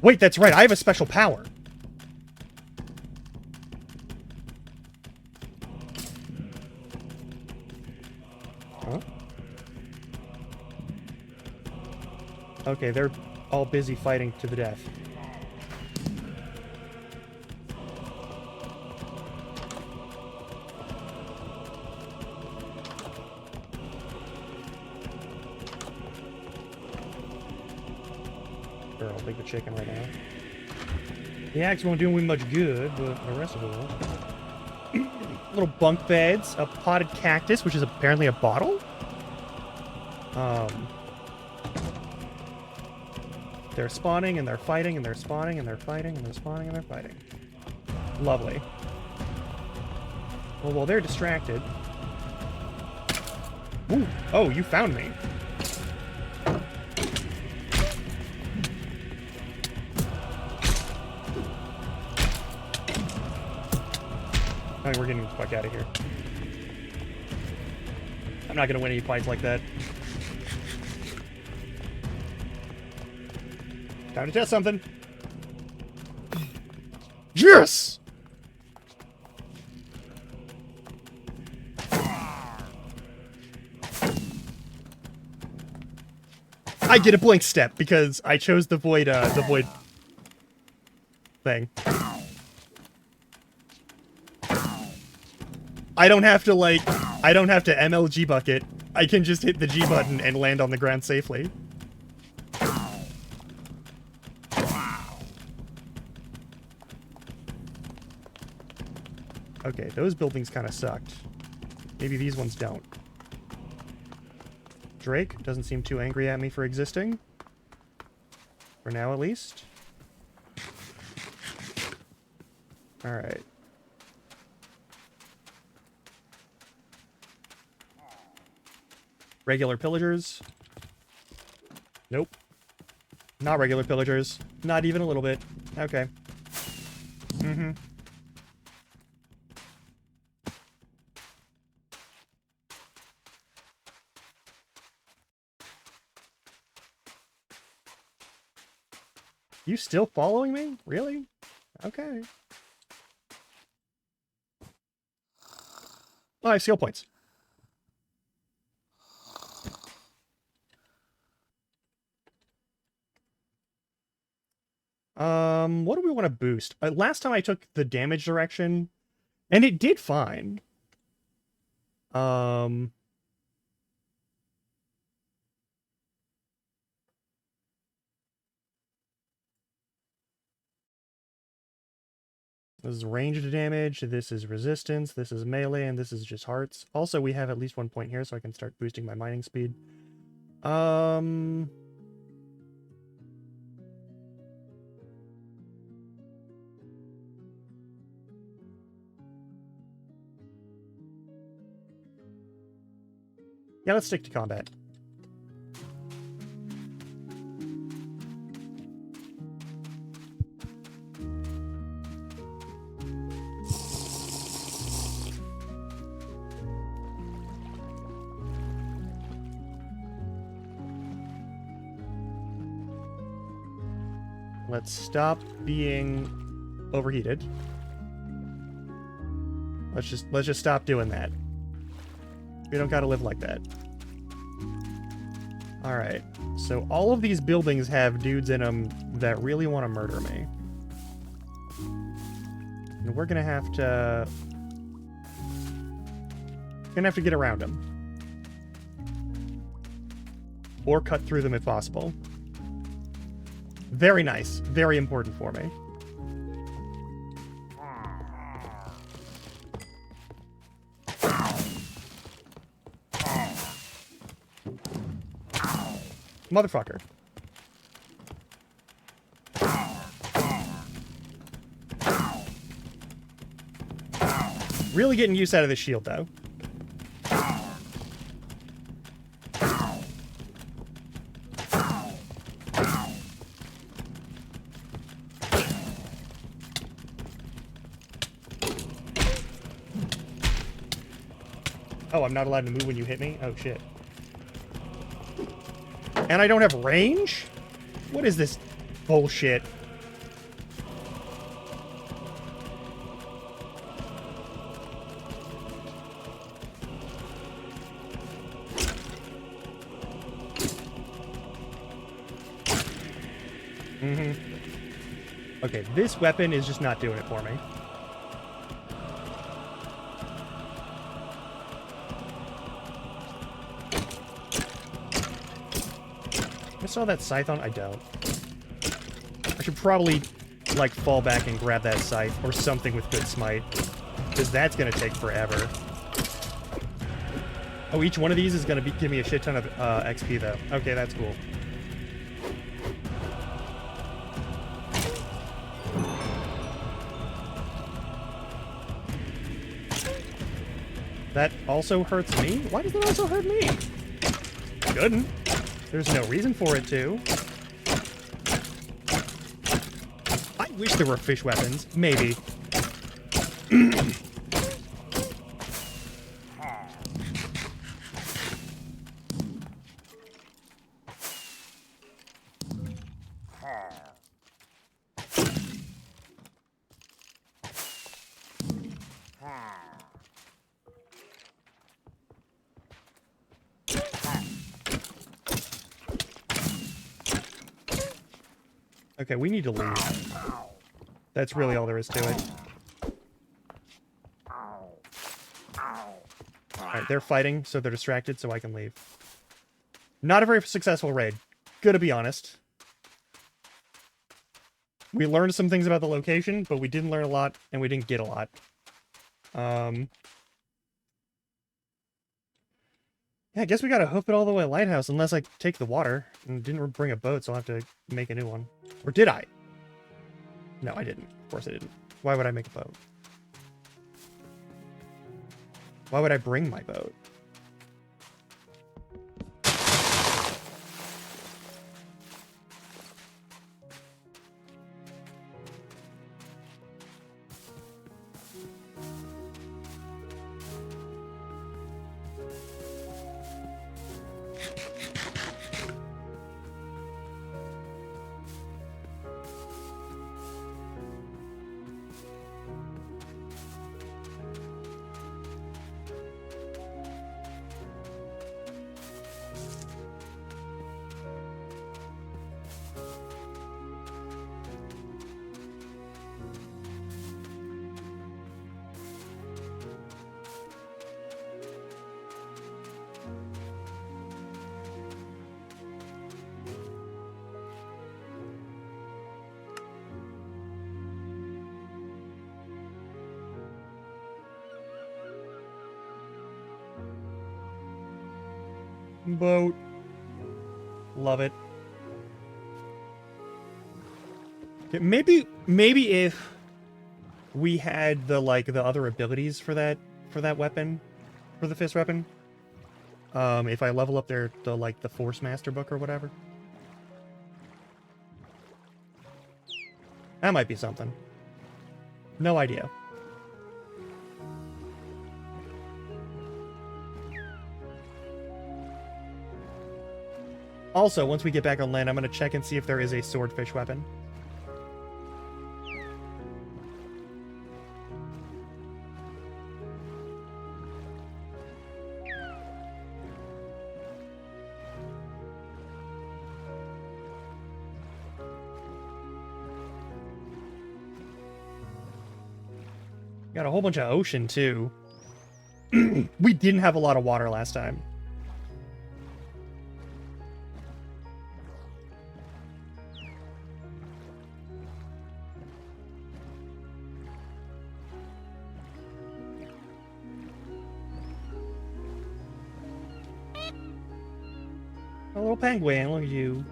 Wait, that's right. I have a special power. Huh? Okay, they're all busy fighting to the death. Sure, I'll take the chicken right now. The axe won't do me much good, but the rest of it will. Little bunk beds, a potted cactus, which is apparently a bottle. They're spawning and they're fighting and they're spawning and they're fighting and they're spawning and they're fighting. Lovely. Well, while they're distracted... Ooh. Oh, you found me. I mean, we're getting the fuck out of here. I'm not gonna win any fights like that. Time to test something. Yes! I get a blink step because I chose the void thing. I don't have to MLG bucket. I can just hit the G button and land on the ground safely. Okay, those buildings kind of sucked. Maybe these ones don't. Drake doesn't seem too angry at me for existing. For now, at least. Alright. Regular pillagers. Nope. Not regular pillagers. Not even a little bit. Okay. Mm-hmm. You still following me? Really? Okay. Oh, I have skill points. What do we want to boost? Last time I took the damage direction, and it did fine. This is ranged damage, this is resistance, this is melee, and this is just hearts. Also, we have at least 1 point here, so I can start boosting my mining speed. Yeah, let's stick to combat. Let's stop being overheated. Let's just stop doing that. We don't gotta live like that. Alright, so all of these buildings have dudes in them that really want to murder me. And we're gonna have to... get around them. Or cut through them if possible. Very nice. Very important for me. Motherfucker. Really getting use out of this shield, though. Oh, I'm not allowed to move when you hit me? Oh, shit. And I don't have range? What is this bullshit? Okay, this weapon is just not doing it for me. I saw that scythe on. I don't. I should probably, like, fall back and grab that scythe or something with good smite, because that's gonna take forever. Oh, each one of these is gonna give me a shit ton of XP, though. Okay, that's cool. That also hurts me? Why does that also hurt me? Shouldn't. There's no reason for it to. I wish there were fish weapons. Maybe. Okay, we need to leave. That's really all there is to it. Alright, they're fighting, so they're distracted, so I can leave. Not a very successful raid. Gonna be honest. We learned some things about the location, but we didn't learn a lot, and we didn't get a lot. Yeah, I guess we gotta hoof it all the way to Lighthouse, unless I take the water. And didn't bring a boat, so I'll have to make a new one. Or did I? No, I didn't. Of course I didn't. Why would I make a boat? Why would I bring my boat? Boat. Love it. Okay, maybe if we had the other abilities for that weapon, for the fist weapon. If I level up the Force Master book or whatever. That might be something. No idea. Also, once we get back on land, I'm going to check and see if there is a swordfish weapon. Got a whole bunch of ocean, too. We didn't have a lot of water last time. A little penguin, look at you.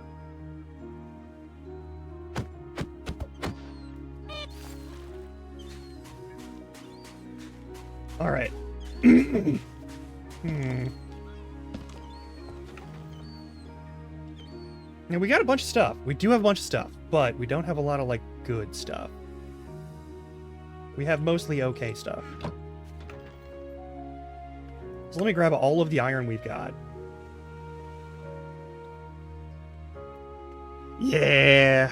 Alright. Now, we got a bunch of stuff. We do have a bunch of stuff, but we don't have a lot of, good stuff. We have mostly okay stuff. So let me grab all of the iron we've got. Yeah.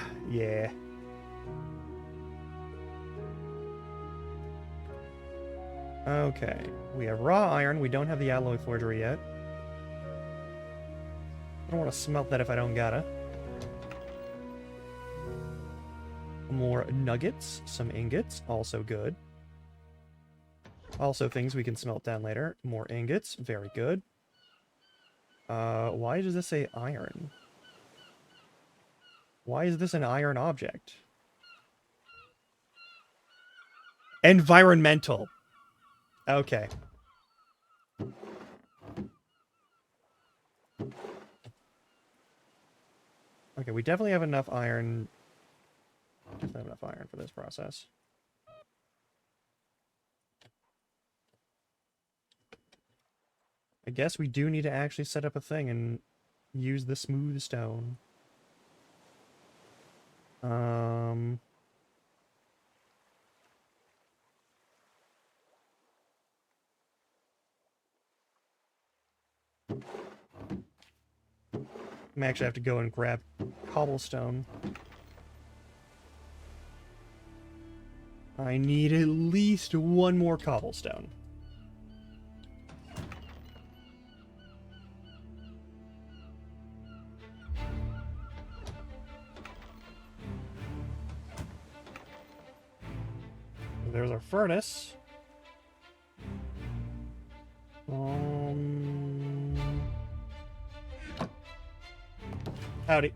Okay. We have raw iron. We don't have the alloy forgery yet. I don't want to smelt that if I don't gotta. More nuggets. Some ingots. Also good. Also things we can smelt down later. More ingots. Very good. Why does this say iron? Why is this an iron object? Environmental. Okay. Okay, we definitely have enough iron. Definitely have enough iron for this process. I guess we do need to actually set up a thing and use the smooth stone. I actually have to go and grab cobblestone. I need at least one more cobblestone. There's our furnace. Howdy.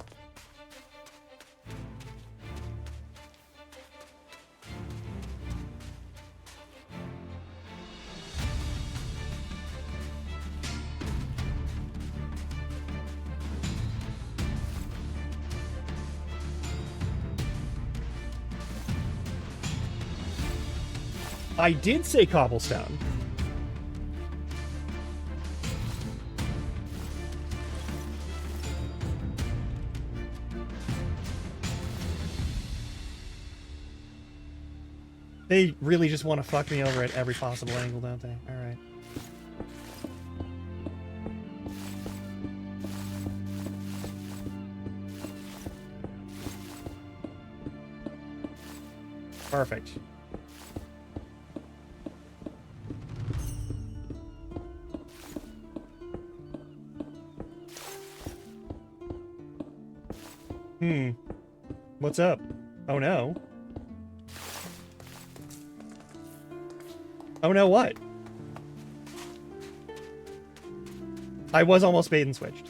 I did say cobblestone. They really just want to fuck me over at every possible angle, don't they? Alright. Perfect. What's up? Oh no. Oh no, what? I was almost bait and switched.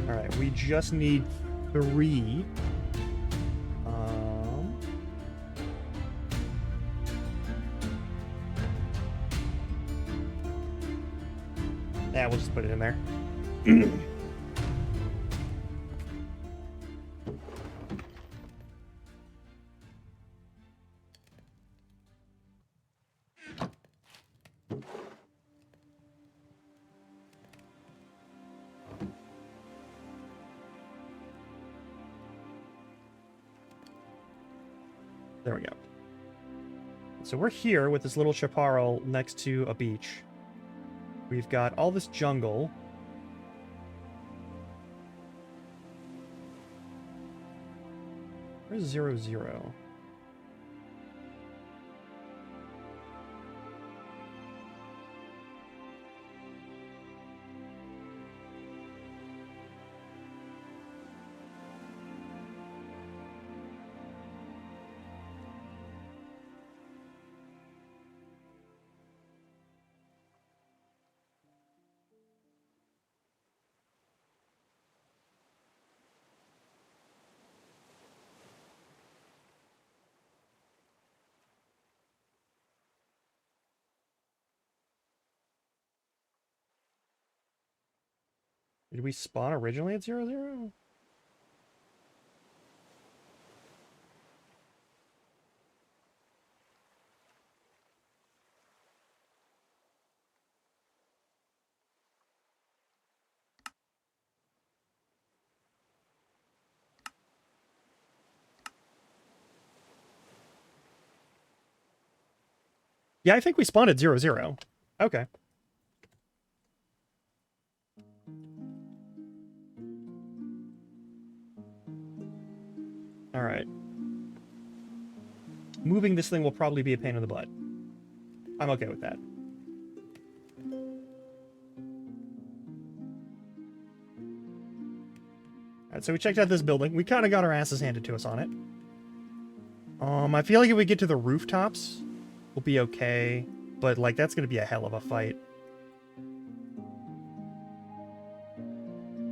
Alright, we we just need 3. Yeah, we'll just put it in there. There we go. So we're here with this little chaparral next to a beach. We've got all this jungle. Where's 00? Did we spawn originally at 00? Yeah, I think we spawned at 00. Okay. Alright. Moving this thing will probably be a pain in the butt. I'm okay with that. Alright, so we checked out this building. We kind of got our asses handed to us on it. I feel like if we get to the rooftops, we'll be okay. But, like, that's going to be a hell of a fight.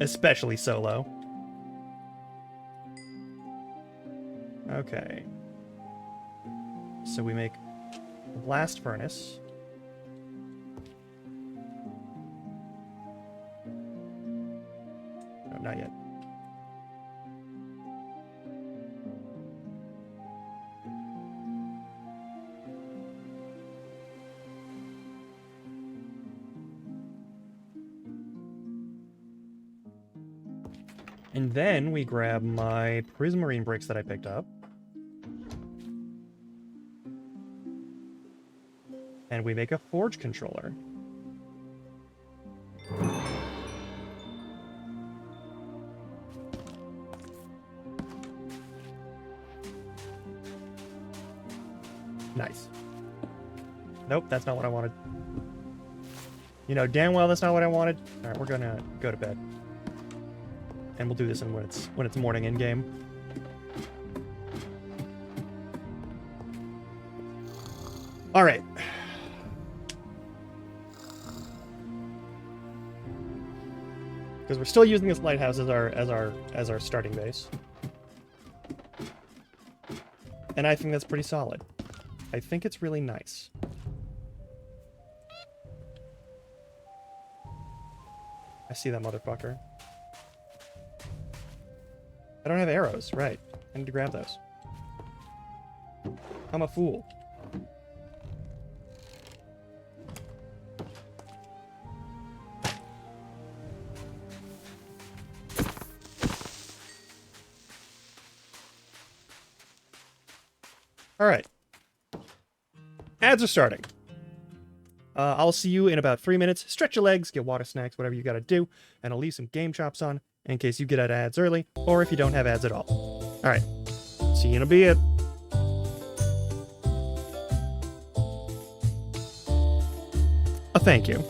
Especially solo. Okay. So we make a blast furnace. No, not yet. And then we grab my prismarine bricks that I picked up. And we make a forge controller. Nice. Nope, that's not what I wanted. You know damn well that's not what I wanted. All right, we're gonna go to bed. And we'll do this when it's morning in game. All right. Because we're still using this lighthouse as our starting base. And I think that's pretty solid. I think it's really nice. I see that motherfucker. I don't have arrows, right. I need to grab those. I'm a fool. Alright. Ads are starting. I'll see you in about 3 minutes. Stretch your legs, get water, snacks, whatever you gotta do, and I'll leave some game chops on in case you get out of ads early, or if you don't have ads at all. Alright. See you in a bit. A thank you.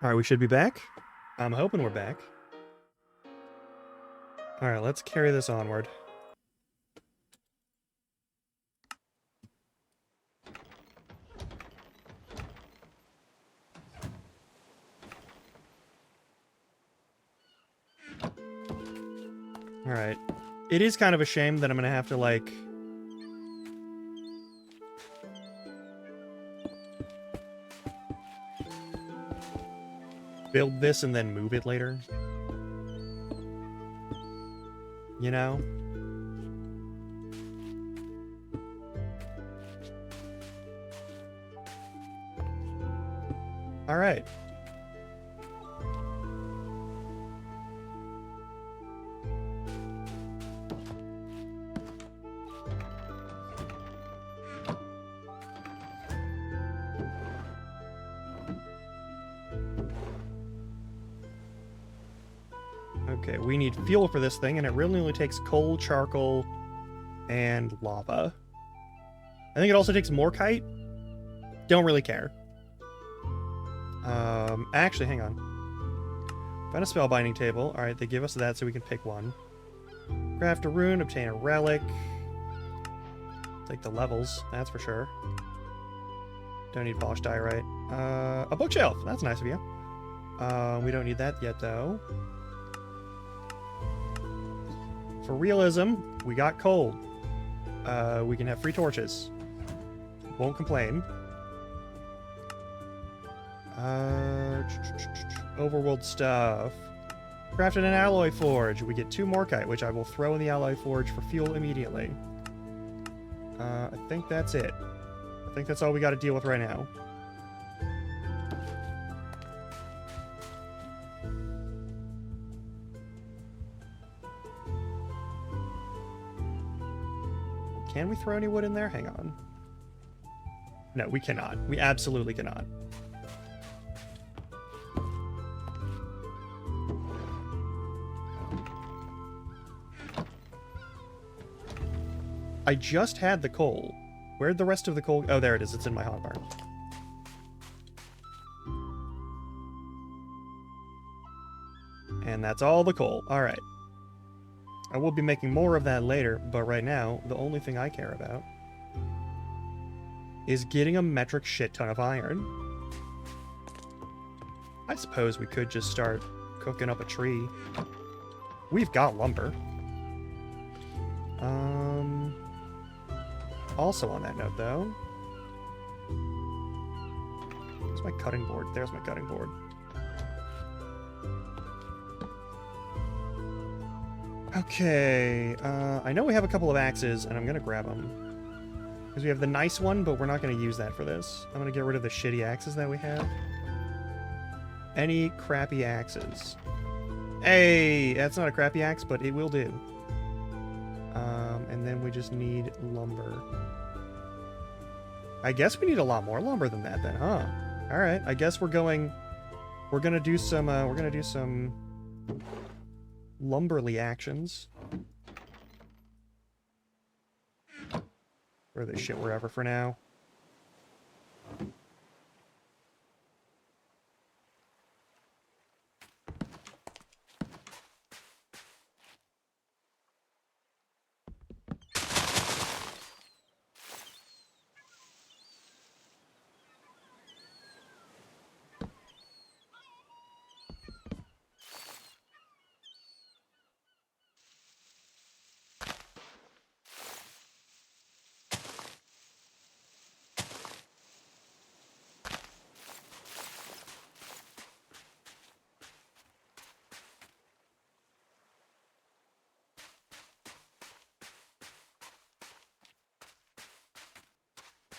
All right, we should be back. I'm hoping we're back. All right, let's carry this onward. All right. It is kind of a shame that I'm going to have to, like... build this and then move it later. You know? All right. Okay, we need fuel for this thing, and it really only takes coal, charcoal, and lava. I think it also takes morkite. Don't really care. Actually, hang on. Found a spellbinding table. Alright, they give us that so we can pick one. Craft a rune, obtain a relic. Take the levels, that's for sure. Don't need polished diorite. A bookshelf, that's nice of you. We don't need that yet, though. For realism, we got coal. We can have free torches. Won't complain. Overworld stuff. Crafted an alloy forge. We get 2 morkite, which I will throw in the alloy forge for fuel immediately. I think that's it. I think that's all we got to deal with right now. Can we throw any wood in there? Hang on. No, we cannot. We absolutely cannot. I just had the coal. Where'd the rest of the coal... Oh, there it is. It's in my hotbar. And that's all the coal. Alright. I will be making more of that later, but right now, the only thing I care about is getting a metric shit ton of iron. I suppose we could just start cooking up a tree. We've got lumber. Also on that note, though... Where's my cutting board? There's my cutting board. Okay, I know we have a couple of axes, and I'm gonna grab them. Because we have the nice one, but we're not gonna use that for this. I'm gonna get rid of the shitty axes that we have. Any crappy axes. Hey, that's not a crappy axe, but it will do. And then we just need lumber. I guess we need a lot more lumber than that then, huh? Alright, I guess we're gonna do some, lumberly actions. Throw this shit wherever for now.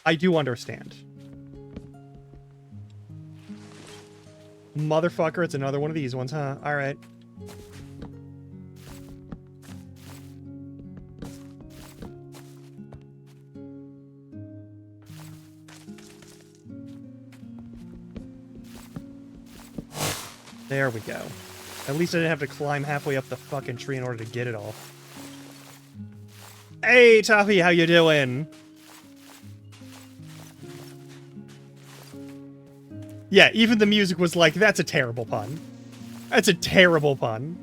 I do understand. Motherfucker, it's another one of these ones, huh? Alright. There we go. At least I didn't have to climb halfway up the fucking tree in order to get it all. Hey, Toffee, how you doing? Yeah, even the music was like, that's a terrible pun. That's a terrible pun.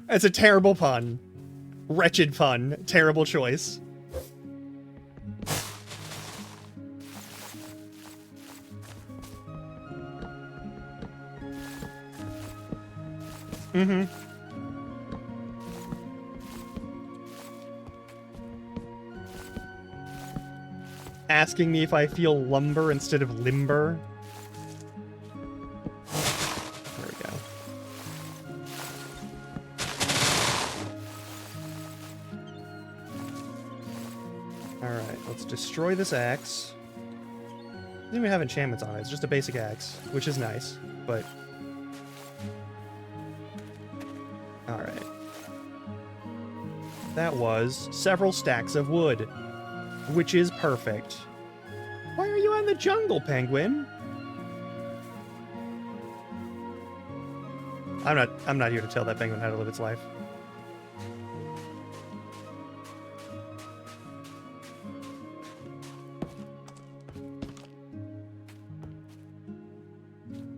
That's a terrible pun. Wretched pun. Terrible choice. Mm-hmm. Asking me if I feel lumber instead of limber. There we go. Alright, let's destroy this axe. Doesn't even have enchantments on it, it's just a basic axe, which is nice, but... Alright. That was several stacks of wood, which is perfect. Why are you in the jungle, penguin? I'm not here to tell that penguin how to live its life.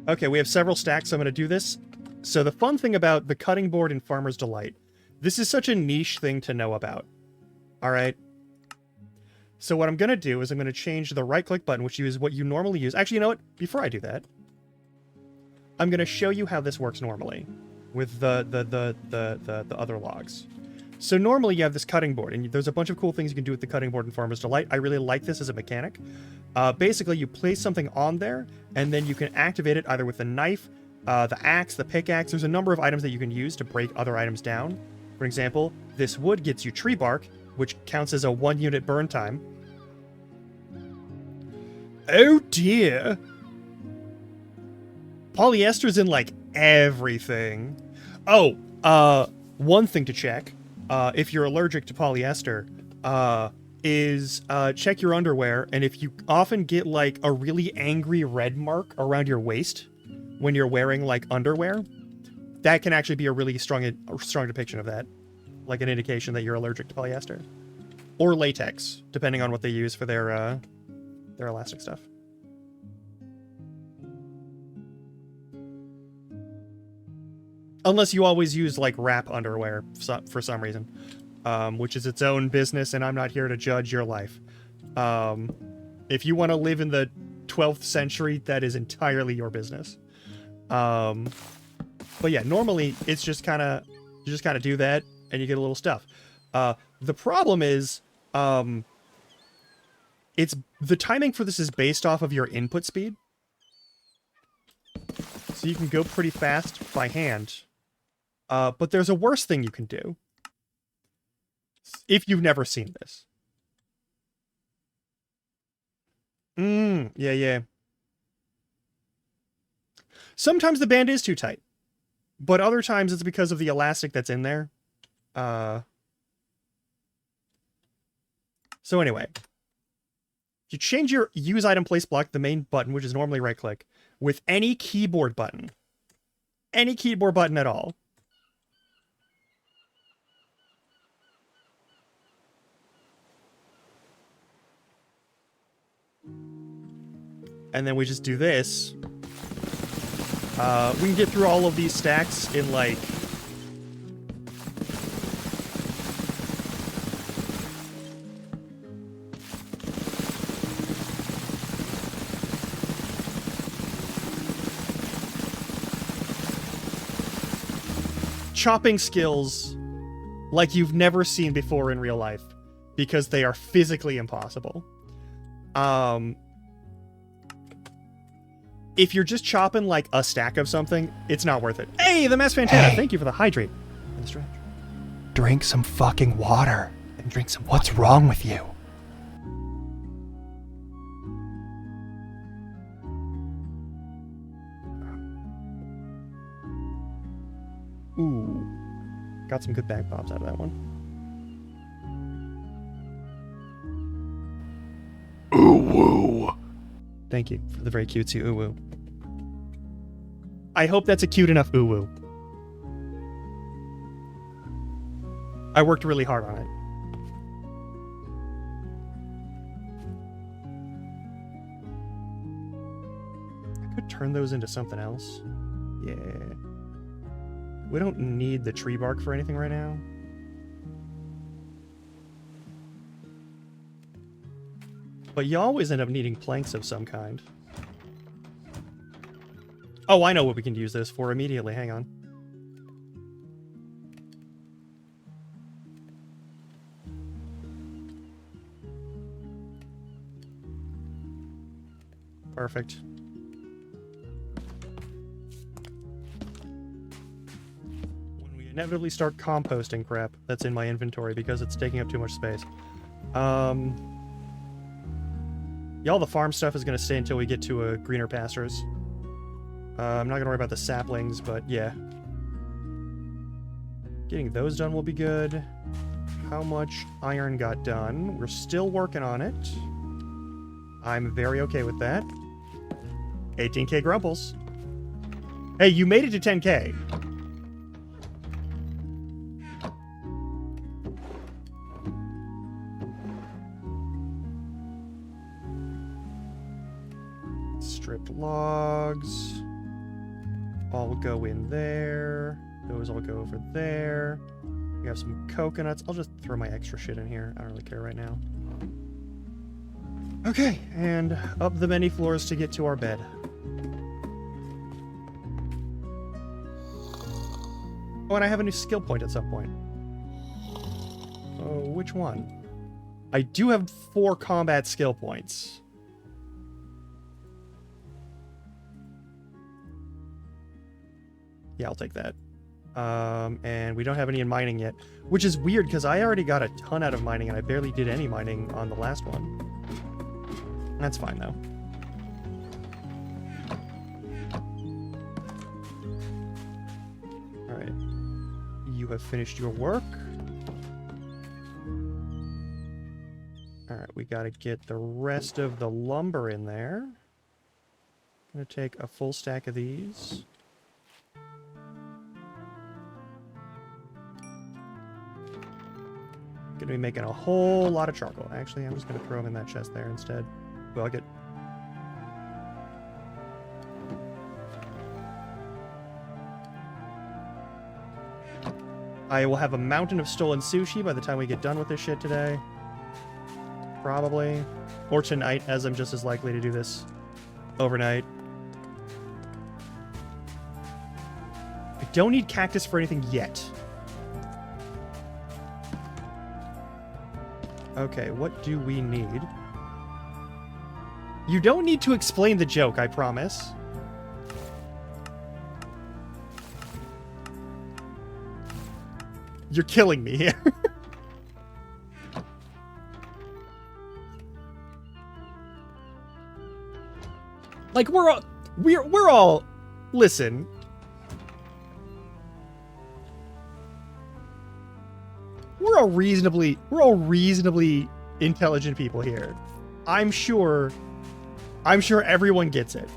Okay, we have several stacks, so I'm going to do this. So the fun thing about the cutting board in Farmer's Delight, this is such a niche thing to know about. Alright? So what I'm going to do is I'm going to change the right-click button, which is what you normally use. Actually, you know what? Before I do that, I'm going to show you how this works normally with the other logs. So normally you have this cutting board, and there's a bunch of cool things you can do with the cutting board in Farmer's Delight. I really like this as a mechanic. Basically, you place something on there, and then you can activate it either with the knife, the axe, the pickaxe. There's a number of items that you can use to break other items down. For example, this wood gets you tree bark, which counts as a 1-unit burn time. Oh dear! Polyester's in, like, everything. Oh, one thing to check, if you're allergic to polyester, is check your underwear, and if you often get, like, a really angry red mark around your waist when you're wearing, like, underwear, that can actually be a really strong depiction of that. Like an indication that you're allergic to polyester. Or latex, depending on what they use for their elastic stuff. Unless you always use, like, wrap underwear for some reason. Which is its own business, and I'm not here to judge your life. If you want to live in the 12th century, that is entirely your business. But yeah, normally it's just kind of, you just kind of do that, and you get a little stuff. The problem is, it's the timing for this is based off of your input speed. So you can go pretty fast by hand. But there's a worse thing you can do. If you've never seen this. Yeah. Sometimes the band is too tight. But other times it's because of the elastic that's in there. So anyway. You change your use item place block, the main button, which is normally right click, with any keyboard button. Any keyboard button at all. And then we just do this. We can get through all of these stacks in, like... chopping skills like you've never seen before in real life. Because they are physically impossible. If you're just chopping, like, a stack of something, it's not worth it. Hey, the Mass Fantana, thank you for the hydrate. And the stretch. Drink some fucking water. And drink some. What's wrong with you? Ooh. Got some good back bobs out of that one. Ooh woo. Thank you for the very cutesy ooh woo. I hope that's a cute enough ooh woo. I worked really hard on it. could turn those into something else. Yeah. We don't need the tree bark for anything right now. But you always end up needing planks of some kind. Oh, I know what we can use this for immediately. Hang on. Perfect. When we inevitably start composting crap that's in my inventory because it's taking up too much space. Yeah, all the farm stuff is going to stay until we get to greener pastures. I'm not going to worry about the saplings, but yeah. Getting those done will be good. How much iron got done? We're still working on it. I'm very okay with that. 18k grumples. Hey, you made it to 10k. Stripped logs. All go in there. Those all go over there. We have some coconuts. I'll just throw my extra shit in here. I don't really care right now. Okay, and up the many floors to get to our bed. Oh, and I have a new skill point at some point. Oh, which one? I do have 4 combat skill points. Yeah, I'll take that. And we don't have any in mining yet, which is weird because I already got a ton out of mining and I barely did any mining on the last one. That's fine, though. Alright. You have finished your work. Alright, we gotta get the rest of the lumber in there. I'm gonna take a full stack of these. Gonna be making a whole lot of charcoal. Actually, I'm just gonna throw them in that chest there instead. Bug it. I will have a mountain of stolen sushi by the time we get done with this shit today. Probably. Or tonight, as I'm just as likely to do this overnight. I don't need cactus for anything yet. Okay, what do we need? You don't need to explain the joke, I promise. You're killing me here. Like, we're all... Listen. We're all reasonably intelligent people here. I'm sure everyone gets it.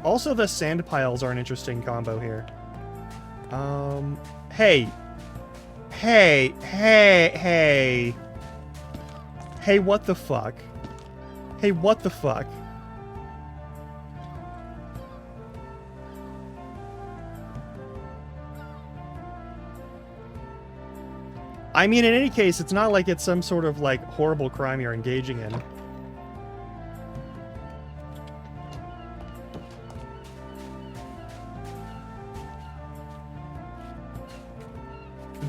Also, the sand piles are an interesting combo here. Hey, what the fuck? Hey, what the fuck? I mean, in any case, it's not like it's some sort of, like, horrible crime you're engaging in.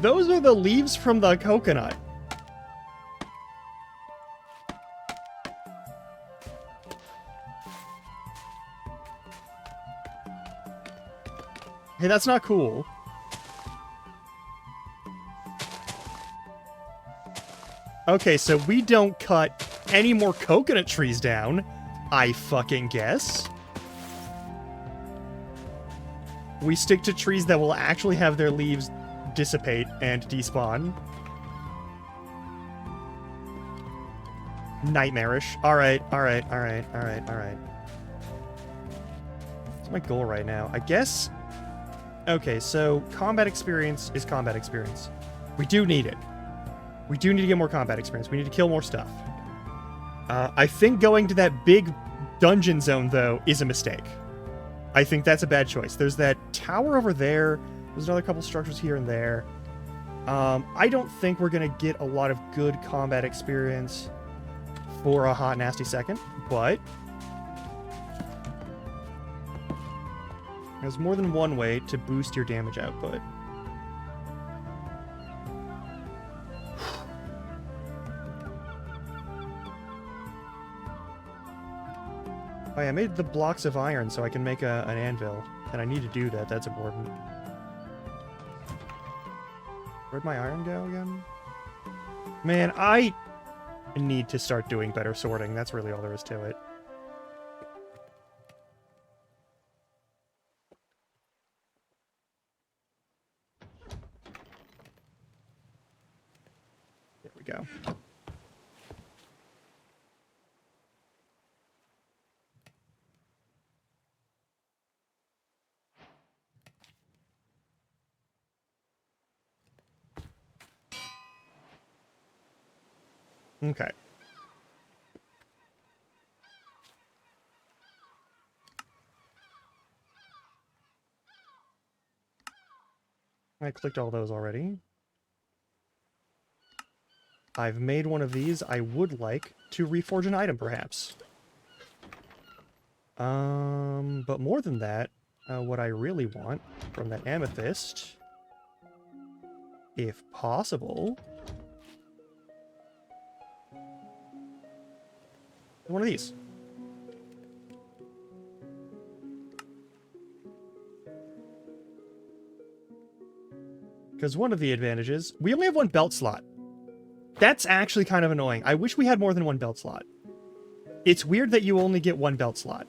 Those are the leaves from the coconut. Hey, that's not cool. Okay, so we don't cut any more coconut trees down, I fucking guess. We stick to trees that will actually have their leaves dissipate and despawn. Nightmarish. Alright. What's my goal right now? I guess... Okay, so combat experience is combat experience. We do need it. We do need to get more combat experience. We need to kill more stuff. I think going to that big dungeon zone, though, is a mistake. I think that's a bad choice. There's that tower over there. There's another couple structures here and there. I don't think we're going to get a lot of good combat experience for a hot, nasty second, but there's more than one way to boost your damage output. Oh, yeah, I made the blocks of iron so I can make an anvil, and I need to do that. That's important. Where'd my iron go again? Man, I need to start doing better sorting. That's really all there is to it. There we go. Okay. I clicked all those already. I've made one of these. I would like to reforge an item, perhaps. But more than that, what I really want from that amethyst, if possible, one of these. Because one of the advantages, we only have one belt slot. That's actually kind of annoying. I wish we had more than one belt slot. It's weird that you only get one belt slot.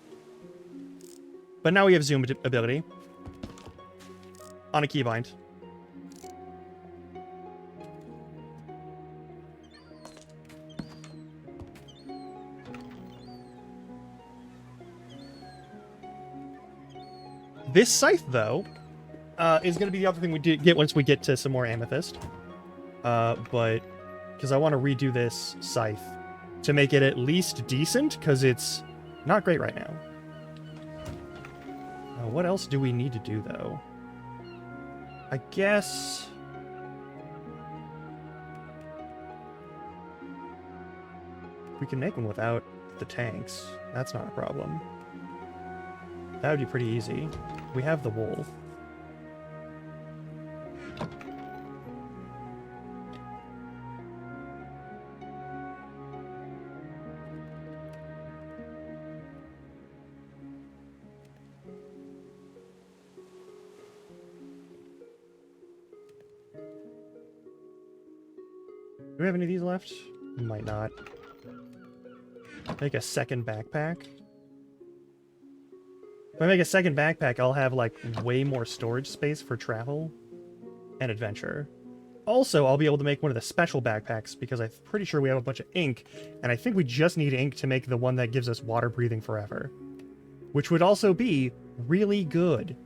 But now we have zoom ability. On a keybind. This scythe, though, is going to be the other thing we get once we get to some more amethyst. But because I want to redo this scythe to make it at least decent, because it's not great right now. What else do we need to do, though? I guess... we can make them without the tanks. That's not a problem. That would be pretty easy. We have the wool. Do we have any of these left? Might not. Make a second backpack. If I make a second backpack, I'll have, like, way more storage space for travel and adventure. Also, I'll be able to make one of the special backpacks, because I'm pretty sure we have a bunch of ink, and I think we just need ink to make the one that gives us water breathing forever. Which would also be really good.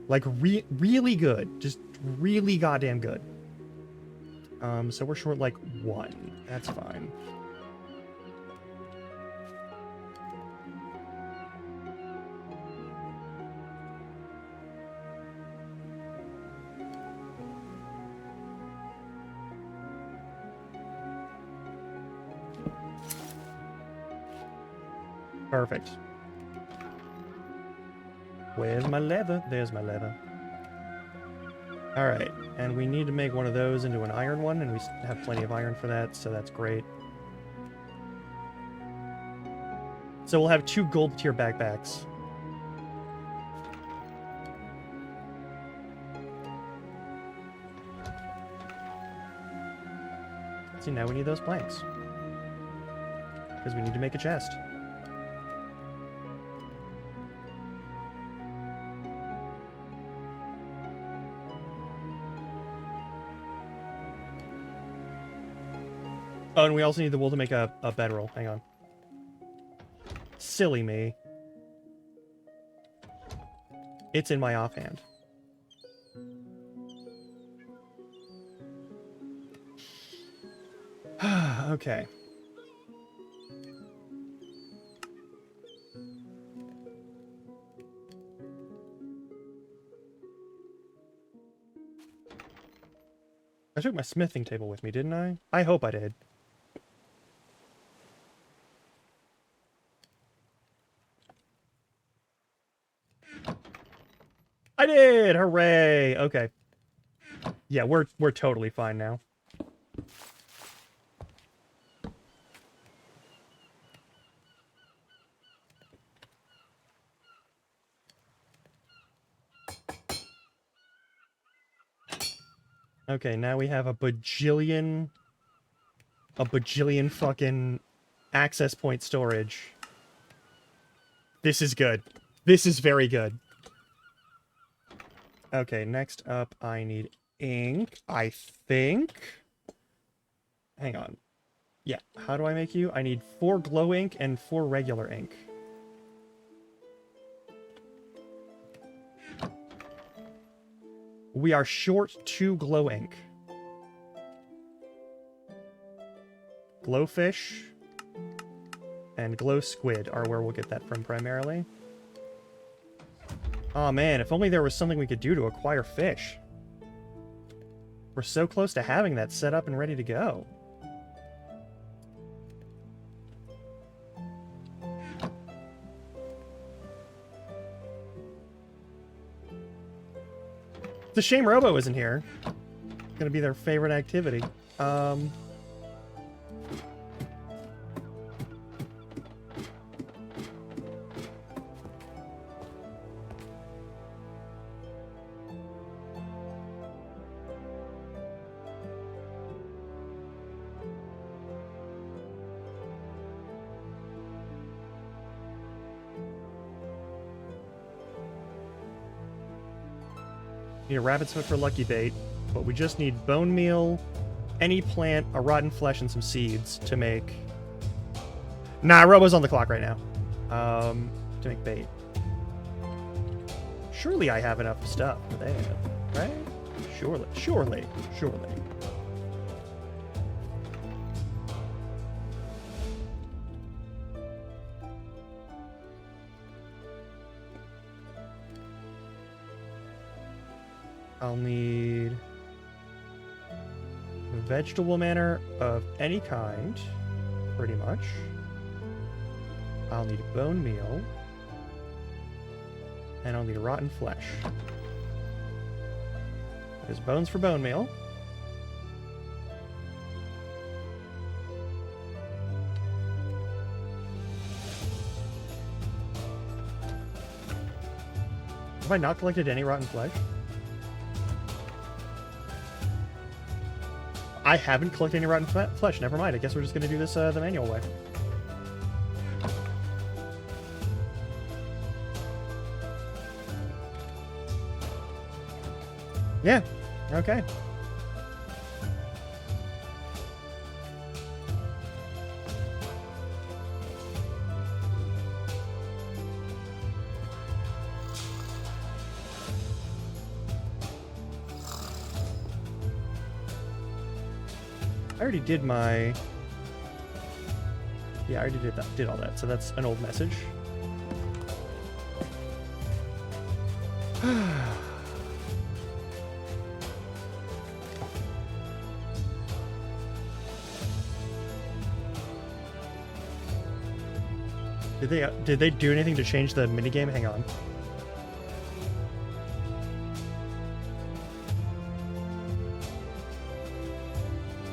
Like, really good. Just really goddamn good. So we're short, like, 1. That's fine. Perfect. Where's my leather? There's my leather. Alright, and we need to make one of those into an iron one, and we have plenty of iron for that, so that's great. So we'll have 2 gold tier backpacks. See, now we need those planks. Because we need to make a chest. Oh, and we also need the wool to make a bedroll. Hang on. Silly me. It's in my offhand. Okay. I took my smithing table with me, didn't I? I hope I did. I did! Hooray! Okay. Yeah, we're totally fine now. Okay, now we have a bajillion fucking access point storage. This is good. This is very good. Okay, next up I need ink, I think. Hang on. Yeah, how do I make you? I need 4 glow ink and 4 regular ink. We are short 2 glow ink. Glowfish and glow squid are where we'll get that from primarily. Oh man, if only there was something we could do to acquire fish. We're so close to having that set up and ready to go. It's a shame Robo isn't here. It's gonna be their favorite activity. Need a rabbit's foot for lucky bait, but we just need bone meal, any plant, a rotten flesh, and some seeds to make... Nah, Robo's on the clock right now. To make bait. Surely I have enough stuff for that, right? Surely. I'll need vegetable manner of any kind, pretty much. I'll need bone meal. And I'll need rotten flesh. There's bones for bone meal. Have I not collected any rotten flesh? I haven't collected any rotten flesh. Never mind. I guess we're just going to do this the manual way. Yeah. Okay. I already did my... Yeah, I already did all that, so that's an old message. Did they do anything to change the minigame? Hang on.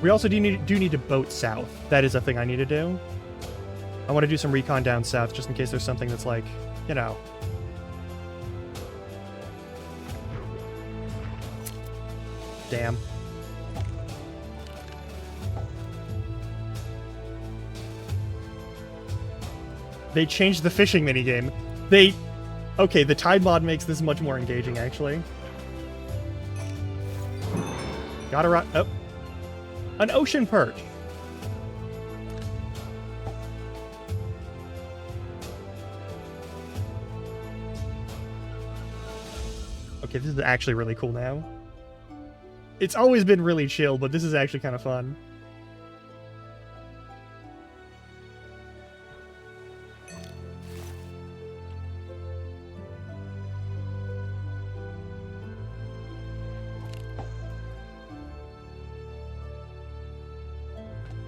We also do need to boat south. That is a thing I need to do. I want to do some recon down south just in case there's something that's like, you know. Damn. They changed the fishing minigame. Okay, the tide mod makes this much more engaging, actually. Gotta run. Oh. An ocean perch. Okay, this is actually really cool now. It's always been really chill, but this is actually kind of fun.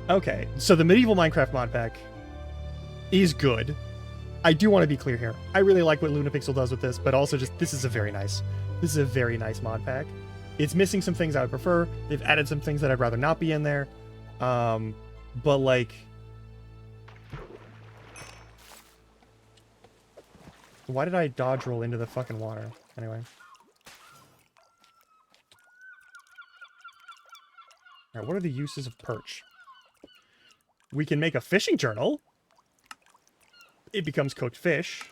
Okay, so the medieval Minecraft mod pack is good. I do want to be clear here. I really like what Lunapixel does with this, but also just this is a very nice mod pack. It's missing some things I would prefer. They've added some things that I'd rather not be in there. But like, why did I dodge roll into the fucking water? Anyway. Alright, what are the uses of perch? We can make a fishing journal. It becomes cooked fish.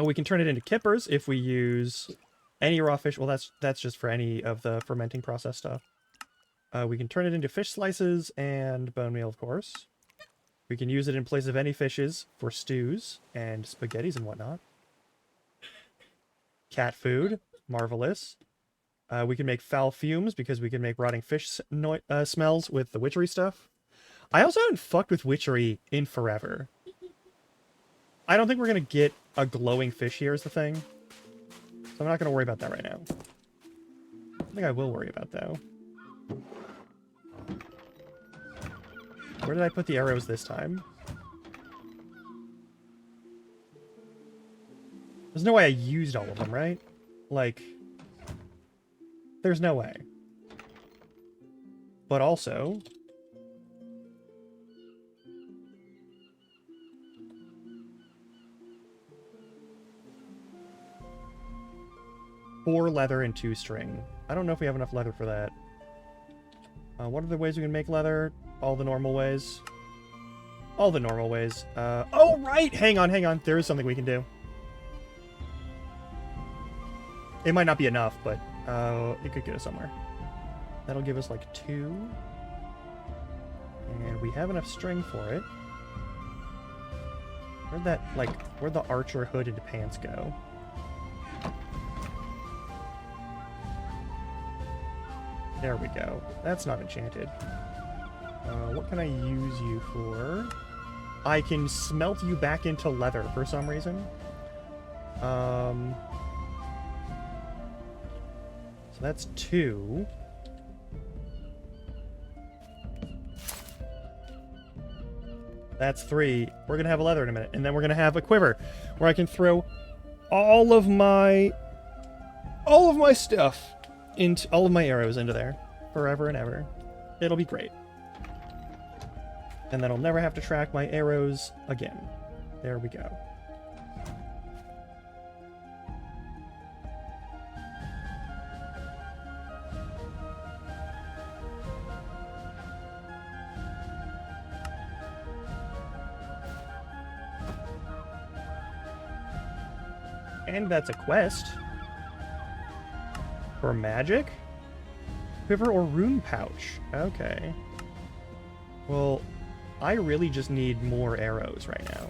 We can turn it into kippers if we use any raw fish. Well, that's just for any of the fermenting process stuff. We can turn it into fish slices and bone meal, of course. We can use it in place of any fishes for stews and spaghettis and whatnot. Cat food, marvelous. We can make foul fumes because we can make rotting fish smells with the witchery stuff. I also haven't fucked with witchery in forever. I don't think we're going to get a glowing fish here is the thing. So I'm not going to worry about that right now. I think I will worry about, though. Where did I put the arrows this time? There's no way I used all of them, right? Like, there's no way. But also, four leather and 2 string. I don't know if we have enough leather for that. What are the ways we can make leather? All the normal ways. All the normal ways. Oh, right! Hang on. There is something we can do. It might not be enough, but it could get us somewhere. That'll give us like 2. And we have enough string for it. Where'd the archer hood and pants go? There we go. That's not enchanted. What can I use you for? I can smelt you back into leather for some reason. So that's 2. That's 3. We're gonna have a leather in a minute, and then we're gonna have a quiver where I can throw all of my stuff into all of my arrows into there forever and ever. It'll be great. And then I'll never have to track my arrows again. There we go. And that's a quest. For magic? Quiver or rune pouch. Okay. Well, I really just need more arrows right now.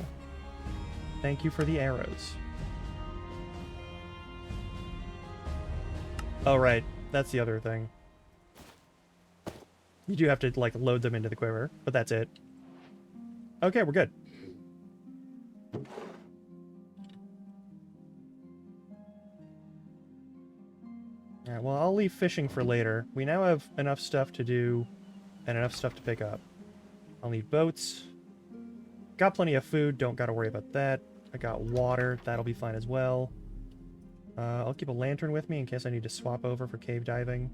Thank you for the arrows. Oh, right. That's the other thing. You do have to, like, load them into the quiver, but that's it. Okay, we're good. Alright, well, I'll leave fishing for later. We now have enough stuff to do and enough stuff to pick up. I'll need boats. Got plenty of food, don't gotta worry about that. I got water, that'll be fine as well. I'll keep a lantern with me in case I need to swap over for cave diving.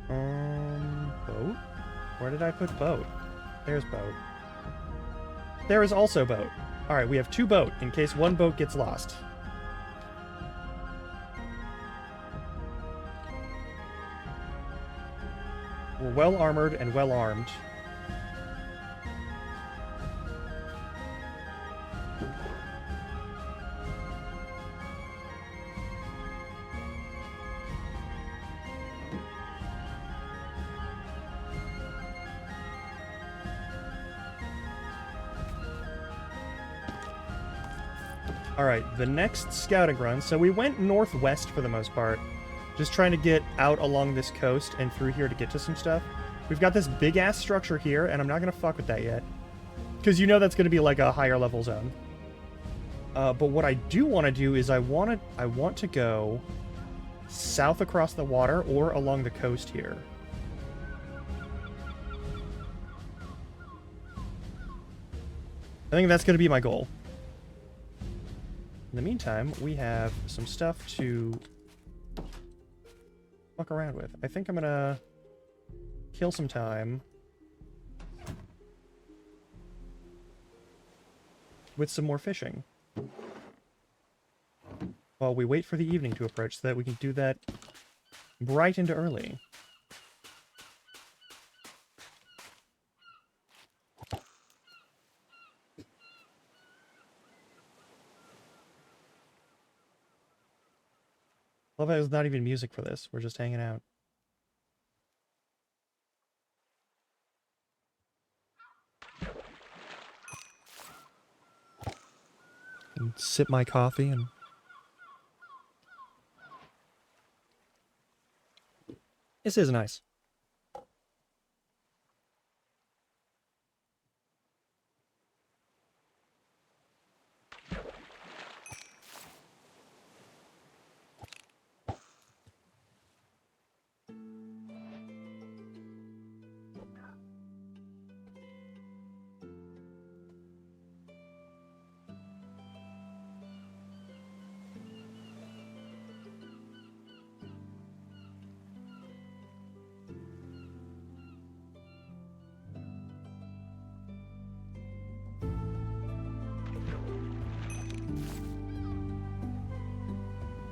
Boat? Where did I put boat? There's boat. There is also boat. Alright, we have 2 boat in case one boat gets lost. We're well armored and well armed. Alright, the next scouting run. So we went northwest for the most part. Just trying to get out along this coast and through here to get to some stuff. We've got this big-ass structure here, and I'm not going to fuck with that yet. Because you know that's going to be like a higher level zone. But what I do want to do is I want to go south across the water or along the coast here. I think that's going to be my goal. In the meantime, we have some stuff to fuck around with. I think I'm going to kill some time with some more fishing while we wait for the evening to approach so that we can do that bright and early. Love how there's not even music for this. We're just hanging out. And sip my coffee and... This is nice.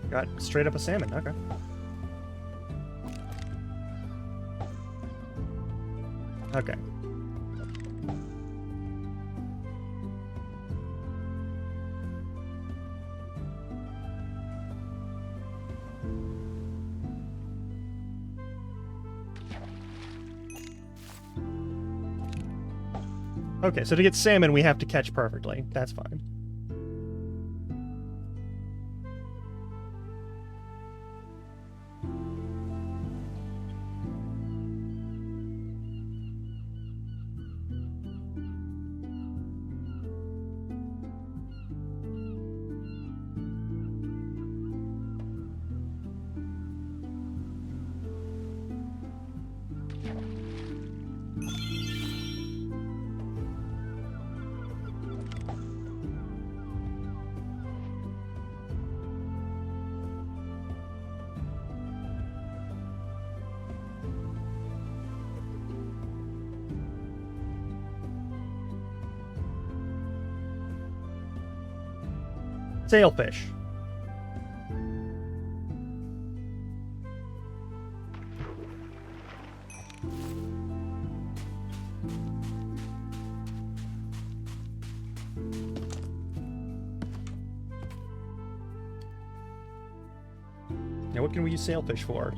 Got straight up a salmon, okay. Okay. Okay, so to get salmon, we have to catch perfectly. That's fine. Sailfish. Now, what can we use sailfish for?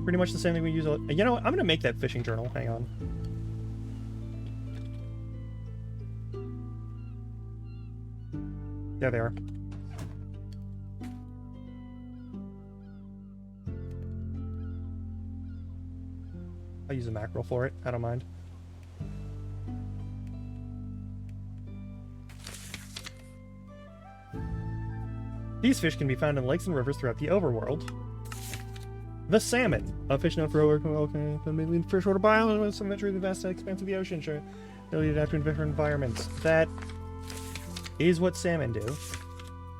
Pretty much the same thing we use... You know what? I'm going to make that fishing journal. Hang on. There they are. I'll use a mackerel for it. I don't mind. These fish can be found in lakes and rivers throughout the overworld. The salmon, a fish known for mainly freshwater biomes with some venture in the vast expanse of the ocean, sure, ability to adapt to different environments. That is what salmon do.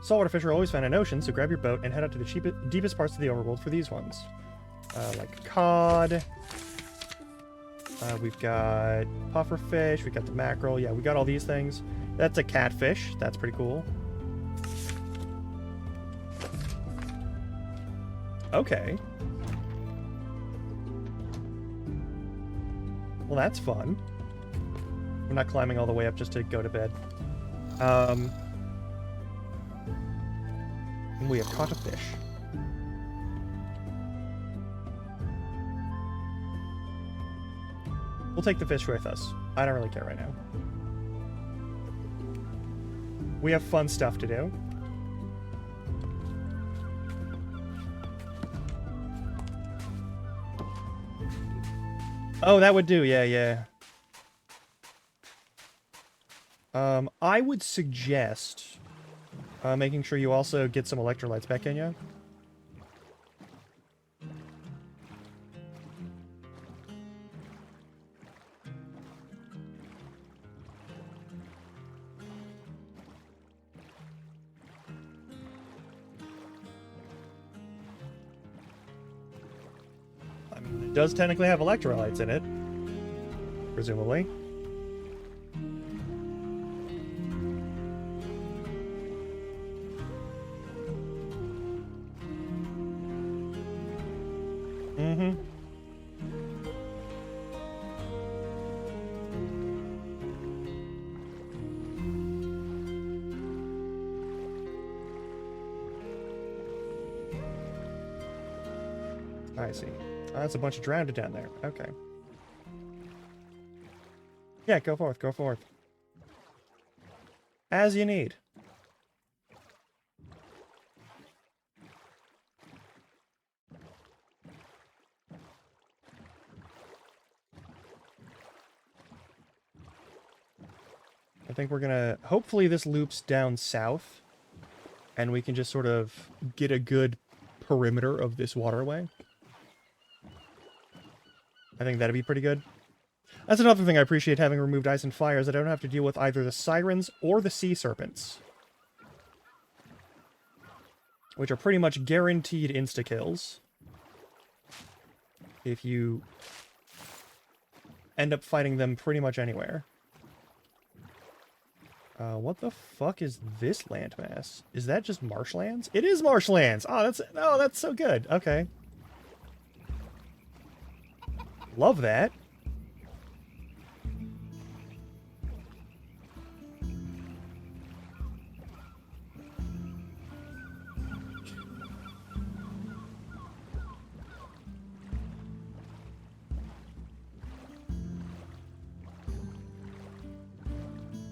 Saltwater fish are always found in oceans, so grab your boat and head out to the deepest parts of the overworld for these ones. Like cod. We've got pufferfish, we've got the mackerel. Yeah, we got all these things. That's a catfish. That's pretty cool. Okay. Well, that's fun. We're not climbing all the way up just to go to bed. And we have caught a fish. We'll take the fish with us. I don't really care right now. We have fun stuff to do. Oh, that would do. Yeah. I would suggest making sure you also get some electrolytes back in you. Does technically have electrolytes in it, presumably. Mm-hmm. I see. Oh, that's a bunch of drowned down there. Okay. Yeah, go forth, go forth. As you need. I think we're gonna... Hopefully this loops down south, and we can just sort of get a good perimeter of this waterway. I think that'd be pretty good. That's another thing I appreciate having removed Ice and Fire, is that I don't have to deal with either the Sirens or the Sea Serpents. Which are pretty much guaranteed insta-kills. If you end up fighting them pretty much anywhere. What the fuck is this landmass? Is that just marshlands? It is marshlands! Oh, that's so good. Okay. Love that.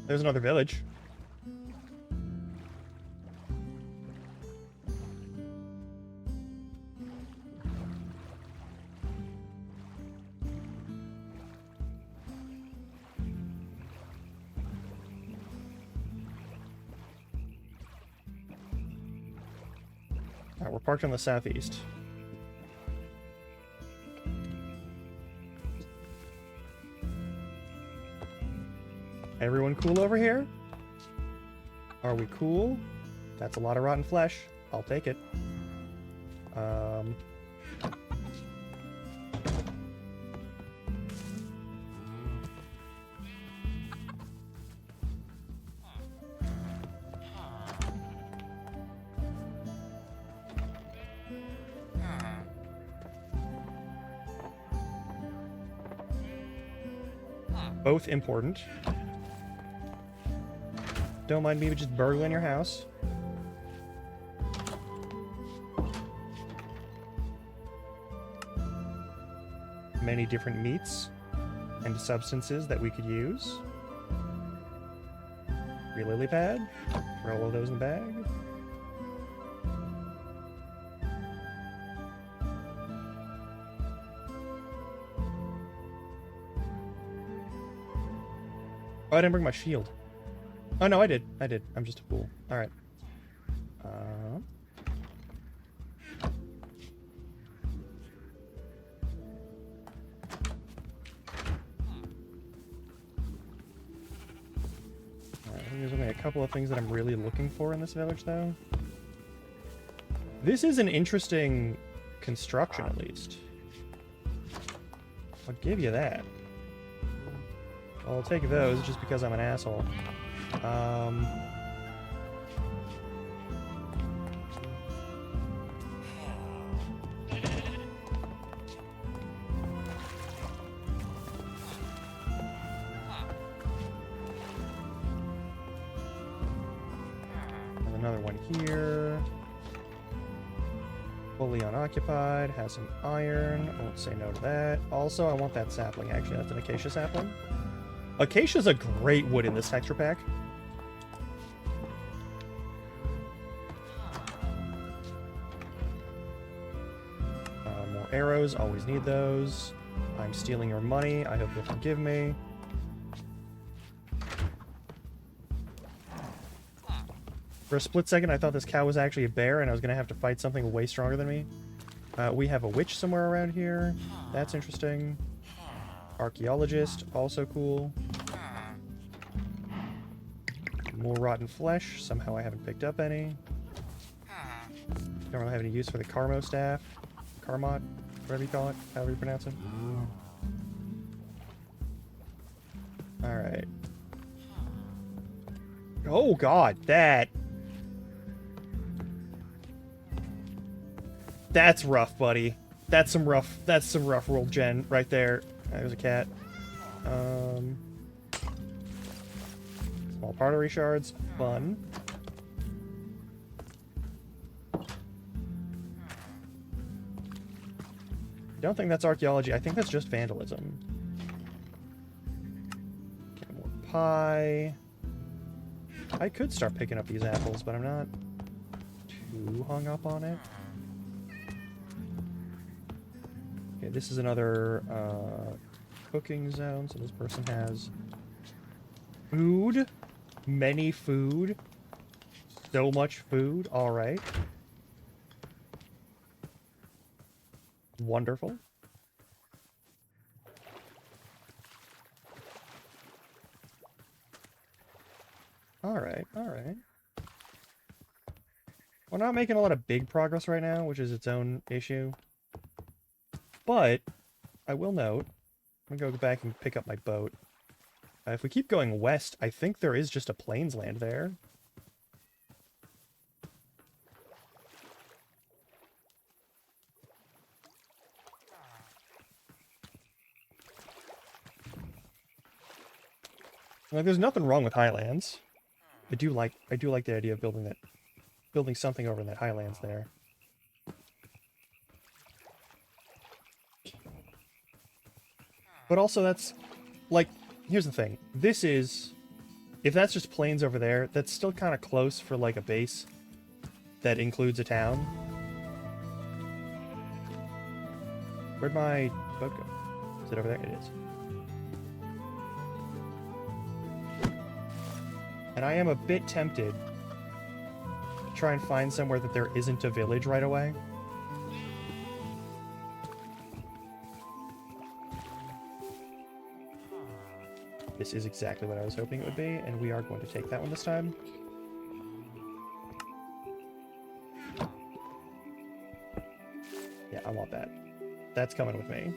There's another village. Alright, we're parked on the southeast. Everyone cool over here? Are we cool? That's a lot of rotten flesh. I'll take it. Both important. Don't mind me just burgling your house. Many different meats and substances that we could use. Free lily pad. Throw all of those in the bag. Oh, I didn't bring my shield. Oh, no, I did. I did. I'm just a fool. Alright. I think there's only a couple of things that I'm really looking for in this village, though. This is an interesting construction, at least. I'll give you that. I'll take those just because I'm an asshole. There's another one here. Fully unoccupied. Has some iron. I won't say no to that. Also, I want that sapling, actually. That's an acacia sapling. Acacia's a great wood in this texture pack. More arrows, always need those. I'm stealing your money, I hope you'll forgive me. For a split second, I thought this cow was actually a bear and I was going to have to fight something way stronger than me. We have a witch somewhere around here. That's interesting. Archaeologist, also cool. More rotten flesh. Somehow I haven't picked up any. Don't really have any use for the Carmo staff. Carmot, whatever you call it, however you pronounce it. Alright. Oh god, that's rough, buddy. That's some rough world gen right there. There's a cat. Small artery shards, fun. Don't think that's archaeology. I think that's just vandalism. Okay, more pie. I could start picking up these apples, but I'm not too hung up on it. Okay, this is another cooking zone, so this person has food. Many food. So much food. Alright. Wonderful. Alright, alright. We're not making a lot of big progress right now, which is its own issue. But, I will note, I'm gonna go back and pick up my boat. If we keep going west, I think there is just a plains land there. Like, there's nothing wrong with highlands. I do like the idea of building something over in that highlands there. But also that's, like, here's the thing. This is, if that's just plains over there, that's still kind of close for, like, a base that includes a town. Where'd my boat go? Is it over there? It is. And I am a bit tempted to try and find somewhere that there isn't a village right away. This is exactly what I was hoping it would be, and we are going to take that one this time. Yeah, I want that. That's coming with me.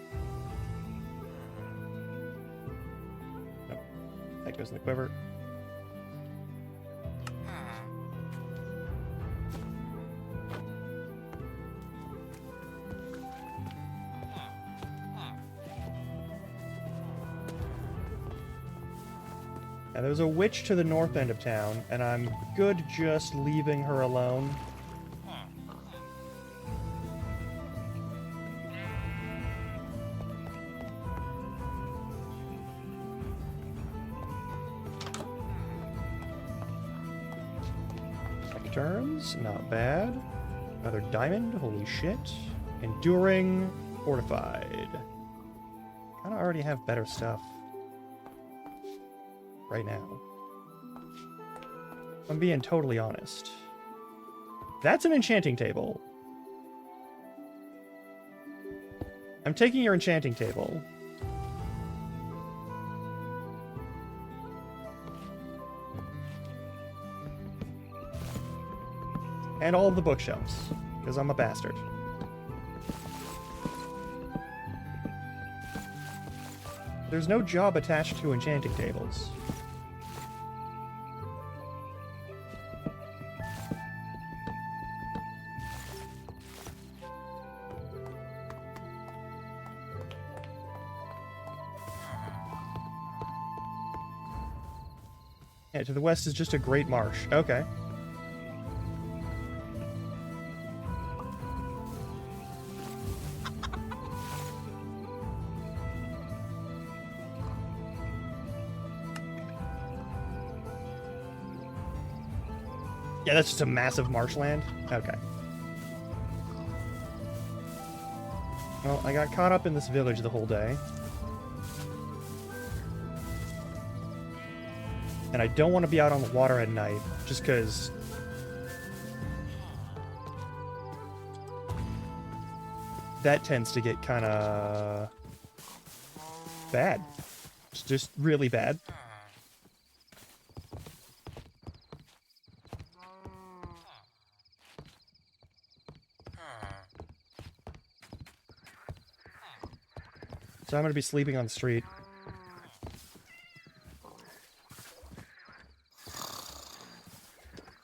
Nope. That goes in the quiver. Now, there's a witch to the north end of town, and I'm good just leaving her alone. Turns, not bad. Another diamond, holy shit. Enduring, fortified. Kinda already have better stuff. Right now. I'm being totally honest. That's an enchanting table. I'm taking your enchanting table. And all of the bookshelves, because I'm a bastard. There's no job attached to enchanting tables. Yeah, to the west is just a great marsh. Okay. Yeah, that's just a massive marshland? Okay. Well, I got caught up in this village the whole day. And I don't want to be out on the water at night, just because... that tends to get kind of... bad. It's just really bad. So I'm gonna be sleeping on the street.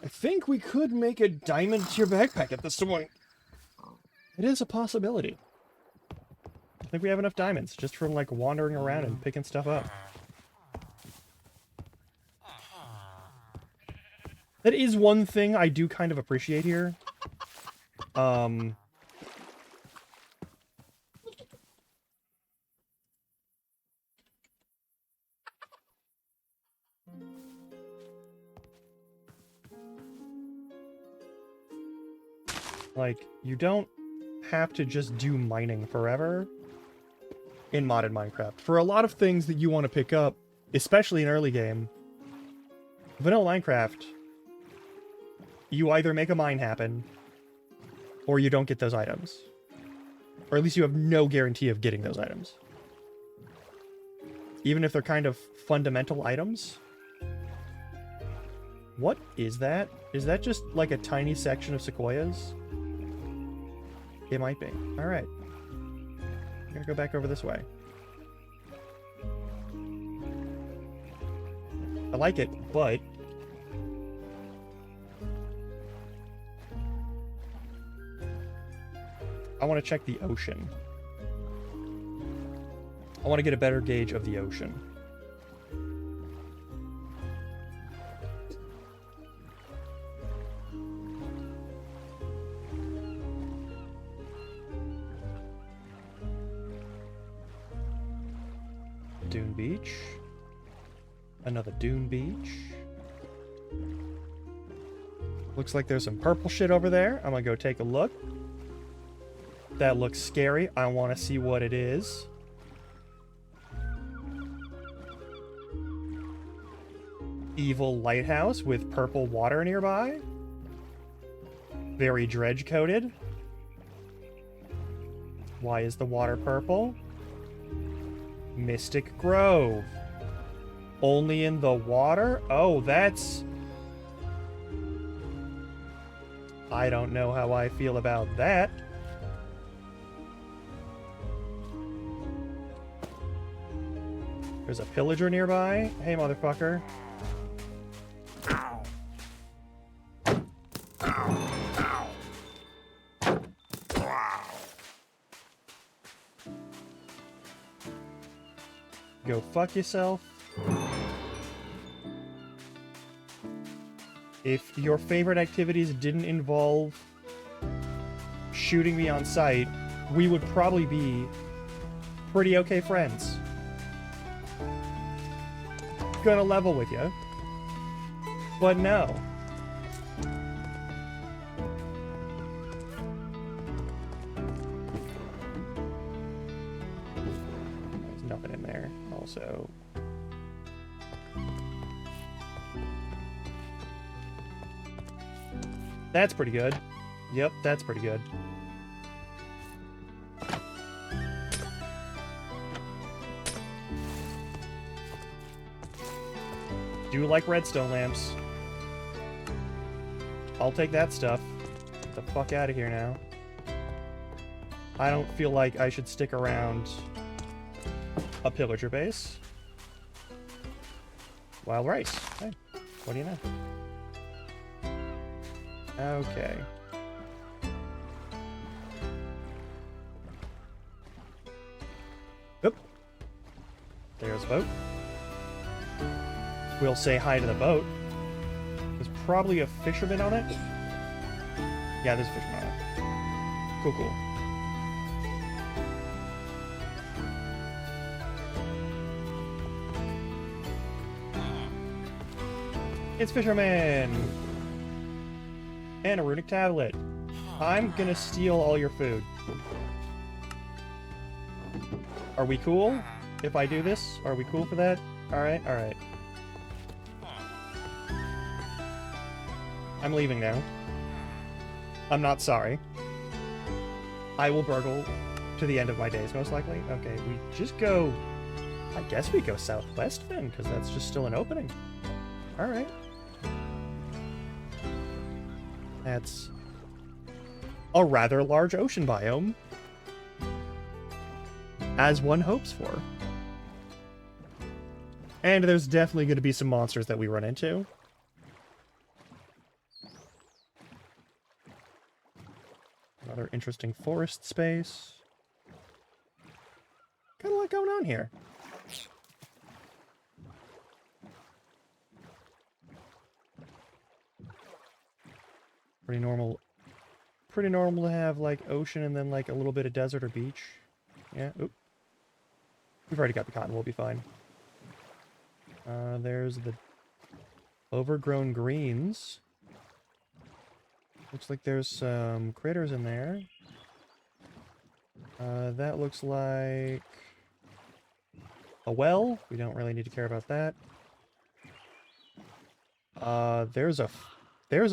I think we could make a diamond to your backpack at this point. It is a possibility. I think we have enough diamonds just from like wandering around and picking stuff up. That is one thing I do kind of appreciate here. Like, you don't have to just do mining forever in modded Minecraft. For a lot of things that you want to pick up, especially in early game, vanilla Minecraft, you either make a mine happen, or you don't get those items. Or at least you have no guarantee of getting those items. Even if they're kind of fundamental items. What is that? Is that just like a tiny section of sequoias? It might be. Alright. I'm gonna go back over this way. I like it, but... I want to check the ocean. I want to get a better gauge of the ocean. Dune Beach. Another Dune Beach. Looks like there's some purple shit over there. I'm gonna go take a look. That looks scary. I want to see what it is. Evil lighthouse with purple water nearby. Very dredge-coated. Why is the water purple? Mystic Grove. Only in the water? Oh, that's... I don't know how I feel about that. There's a pillager nearby. Hey, motherfucker. Go fuck yourself. If your favorite activities didn't involve shooting me on sight, we would probably be pretty okay friends. Gonna level with you. But no. There's nothing in there. Also. That's pretty good. Yep, that's pretty good. Do like redstone lamps. I'll take that stuff. Get the fuck out of here now. I don't feel like I should stick around a pillager base. Wild rice. Hey, what do you know? Okay. Oop. There's a boat. We'll say hi to the boat. There's probably a fisherman on it. Yeah, there's a fisherman on it. Cool, cool. It's fisherman! And a runic tablet. I'm gonna steal all your food. Are we cool if I do this? Are we cool for that? Alright, alright. I'm leaving now. I'm not sorry. I will burgle to the end of my days, most likely. Okay, we just go... I guess we go southwest then, because that's just still an opening. Alright. That's a rather large ocean biome. as one hopes for. And there's definitely going to be some monsters that we run into. Another interesting forest space. Got a lot going on here. Pretty normal. Pretty normal to have, like, ocean and then, like, a little bit of desert or beach. Yeah, oop. We've already got the cotton, we'll be fine. There's the overgrown greens. Looks like there's some critters in there. That looks like a well. We don't really need to care about that. There's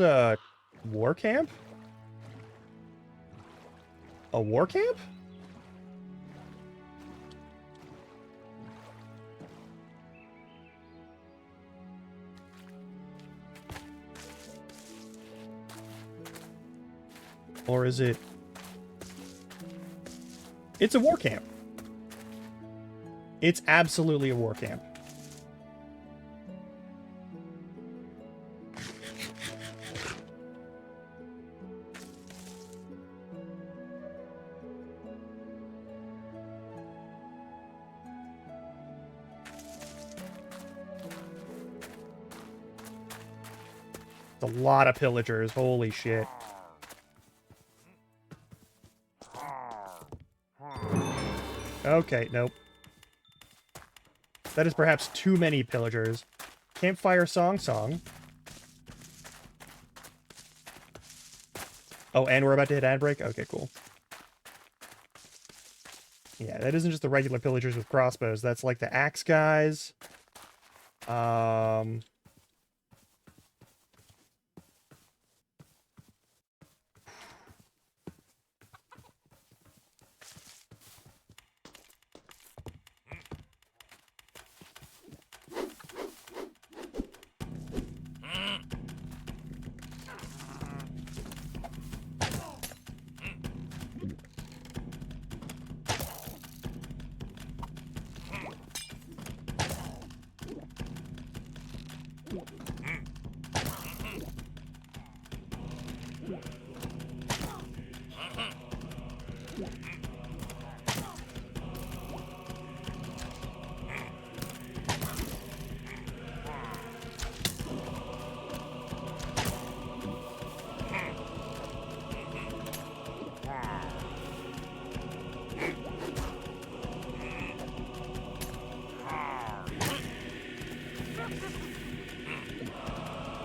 a war camp? A war camp? Or is it... It's a war camp. It's absolutely a war camp. It's a lot of pillagers, holy shit. Okay, nope. That is perhaps too many pillagers. Campfire song. Oh, and we're about to hit ad break? Okay, cool. Yeah, that isn't just the regular pillagers with crossbows. That's like the axe guys.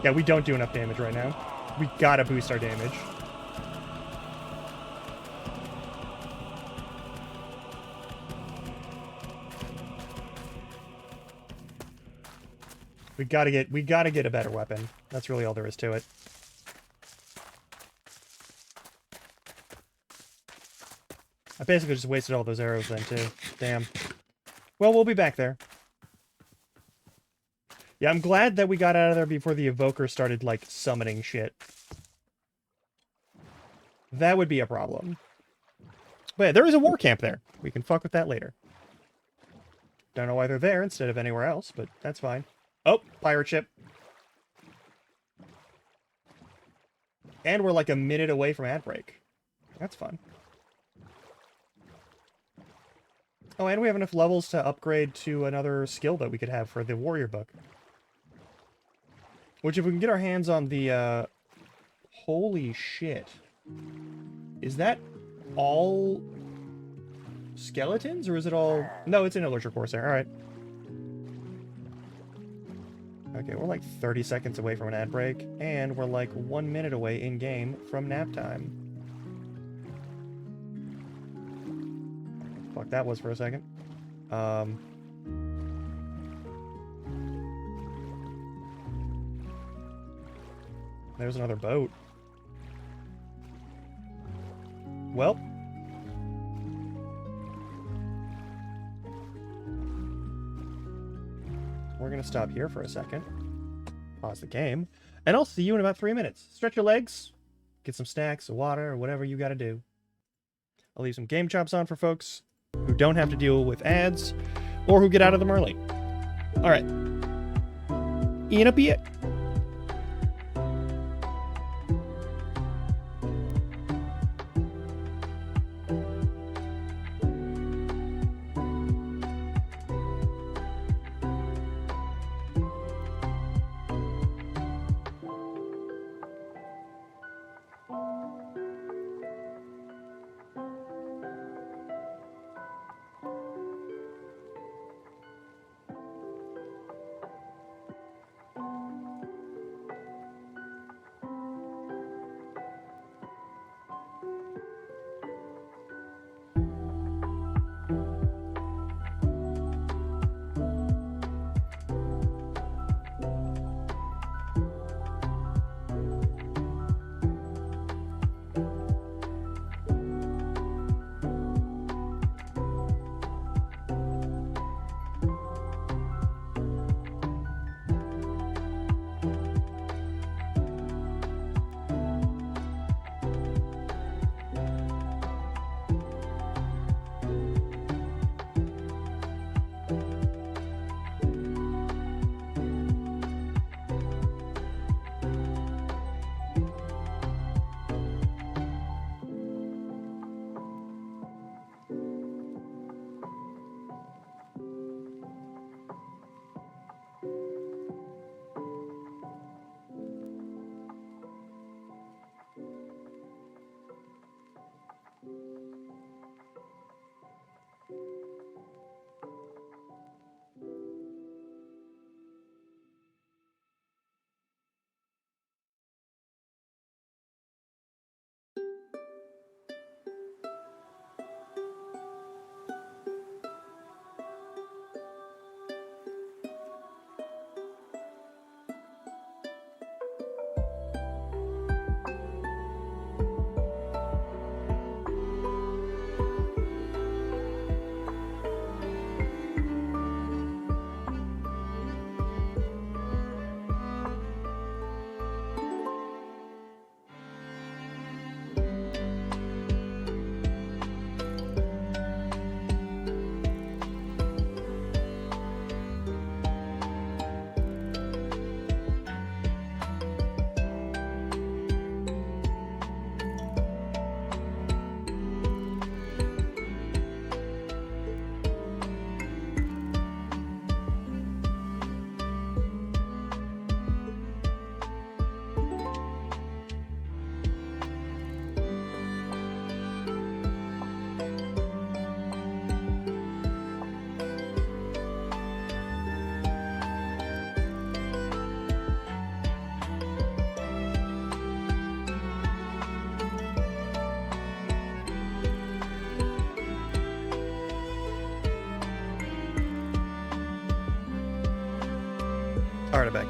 Yeah, we don't do enough damage right now. We gotta boost our damage. We gotta get a better weapon. That's really all there is to it. I basically just wasted all those arrows then too. Damn. Well, we'll be back there. Yeah, I'm glad that we got out of there before the evoker started, like, summoning shit. That would be a problem. But yeah, there is a war camp there. We can fuck with that later. Don't know why they're there instead of anywhere else, but that's fine. Oh, pirate ship. And we're like a minute away from ad break. That's fun. Oh, and we have enough levels to upgrade to another skill that we could have for the warrior book. Which, if we can get our hands on the, holy shit. Is that all skeletons, or is it all... No, it's an Illager Corsair, alright. Okay, we're like 30 seconds away from an ad break, and we're like 1 minute away in-game from nap time. Fuck that was for a second. There's another boat. Well. We're gonna stop here for a second. Pause the game. And I'll see you in about 3 minutes. Stretch your legs. Get some snacks, some water, or whatever you gotta do. I'll leave some game chops on for folks. who don't have to deal with ads, or who get out of them early. All right. In a bit. All right, I'm back.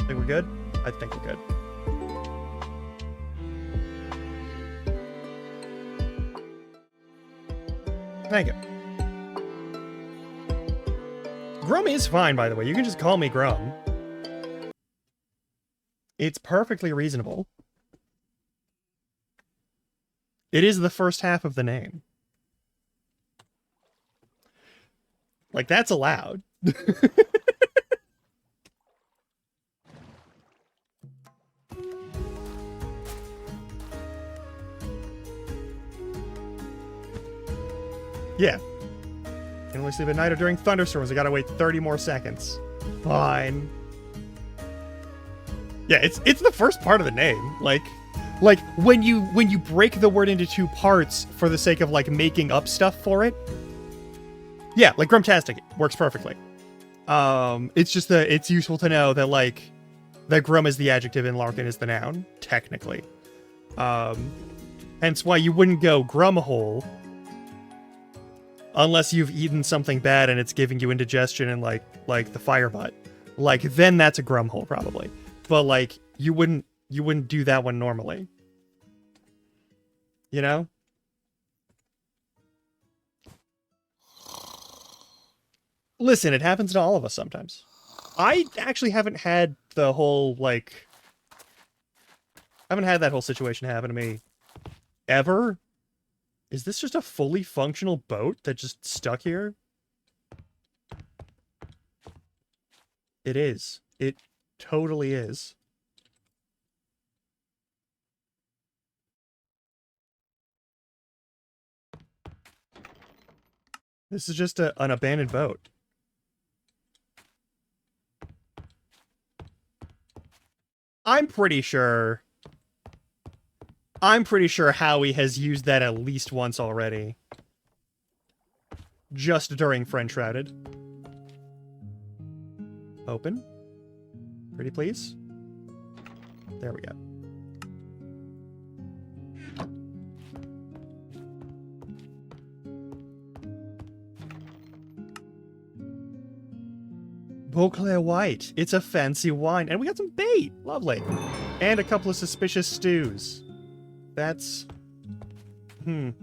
Think we're good? I think we're good. Thank you. Grum is fine, by the way. You can just call me Grum. It's perfectly reasonable. It is the first half of the name. Like, that's allowed. Yeah. Can only sleep at night or during thunderstorms. I gotta wait 30 more seconds. Fine. Yeah, it's the first part of the name. Like when you break the word into two parts for the sake of like making up stuff for it. Yeah, like Grumtastic works perfectly. It's just that it's useful to know that like that Grum is the adjective and Larkin is the noun, technically. Hence why you wouldn't go Grumhole Unless you've eaten something bad and it's giving you indigestion and like the fire butt. Like, then that's a grumhole probably. But like, you wouldn't do that one normally. You know? Listen, it happens to all of us sometimes. I actually haven't had the whole, like... I haven't had that whole situation happen to me. Ever? Is this just a fully functional boat that just stuck here? It is. It totally is. This is just an abandoned boat. I'm pretty sure Howie has used that at least once already. Just during French Routed. Open. Pretty please. There we go. Beauclair White. It's a fancy wine. And we got some bait. Lovely. And a couple of suspicious stews. That's... Take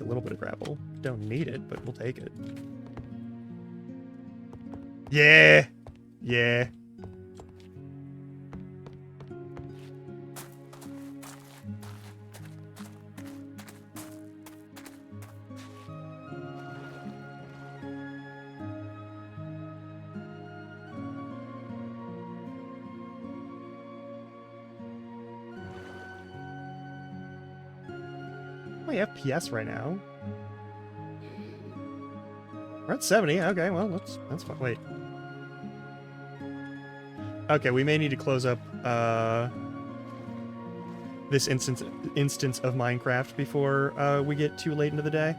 a little bit of grapple. Don't need it, but we'll take it. Yeah! Yeah. My FPS right now. We're at 70. Okay, well, that's fine. Wait. Okay, we may need to close up this instance of Minecraft before we get too late into the day.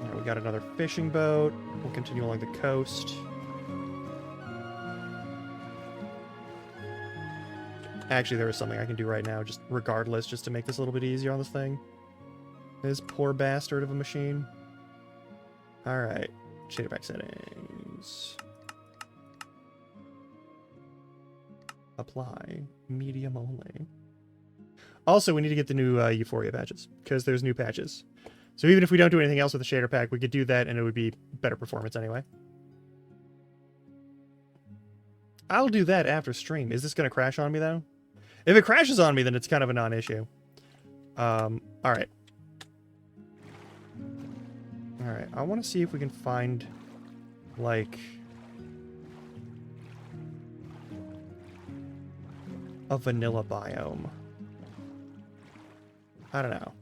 All right, we got another fishing boat. We'll continue along the coast. Actually, there is something I can do right now, just regardless, just to make this a little bit easier on this thing. This poor bastard of a machine. Alright. Shader pack settings. Apply. Medium only. Also, we need to get the new Euphoria patches, because there's new patches. So even if we don't do anything else with the shader pack, we could do that, and it would be better performance anyway. I'll do that after stream. Is this going to crash on me, though? If it crashes on me, then it's kind of a non-issue. Alright. Alright, I want to see if we can find, like... a vanilla biome. I don't know.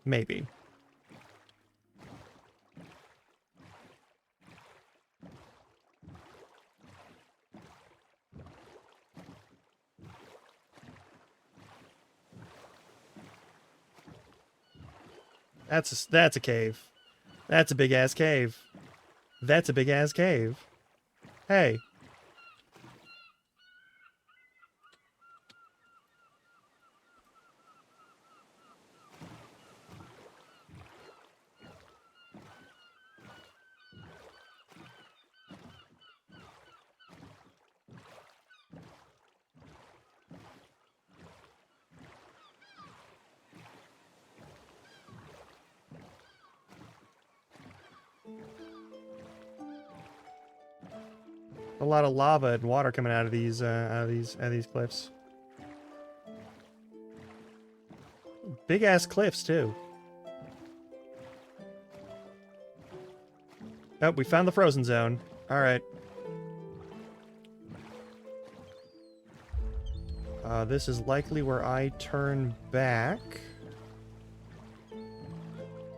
Maybe. That's a cave. That's a big ass cave. That's a big ass cave. Hey. A lot of lava and water coming out of these cliffs. Big ass cliffs too. Oh, we found the frozen zone. All right. This is likely where I turn back.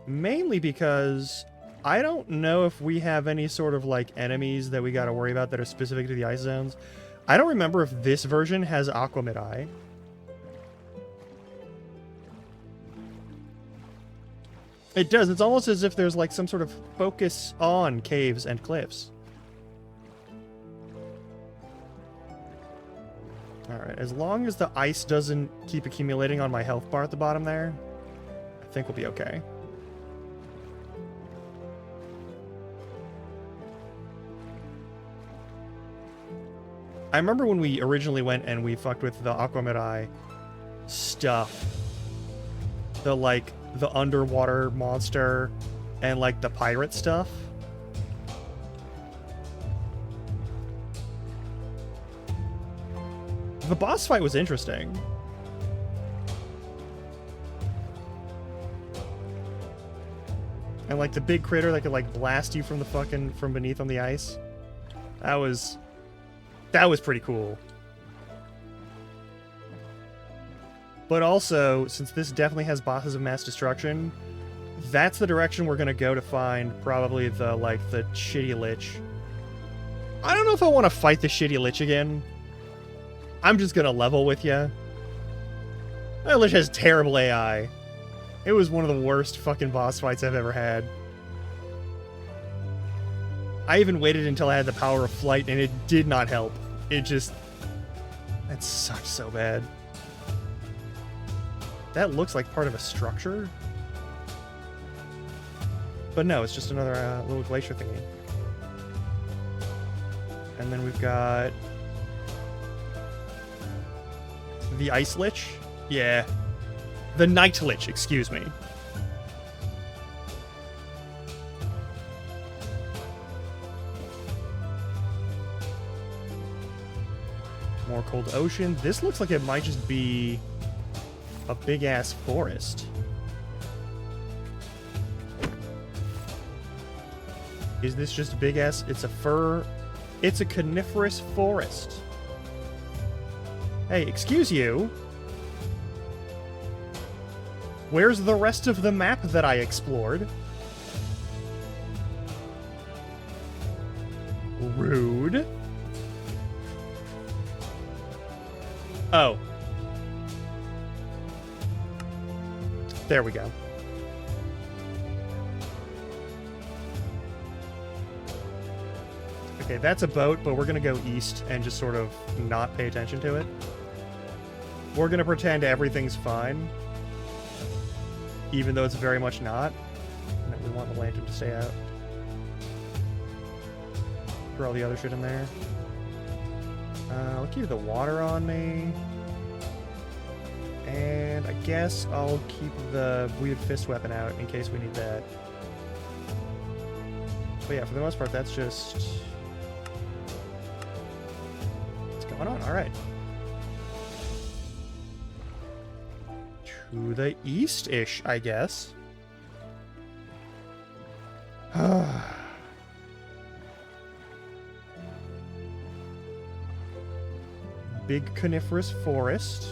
Mainly because I don't know if we have any sort of, like, enemies that we gotta worry about that are specific to the ice zones. I don't remember if this version has Aquamid Eye. It does. It's almost as if there's, like, some sort of focus on caves and cliffs. Alright, as long as the ice doesn't keep accumulating on my health bar at the bottom there, I think we'll be okay. I remember when we originally went and we fucked with the Aquamirai stuff. The, like, the underwater monster and, like, the pirate stuff. The boss fight was interesting. And, like, the big critter that could, like, blast you from the fucking, from beneath on the ice. That was pretty cool. But also, since this definitely has bosses of mass destruction, that's the direction we're gonna go to find probably the, like, the shitty lich. I don't know if I want to fight the shitty lich again. I'm just gonna level with ya. That lich has terrible AI. It was one of the worst fucking boss fights I've ever had. I even waited until I had the power of flight, and it did not help. It just... That sucked so bad. That looks like part of a structure. But no, it's just another little glacier thingy. And then we've got... the Ice Lich? Yeah. The Night Lich, excuse me. More cold ocean. This looks like it might just be a big-ass forest. Is this just a big-ass... It's a fir... It's a coniferous forest. Hey, excuse you. Where's the rest of the map that I explored? Rude. Oh. There we go. Okay, that's a boat, but we're gonna go east and just sort of not pay attention to it. We're gonna pretend everything's fine, even though it's very much not. And that we want the lantern to stay out. Throw all the other shit in there. I'll keep the water on me. And I guess I'll keep the weird fist weapon out in case we need that. But yeah, for the most part, that's just... what's going on? Alright. To the east-ish, I guess. Big coniferous forest.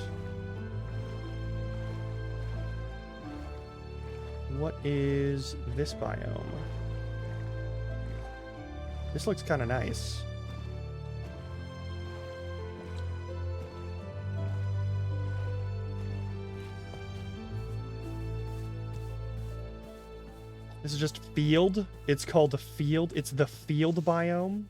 What is this biome? This looks kind of nice. This is just field. It's called the field. It's the field biome.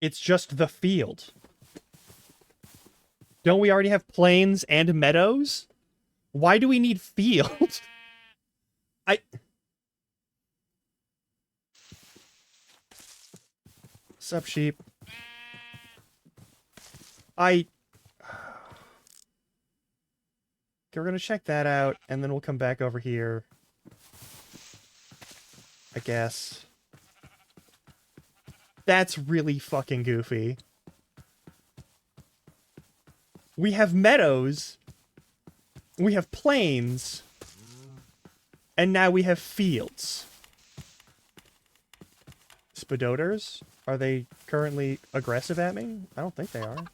It's just the field. Don't we already have plains and meadows? Why do we need field? Sup, sheep? Okay, we're gonna check that out, and then we'll come back over here. I guess. That's really fucking goofy. We have meadows, we have plains, and now we have fields. Spidoters? Are they currently aggressive at me? I don't think they are.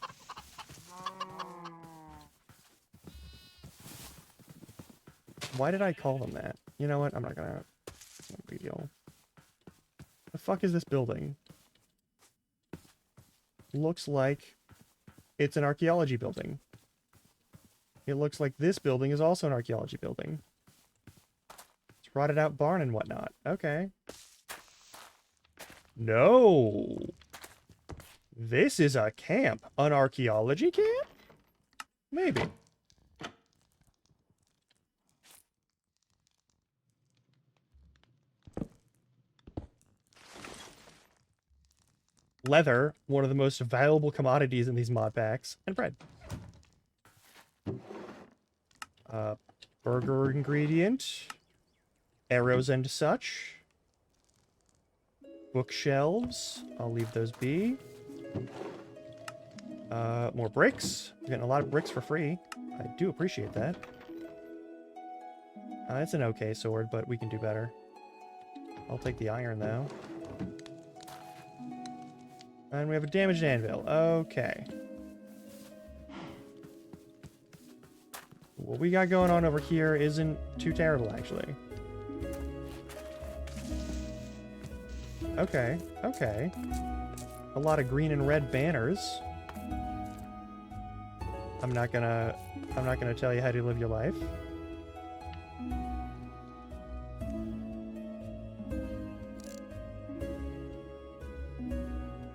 Why did I call them that? You know what? I'm not gonna... No big deal. The fuck is this building? Looks like it's an archaeology building. It looks like this building is also an archaeology building. It's rotted out barn and whatnot. Okay. No. This is a camp. An archaeology camp? Maybe. Leather, one of the most valuable commodities in these mod packs, and bread. Burger ingredient. Arrows and such. Bookshelves. I'll leave those be. More bricks. We're getting a lot of bricks for free. I do appreciate that. It's an okay sword, but we can do better. I'll take the iron, though. And we have a damaged anvil. Okay. What we got going on over here isn't too terrible, actually. Okay, okay. A lot of green and red banners. I'm not gonna tell you how to live your life.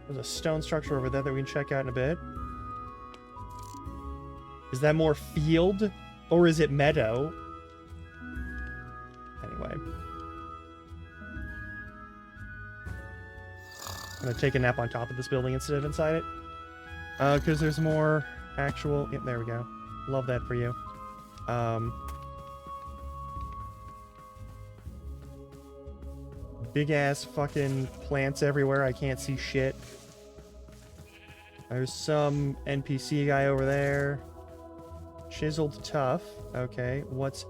There's a stone structure over there that we can check out in a bit. Is that more field or is it meadow? Anyway. I'm gonna take a nap on top of this building instead of inside it. Because there's more actual... Yep, there we go. Love that for you. Big-ass fucking plants everywhere. I can't see shit. There's some NPC guy over there. Chiseled tough. Okay, what's...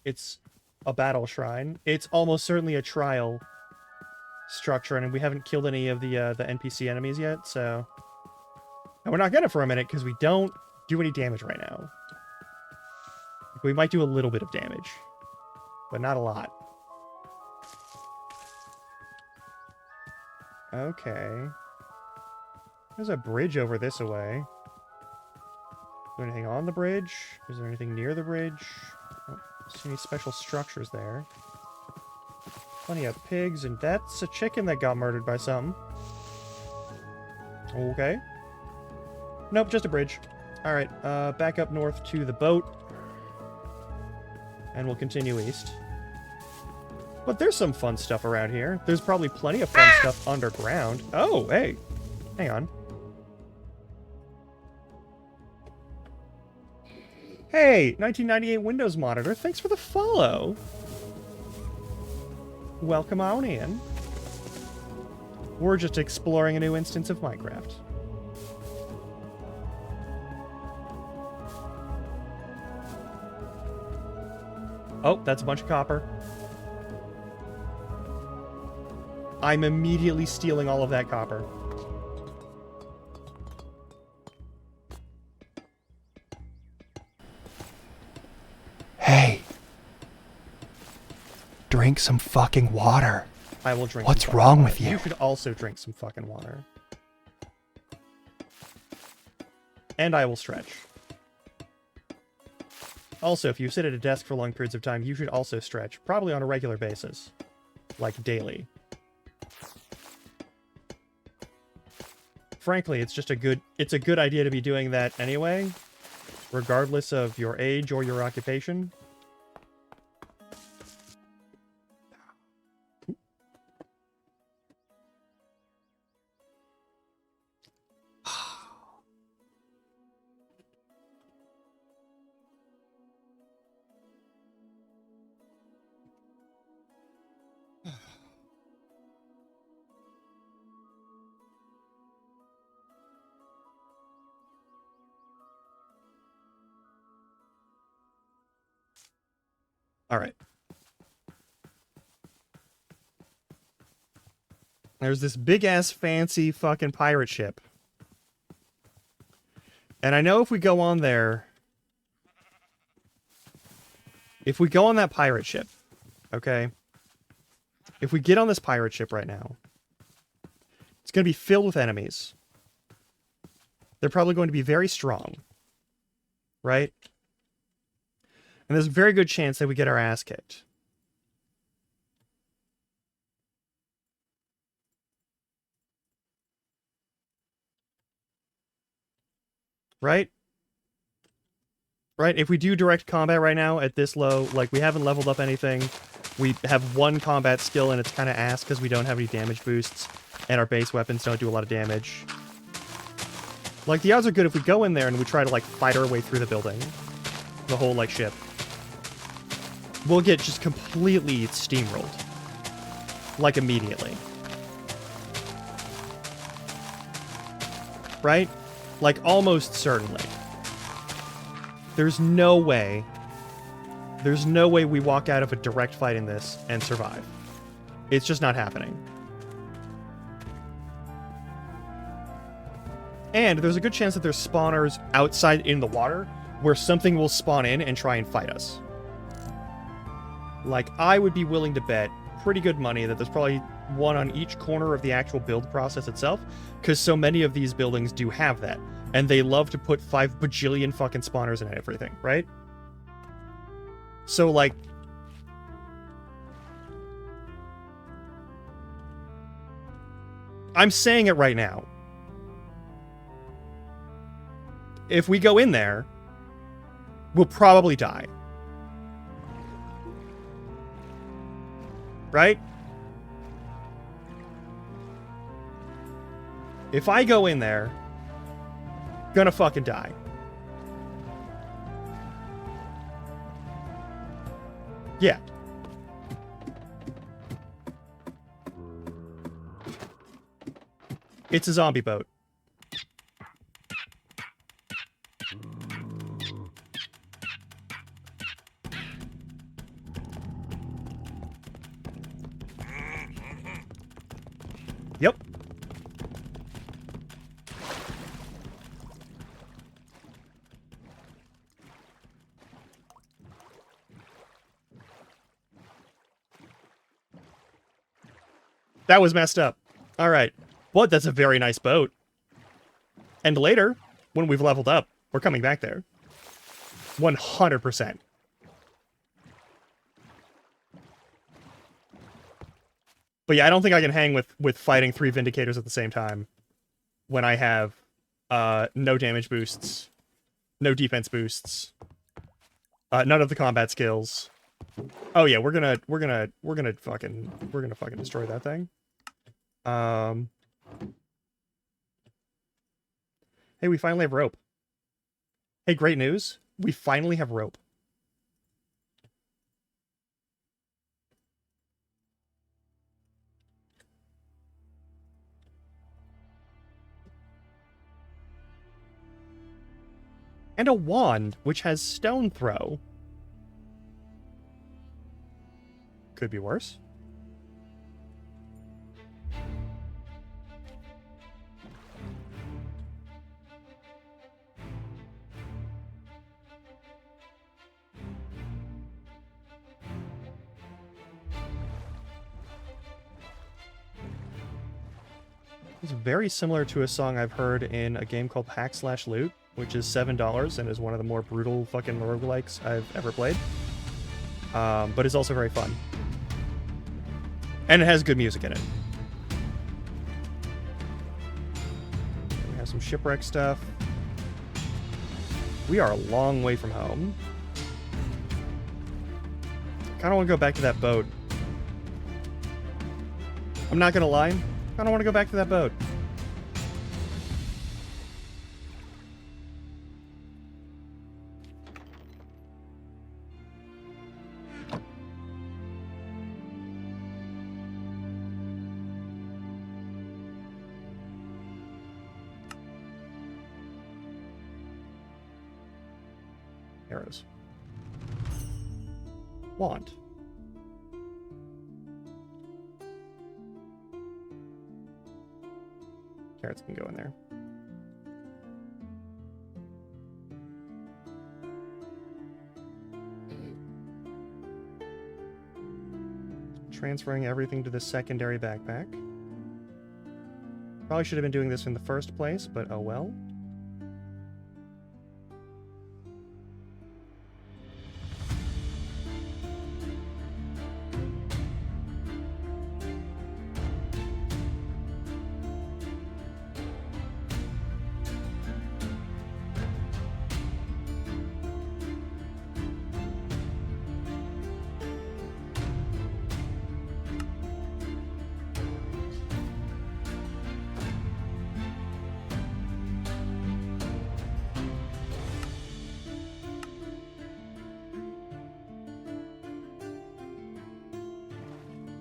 It's a battle shrine. It's almost certainly a trial structure, and we haven't killed any of the NPC enemies yet, so... And we're not gonna for a minute, because we don't do any damage right now. We might do a little bit of damage, but not a lot. Okay. There's a bridge over this away. Is there anything on the bridge? Is there anything near the bridge? See any special structures there. Plenty of pigs, and that's a chicken that got murdered by something. Okay. Nope, just a bridge. Alright, back up north to the boat. And we'll continue east. But there's some fun stuff around here. There's probably plenty of fun stuff underground. Oh, hey. Hang on. Hey, 1998 Windows monitor, thanks for the follow. Welcome on in. We're just exploring a new instance of Minecraft. Oh, that's a bunch of copper. I'm immediately stealing all of that copper. Hey. Drink some fucking water. I will drink. What's wrong with you? You should also drink some fucking water. And I will stretch. Also, if you sit at a desk for long periods of time, you should also stretch, probably on a regular basis. Like daily. Frankly, it's a good idea to be doing that anyway, regardless of your age or your occupation. All right. There's this big-ass fancy fucking pirate ship. And I know if we go on there... If we go on that pirate ship, Okay? If we get on this pirate ship right now, it's going to be filled with enemies. They're probably going to be very strong. Right? And there's a very good chance that we get our ass kicked. Right? Right? If we do direct combat right now at this low, like, we haven't leveled up anything. We have one combat skill, and it's kind of ass because we don't have any damage boosts, and our base weapons don't do a lot of damage. Like, the odds are good if we go in there and we try to, like, fight our way through the building. The whole, like, ship. We'll get just completely steamrolled. Like, immediately. Right? Like, almost certainly. There's no way we walk out of a direct fight in this and survive. It's just not happening. And there's a good chance that there's spawners outside in the water where something will spawn in and try and fight us. Like, I would be willing to bet pretty good money that there's probably one on each corner of the actual build process itself, because so many of these buildings do have that. And they love to put 5 bajillion fucking spawners in everything, right? So, like... I'm saying it right now. If we go in there, we'll probably die. Right? If I go in there, gonna fucking die. Yeah. It's a zombie boat. Yep. That was messed up. All right. But that's a very nice boat. And later, when we've leveled up, we're coming back there. 100%. But yeah, I don't think I can hang with fighting 3 Vindicators at the same time when I have no damage boosts, no defense boosts, none of the combat skills. Oh yeah, we're gonna fucking destroy that thing. Hey, we finally have rope. Hey, great news. We finally have rope. And a wand, which has stone throw. Could be worse. It's very similar to a song I've heard in a game called Hack/Loot, which is $7 and is one of the more brutal fucking roguelikes I've ever played. But it's also very fun. And it has good music in it. We have some shipwreck stuff. We are a long way from home. Kinda wanna go back to that boat. I'm not gonna lie. I don't want to go back to that boat. Arrows. Wand. Carrots can go in there. transferring everything to the secondary backpack. Probably should have been doing this in the first place, but oh well.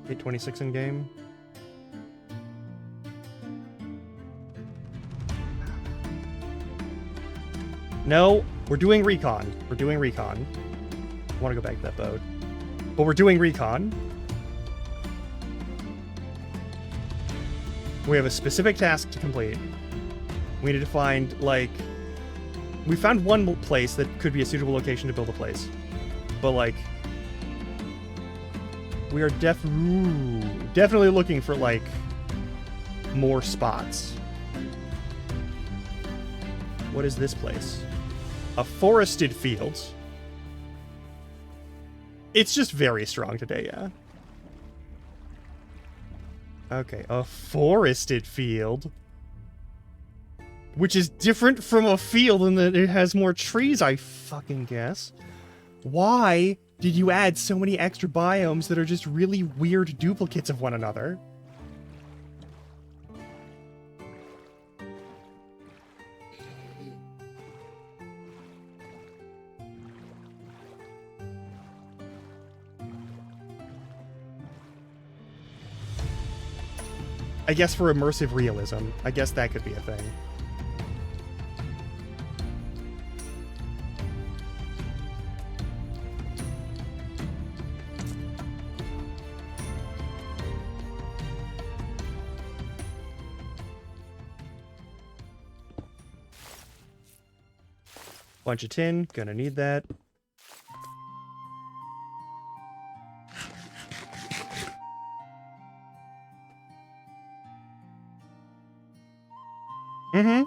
$8.26 in game. No, we're doing recon. We're doing recon. I want to go back to that boat. But we're doing recon. We have a specific task to complete. We need to find, like... We found one place that could be a suitable location to build a place. But, like... We are definitely looking for, like, more spots. What is this place? A forested field. It's just very strong today, yeah. Okay, a forested field. Which is different from a field in that it has more trees, I fucking guess. Why did you add so many extra biomes that are just really weird duplicates of one another? I guess for immersive realism, I guess that could be a thing. Bunch of tin, gonna need that. Mm-hmm.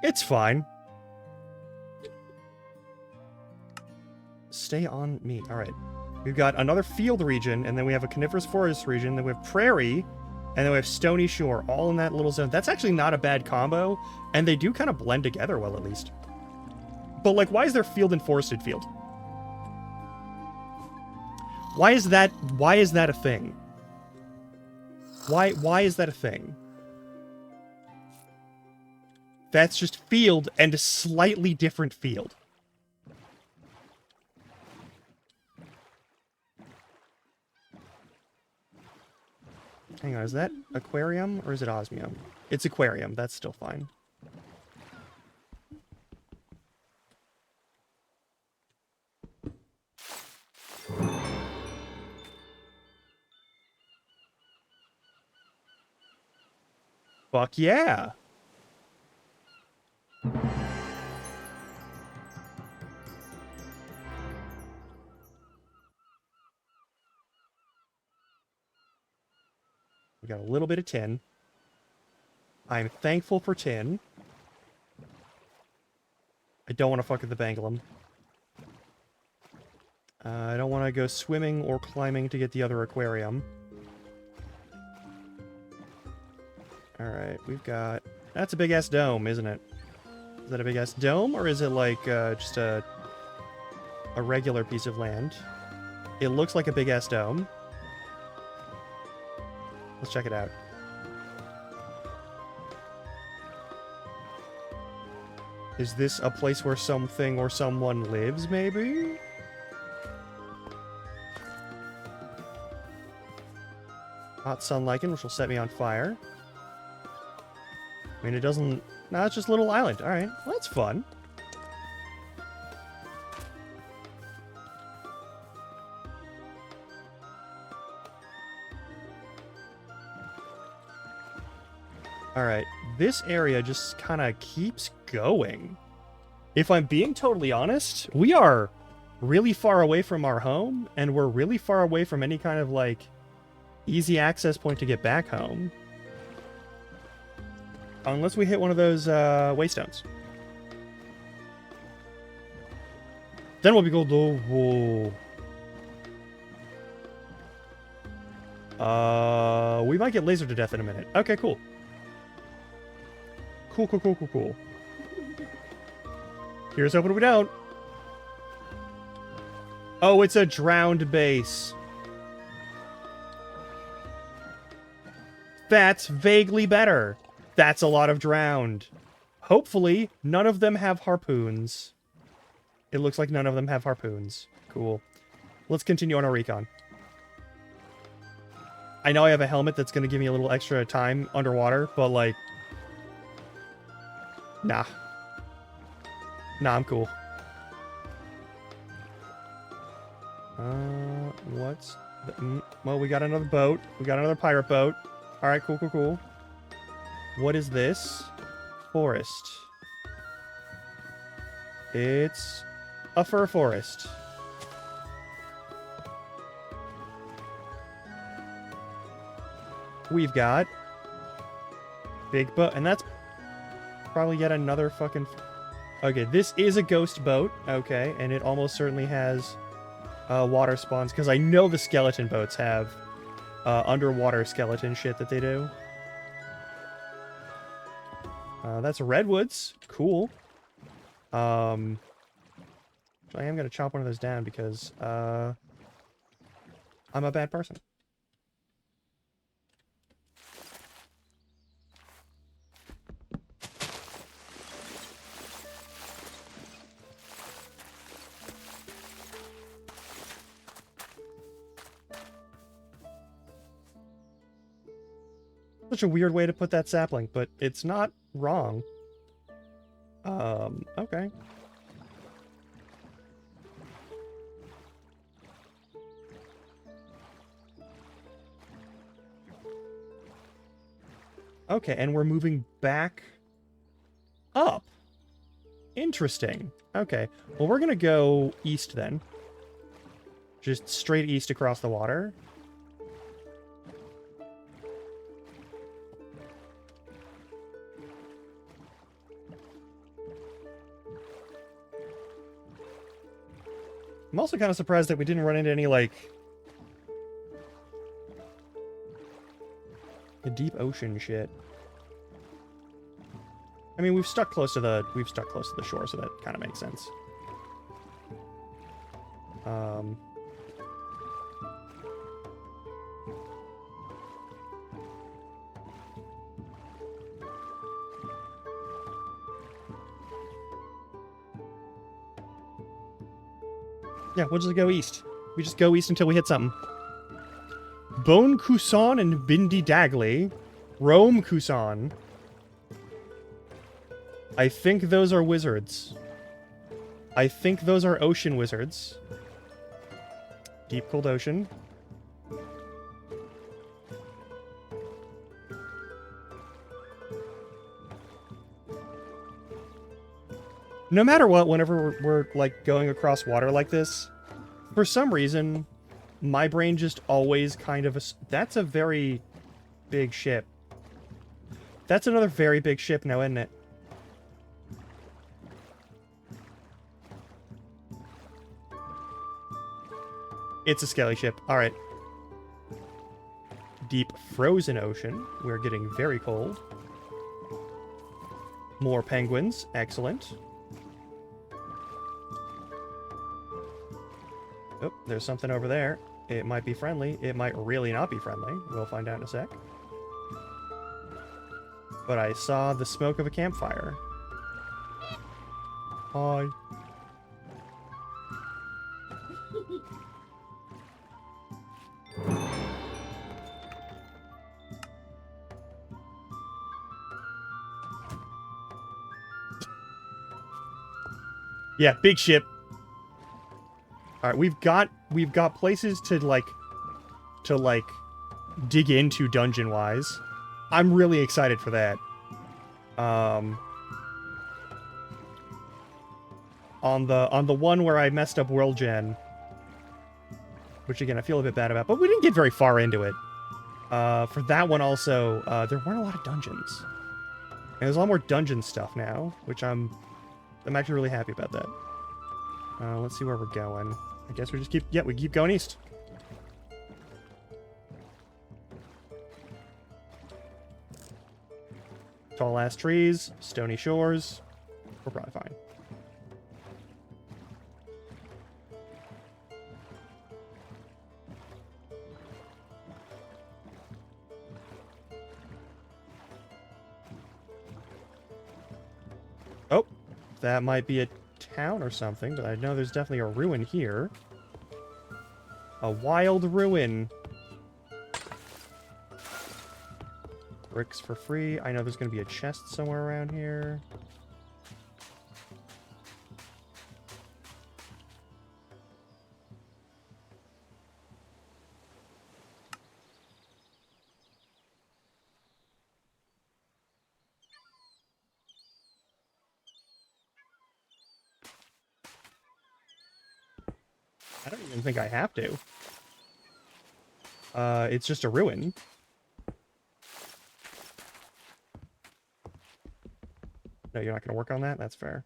It's fine. Stay on me. Alright. We've got another field region, and then we have a coniferous forest region, then we have prairie, and then we have stony shore, all in that little zone. That's actually not a bad combo, and they do kind of blend together well, at least. But, like, why is there field and forested field? Why is that a thing? Why is that a thing? That's just field and a slightly different field. Hang on, is that aquarium or is it osmium? It's aquarium, that's still fine. Fuck yeah! We got a little bit of tin. I'm thankful for tin. I don't want to fuck with the Bangalum. I don't want to go swimming or climbing to get the other aquarium. Alright, we've got... That's a big-ass dome, isn't it? Is that a big-ass dome, or is it like just a regular piece of land? It looks like a big-ass dome. Let's check it out. Is this a place where something or someone lives, maybe? Hot sun lichen, which will set me on fire. I mean, it doesn't... No, it's just a little island. Alright, well, that's fun. Alright, this area just kind of keeps going. If I'm being totally honest, we are really far away from our home, and we're really far away from any kind of, like, easy access point to get back home. Unless we hit one of those waystones. Then we'll be gold. Whoa. We might get lasered to death in a minute. Okay, cool. Cool. Here's hoping we don't. Oh, it's a drowned base. That's vaguely better. That's a lot of drowned. Hopefully, none of them have harpoons. It looks like none of them have harpoons. Cool. Let's continue on our recon. I know I have a helmet that's going to give me a little extra time underwater, but, like... Nah. Nah, I'm cool. What's... well, we got another boat. We got another pirate boat. Alright, cool. What is this? Forest. It's a fir forest. We've got big boat, and that's probably yet another fucking... Okay, this is a ghost boat. Okay, and it almost certainly has water spawns, because I know the skeleton boats have underwater skeleton shit that they do. That's redwoods. Cool. I am going to chop one of those down because I'm a bad person. Such a weird way to put that sapling, but it's not wrong. Okay. Okay, and we're moving back up. Interesting. Okay, well, we're gonna go east then. Just straight east across the water. I'm also kind of surprised that we didn't run into any, like... the deep ocean shit. I mean, we've stuck close to the shore, so that kind of makes sense. Yeah, we'll just go east. We just go east until we hit something. Bone Kusan and Bindi Dagley. Rome Kusan. I think those are wizards. I think those are ocean wizards. Deep cold ocean. No matter what, whenever we're like going across water like this, for some reason, my brain just always kind of... That's a very big ship. That's another very big ship now, isn't it? It's a skelly ship. Alright. Deep frozen ocean. We're getting very cold. More penguins. Excellent. Oh, there's something over there. It might be friendly. It might really not be friendly. We'll find out in a sec. But I saw the smoke of a campfire. Hi. Yeah, big ship. All right, we've got places to like dig into dungeon wise. I'm really excited for that. on the one where I messed up World Gen, which again I feel a bit bad about, but we didn't get very far into it. For that one also, there weren't a lot of dungeons. And there's a lot more dungeon stuff now, which I'm actually really happy about that. Let's see where we're going. I guess we just keep going east. Tall ass trees, stony shores. We're probably fine. Oh, that might be a town or something, but I know there's definitely a ruin here. A wild ruin. Bricks for free. I know there's going to be a chest somewhere around here. I don't even think I have to. It's just a ruin. No, you're not going to work on that? That's fair.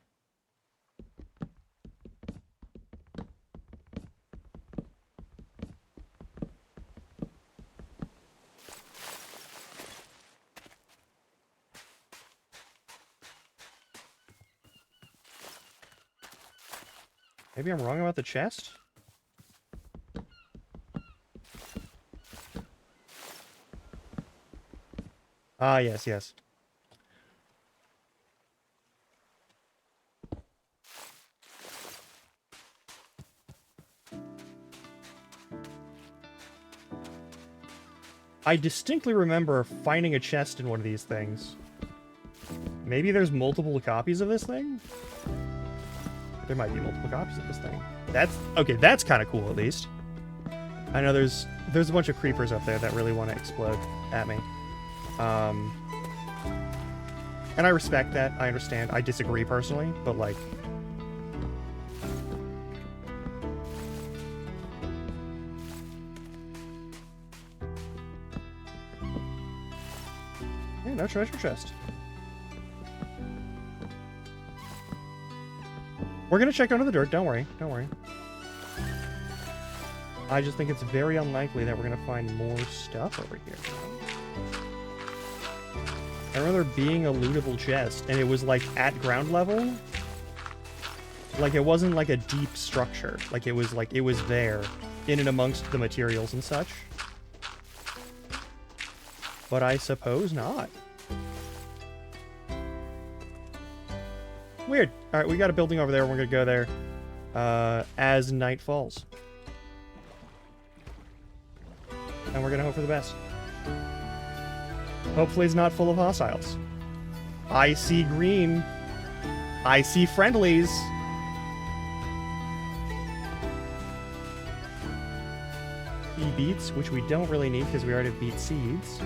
Maybe I'm wrong about the chest? Ah, yes, yes. I distinctly remember finding a chest in one of these things. Maybe there's multiple copies of this thing? There might be multiple copies of this thing. That's... okay, that's kind of cool, at least. I know there's a bunch of creepers up there that really want to explode at me. And I respect that. I understand. I disagree personally, but, like... yeah, no treasure chest. We're gonna check under the dirt. Don't worry. Don't worry. I just think it's very unlikely that we're gonna find more stuff over here. I remember there being a lootable chest, and it was, like, at ground level. Like, it wasn't, like, a deep structure. Like, it was there, in and amongst the materials and such. But I suppose not. Weird. Alright, we got a building over there. We're gonna go there as night falls. And we're gonna hope for the best. Hopefully it's not full of hostiles. I see green. I see friendlies. Bee beets, which we don't really need because we already have beet seeds.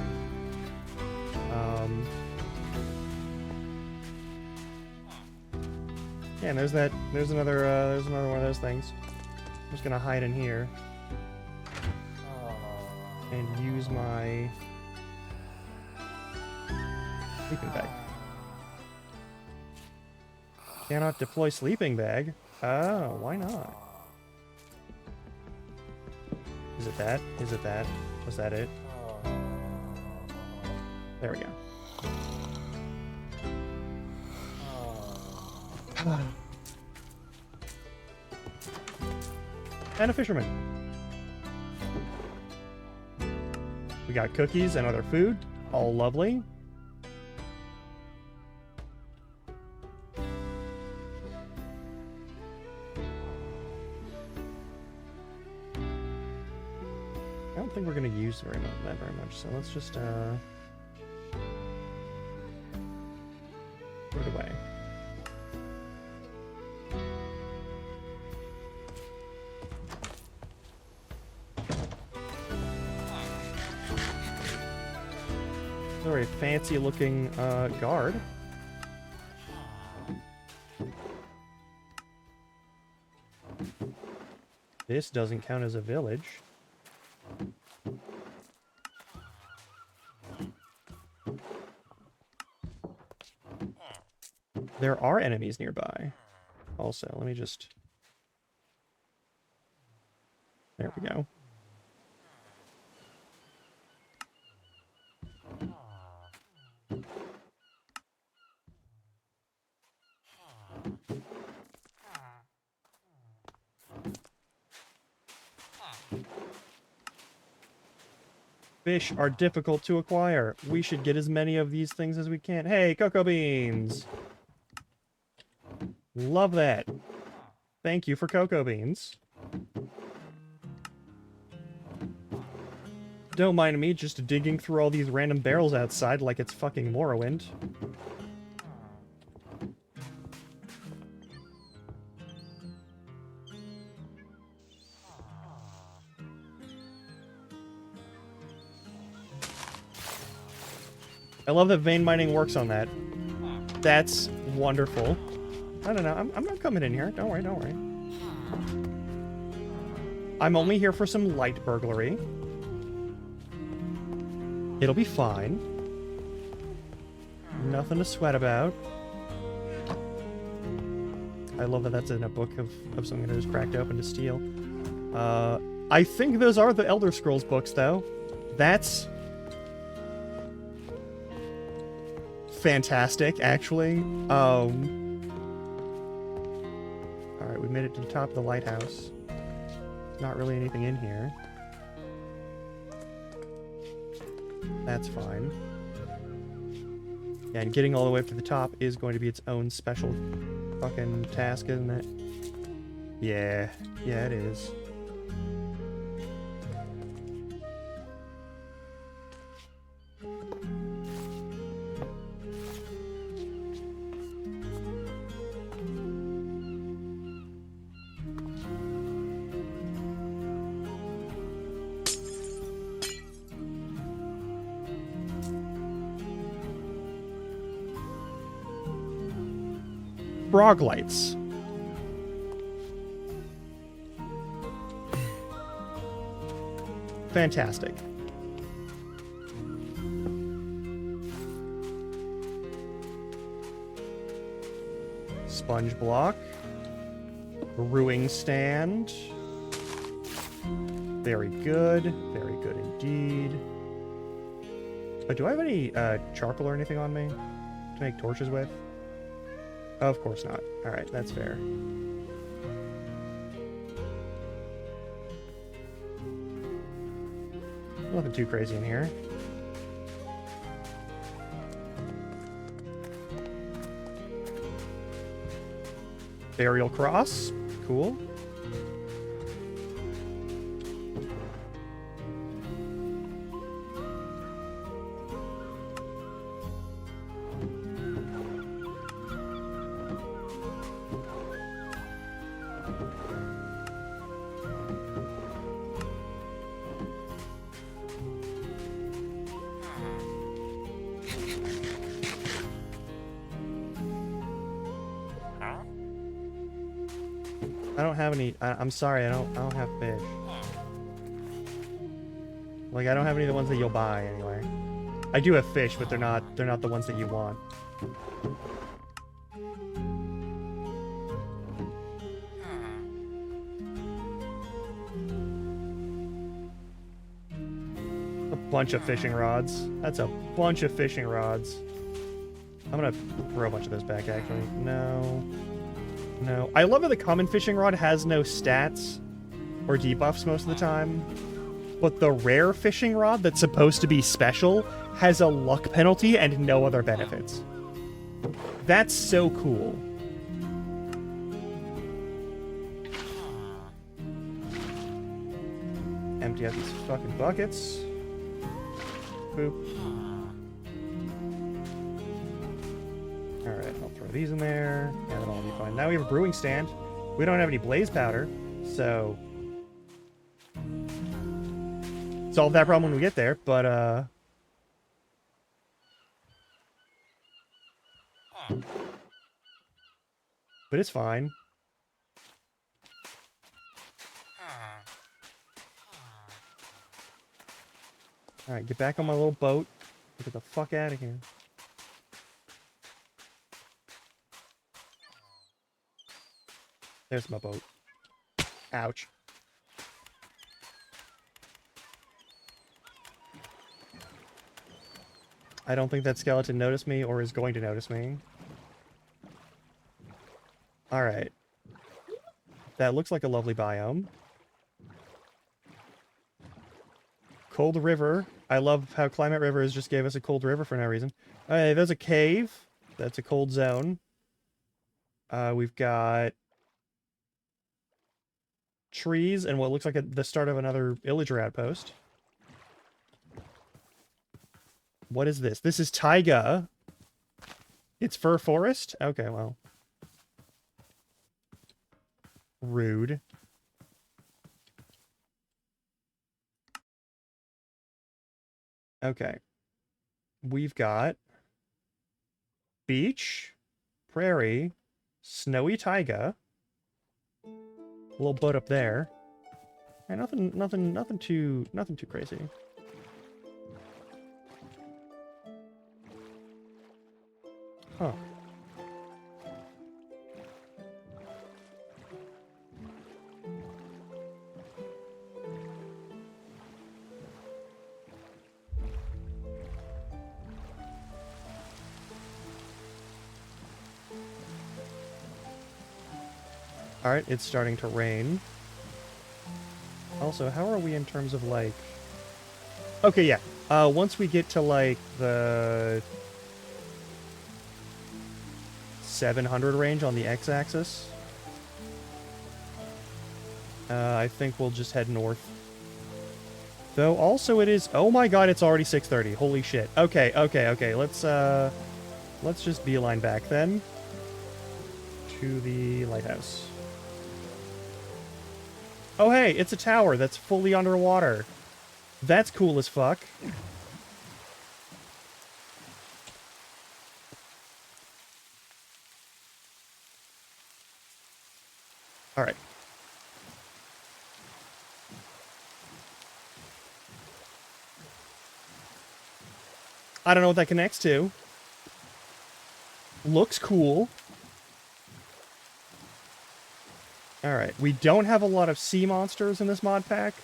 Yeah, and there's another one of those things. I'm just gonna hide in here and use my sleeping bag. Cannot deploy sleeping bag. Oh, why not? Is it that? Is it that? Was that it? There we go. And a fisherman. We got cookies and other food. All lovely. I don't think we're going to use that very much, so let's just put it away. Very fancy looking guard. This doesn't count as a village. There are enemies nearby. Also, let me just... There we go. Fish are difficult to acquire. We should get as many of these things as we can. Hey, cocoa beans! Love that. Thank you for cocoa beans. Don't mind me just digging through all these random barrels outside like it's fucking Morrowind. I love that vein mining works on that. That's wonderful. I don't know. I'm not coming in here. Don't worry, don't worry. I'm only here for some light burglary. It'll be fine. Nothing to sweat about. I love that that's in a book of something that is cracked open to steal. I think those are the Elder Scrolls books, though. That's... fantastic, actually. Alright, we made it to the top of the lighthouse. There's not really anything in here. That's fine. Yeah, and getting all the way up to the top is going to be its own special fucking task, isn't it? Yeah. Yeah, it is. Frog lights. Fantastic. Sponge block. Brewing stand. Very good. Very good indeed. But do I have any charcoal or anything on me to make torches with? Of course not. Alright, that's fair. Nothing too crazy in here. Burial cross. Cool. I don't have any. I'm sorry. I don't have fish. Like I don't have any of the ones that you'll buy anyway. I do have fish, but they're not the ones that you want. A bunch of fishing rods. That's a bunch of fishing rods. I'm gonna throw a bunch of those back actually. No. No. I love that the common fishing rod has no stats or debuffs most of the time. But the rare fishing rod that's supposed to be special has a luck penalty and no other benefits. That's so cool. Empty out these fucking buckets. Boop. Alright, I'll throw these in there. Yeah, that'll all be fine. Now we have a brewing stand. We don't have any blaze powder, so... solve that problem when we get there, but, but it's fine. Alright, get back on my little boat. Get the fuck out of here. There's my boat. Ouch. I don't think that skeleton noticed me or is going to notice me. Alright. That looks like a lovely biome. Cold River. I love how Climate Rivers just gave us a cold river for no reason. Hey, there's a cave. That's a cold zone. We've got trees and what looks like the start of another villager outpost. What is this? This is taiga. It's fir forest? Okay, well. Rude. Okay. We've got beach, prairie, snowy taiga. A little boat up there. And nothing too crazy. Huh. Alright, it's starting to rain. Also, how are we in terms of, like... Okay, yeah. Once we get to, like, the 700 range on the x-axis, I think we'll just head north. Though, also it is... Oh my god, it's already 6:30. Holy shit. Okay. Let's just beeline back, then. To the lighthouse. Oh hey, it's a tower that's fully underwater. That's cool as fuck. Alright. I don't know what that connects to. Looks cool. Alright, we don't have a lot of sea monsters in this mod pack,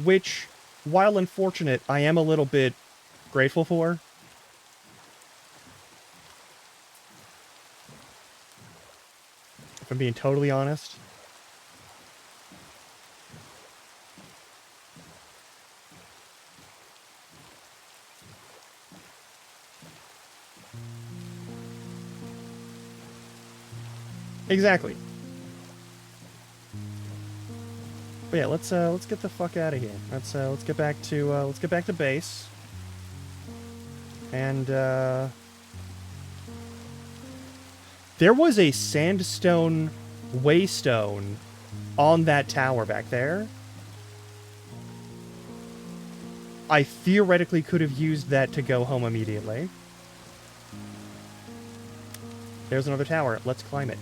which, while unfortunate, I am a little bit grateful for. If I'm being totally honest. Exactly. But yeah, let's get the fuck out of here. Let's get back to base. And there was a sandstone waystone on that tower back there. I theoretically could have used that to go home immediately. There's another tower. Let's climb it.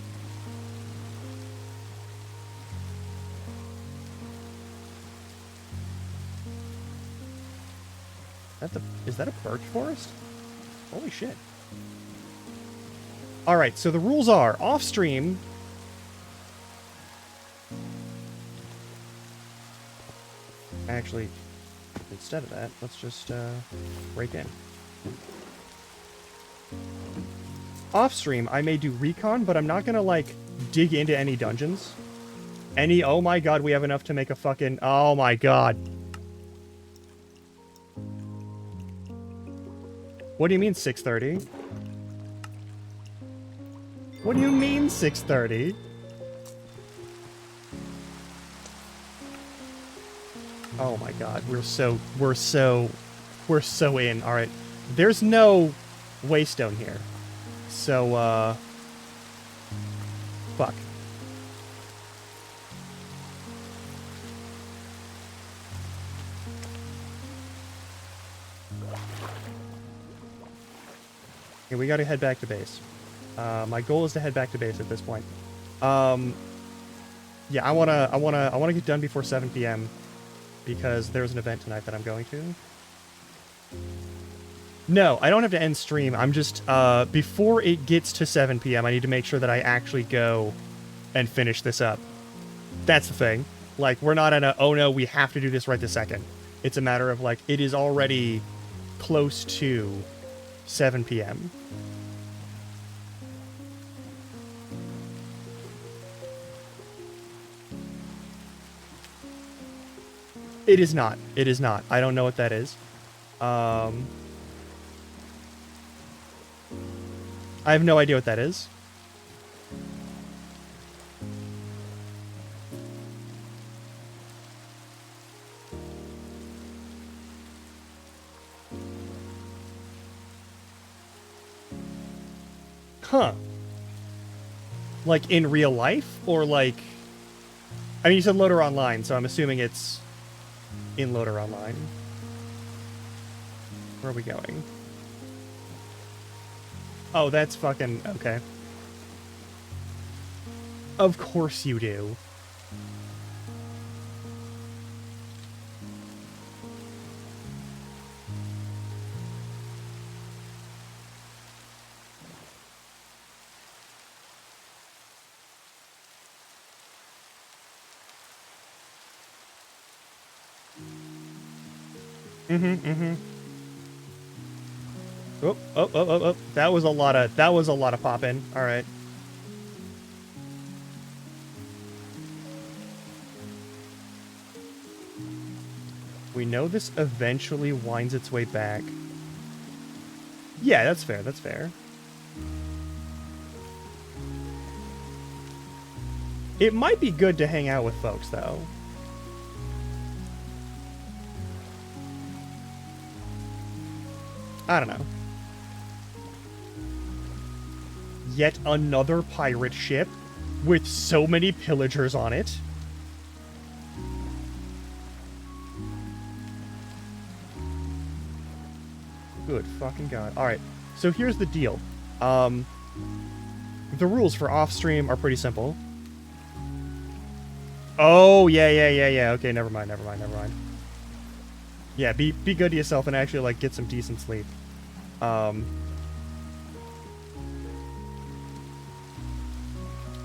Is that a birch forest? Holy shit. Alright, so the rules are, off-stream... Actually, instead of that, let's just break in. Off-stream, I may do recon, but I'm not gonna, like, dig into any dungeons. Oh my god, we have enough to make a fucking... Oh my god. What do you mean 6:30? What do you mean 6:30? Oh my god, we're so in. All right. There's no waystone here. So fuck. Okay, we gotta head back to base. My goal is to head back to base at this point. Yeah, I wanna get done before 7 p.m. because there's an event tonight that I'm going to. No, I don't have to end stream. I'm just, before it gets to 7 p.m., I need to make sure that I actually go and finish this up. That's the thing. Like, we're not in a, oh no, we have to do this right this second. It's a matter of, like, it is already close to 7 p.m. It is not. It is not. I don't know what that is. I have no idea what that is. Huh. Like in real life? Or like... I mean, you said Loader Online, so I'm assuming it's in Loader Online. Where are we going? Oh, that's fucking... okay. Of course you do. Oh. That was a lot of pop-in. All right. We know this eventually winds its way back. Yeah, that's fair. That's fair. It might be good to hang out with folks, though. I don't know. Yet another pirate ship with so many pillagers on it. Good fucking god. Alright, so here's the deal. The rules for off-stream are pretty simple. Oh, yeah. Okay, never mind. Yeah, be good to yourself and actually, like, get some decent sleep.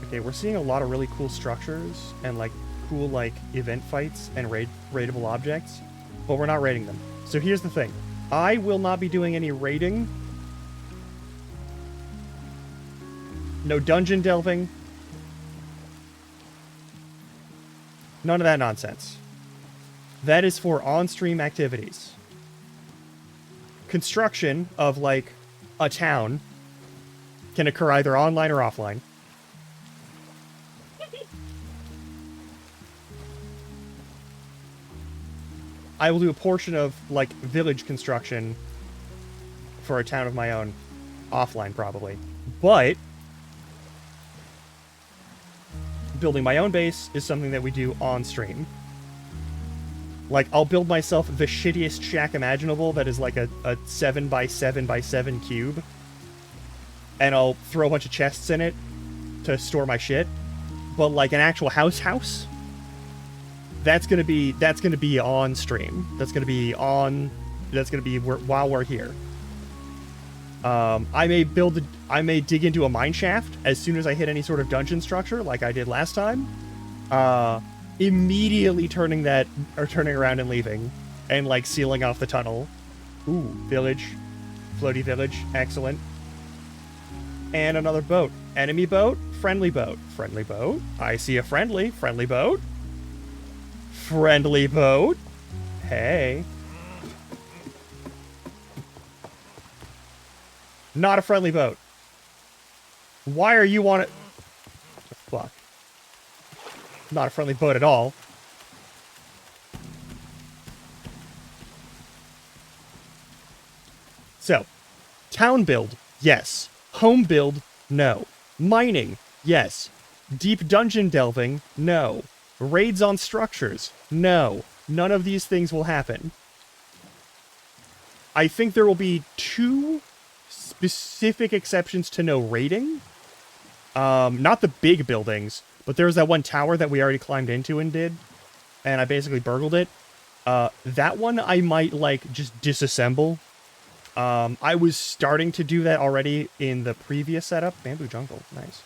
Okay, we're seeing a lot of really cool structures and, like, cool, like, event fights and raidable objects, but we're not raiding them. So here's the thing. I will not be doing any raiding. No dungeon delving. None of that nonsense. That is for on-stream activities. Construction of, like, a town can occur either online or offline. I will do a portion of, like, village construction for a town of my own. Offline, probably. But building my own base is something that we do on stream. Like, I'll build myself the shittiest shack imaginable that is like a 7x7x7 cube. And I'll throw a bunch of chests in it to store my shit. But, like, an actual house... That's gonna be on stream. That's gonna be while we're here. I may dig into a mine shaft as soon as I hit any sort of dungeon structure, like I did last time. Immediately turning around and leaving, and like sealing off the tunnel. Ooh, village, floaty village, excellent. And another boat, enemy boat, friendly boat, friendly boat. I see a friendly boat. Friendly boat. Hey. Not a friendly boat. Why are you on it? Fuck. Not a friendly boat at all. So, town build, yes. Home build, no. Mining, yes. Deep dungeon delving, no. Raids on structures, no. None of these things will happen. I think there will be 2 specific exceptions to no raiding. Not the big buildings, but there was that one tower that we already climbed into and did. And I basically burgled it. That one I might, like, just disassemble. I was starting to do that already in the previous setup. Bamboo jungle, nice.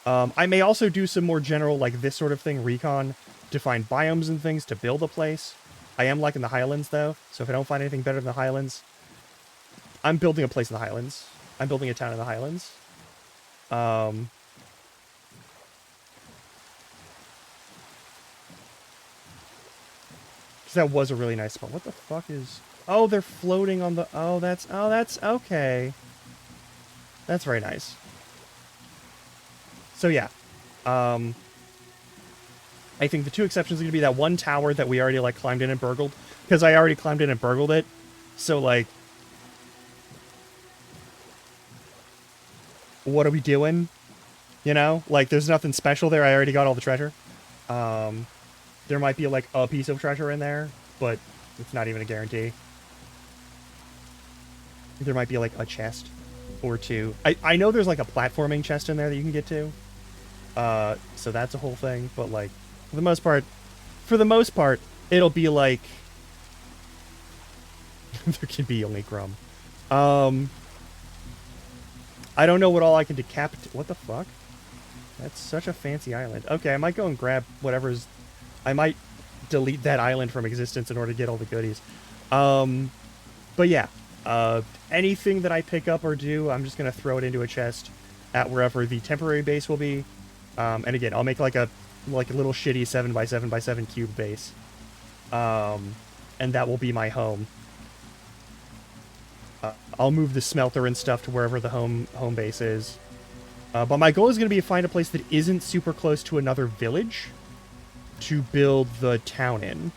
I may also do some more general, like, this sort of thing, recon, to find biomes and things to build a place. I am liking the Highlands, though, so if I don't find anything better than the Highlands, I'm building a place in the Highlands. I'm building a town in the Highlands. That was a really nice spot. What the fuck is... Oh, they're floating on the... Oh, that's okay. That's very nice. So, yeah. I think the two exceptions are going to be that one tower that we already, like, climbed in and burgled. Because I already climbed in and burgled it. So, like... What are we doing? You know? Like, there's nothing special there. I already got all the treasure. There might be, like, a piece of treasure in there, but it's not even a guarantee. There might be, like, a chest or two. I know there's, like, a platforming chest in there that you can get to. So that's a whole thing, but, like, for the most part, it'll be, like... there can be only Grum. I don't know what all I can decapitate... What the fuck? That's such a fancy island. Okay, I might go and grab whatever's... I might delete that island from existence in order to get all the goodies. But yeah, anything that I pick up or do, I'm just going to throw it into a chest at wherever the temporary base will be. And again, I'll make like a little shitty 7x7x7 cube base. And that will be my home. I'll move the smelter and stuff to wherever the home base is. But my goal is going to be to find a place that isn't super close to another village to build the town in.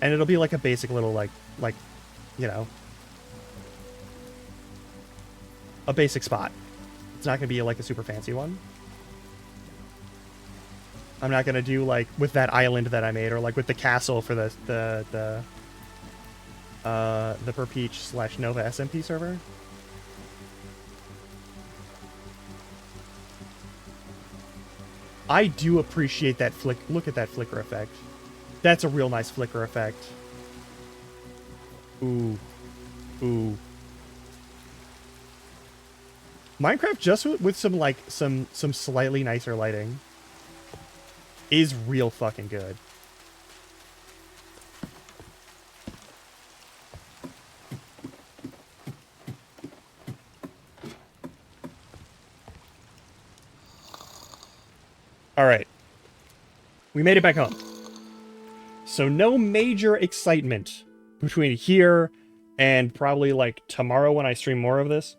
And it'll be like a basic little, like, you know, a basic spot. It's not going to be like a super fancy one. I'm not going to do like with that island that I made or like with the castle for the Perpeach / Nova SMP server. I do appreciate that flick. Look at that flicker effect. That's a real nice flicker effect. Ooh. Ooh. Minecraft just with some like some slightly nicer lighting is real fucking good. All right. We made it back home. So no major excitement between here and probably like tomorrow when I stream more of this.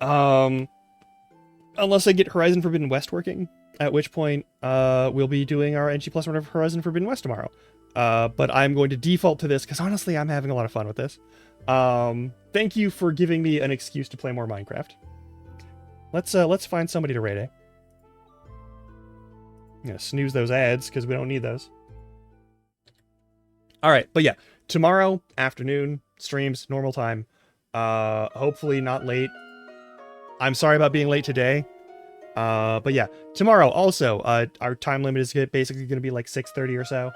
Unless I get Horizon Forbidden West working, at which point we'll be doing our NG Plus run of Horizon Forbidden West tomorrow. But I'm going to default to this because honestly I'm having a lot of fun with this. Thank you for giving me an excuse to play more Minecraft. Let's find somebody to raid, eh? I'm gonna snooze those ads because we don't need those. Alright, but yeah, tomorrow afternoon, streams, normal time. Hopefully not late. I'm sorry about being late today. But yeah, tomorrow also, our time limit is basically going to be like 6:30 or so.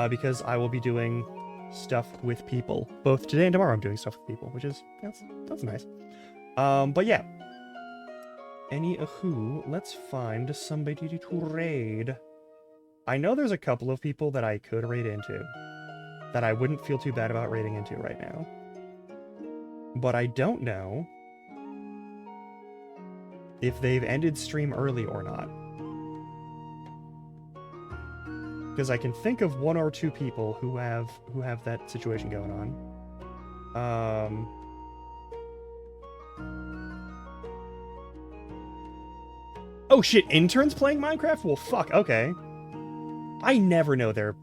Because I will be doing stuff with people. Both today and tomorrow I'm doing stuff with people, which is, that's nice. But yeah. Anywho, let's find somebody to raid. I know there's a couple of people that I could raid into. That I wouldn't feel too bad about raiding into right now. But I don't know if they've ended stream early or not. Because I can think of one or two people who have that situation going on. Oh shit, interns playing Minecraft? Well, fuck, okay. I never know their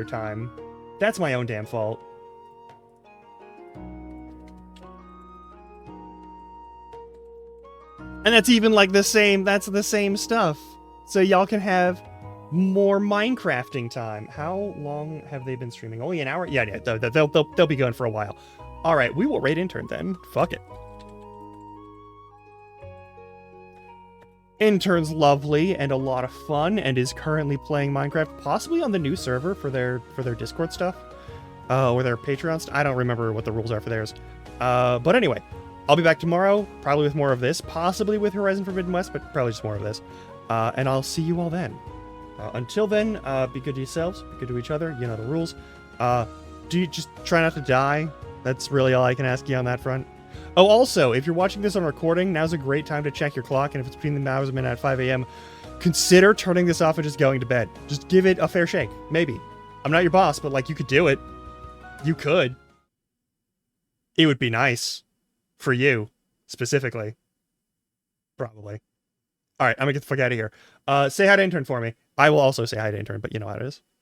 time. That's my own damn fault. And that's even like that's the same stuff. So y'all can have more Minecrafting time. How long have they been streaming? Only an hour? Yeah, they'll be going for a while. All right, we will raid intern then. Fuck it. Intern's lovely and a lot of fun, and is currently playing Minecraft, possibly on the new server for their Discord stuff, or their Patreon stuff. I don't remember what the rules are for theirs. But anyway, I'll be back tomorrow, probably with more of this, possibly with Horizon Forbidden West, but probably just more of this. And I'll see you all then. Until then, be good to yourselves, be good to each other. You know the rules. Do you just try not to die? That's really all I can ask you on that front. Oh, also, if you're watching this on recording, now's a great time to check your clock, and if it's between the hours of midnight and 5 a.m., consider turning this off and just going to bed. Just give it a fair shake. Maybe. I'm not your boss, but, like, you could do it. You could. It would be nice. For you, specifically. Probably. Alright, I'm gonna get the fuck out of here. Say hi to Intern for me. I will also say hi to Intern, but you know how it is.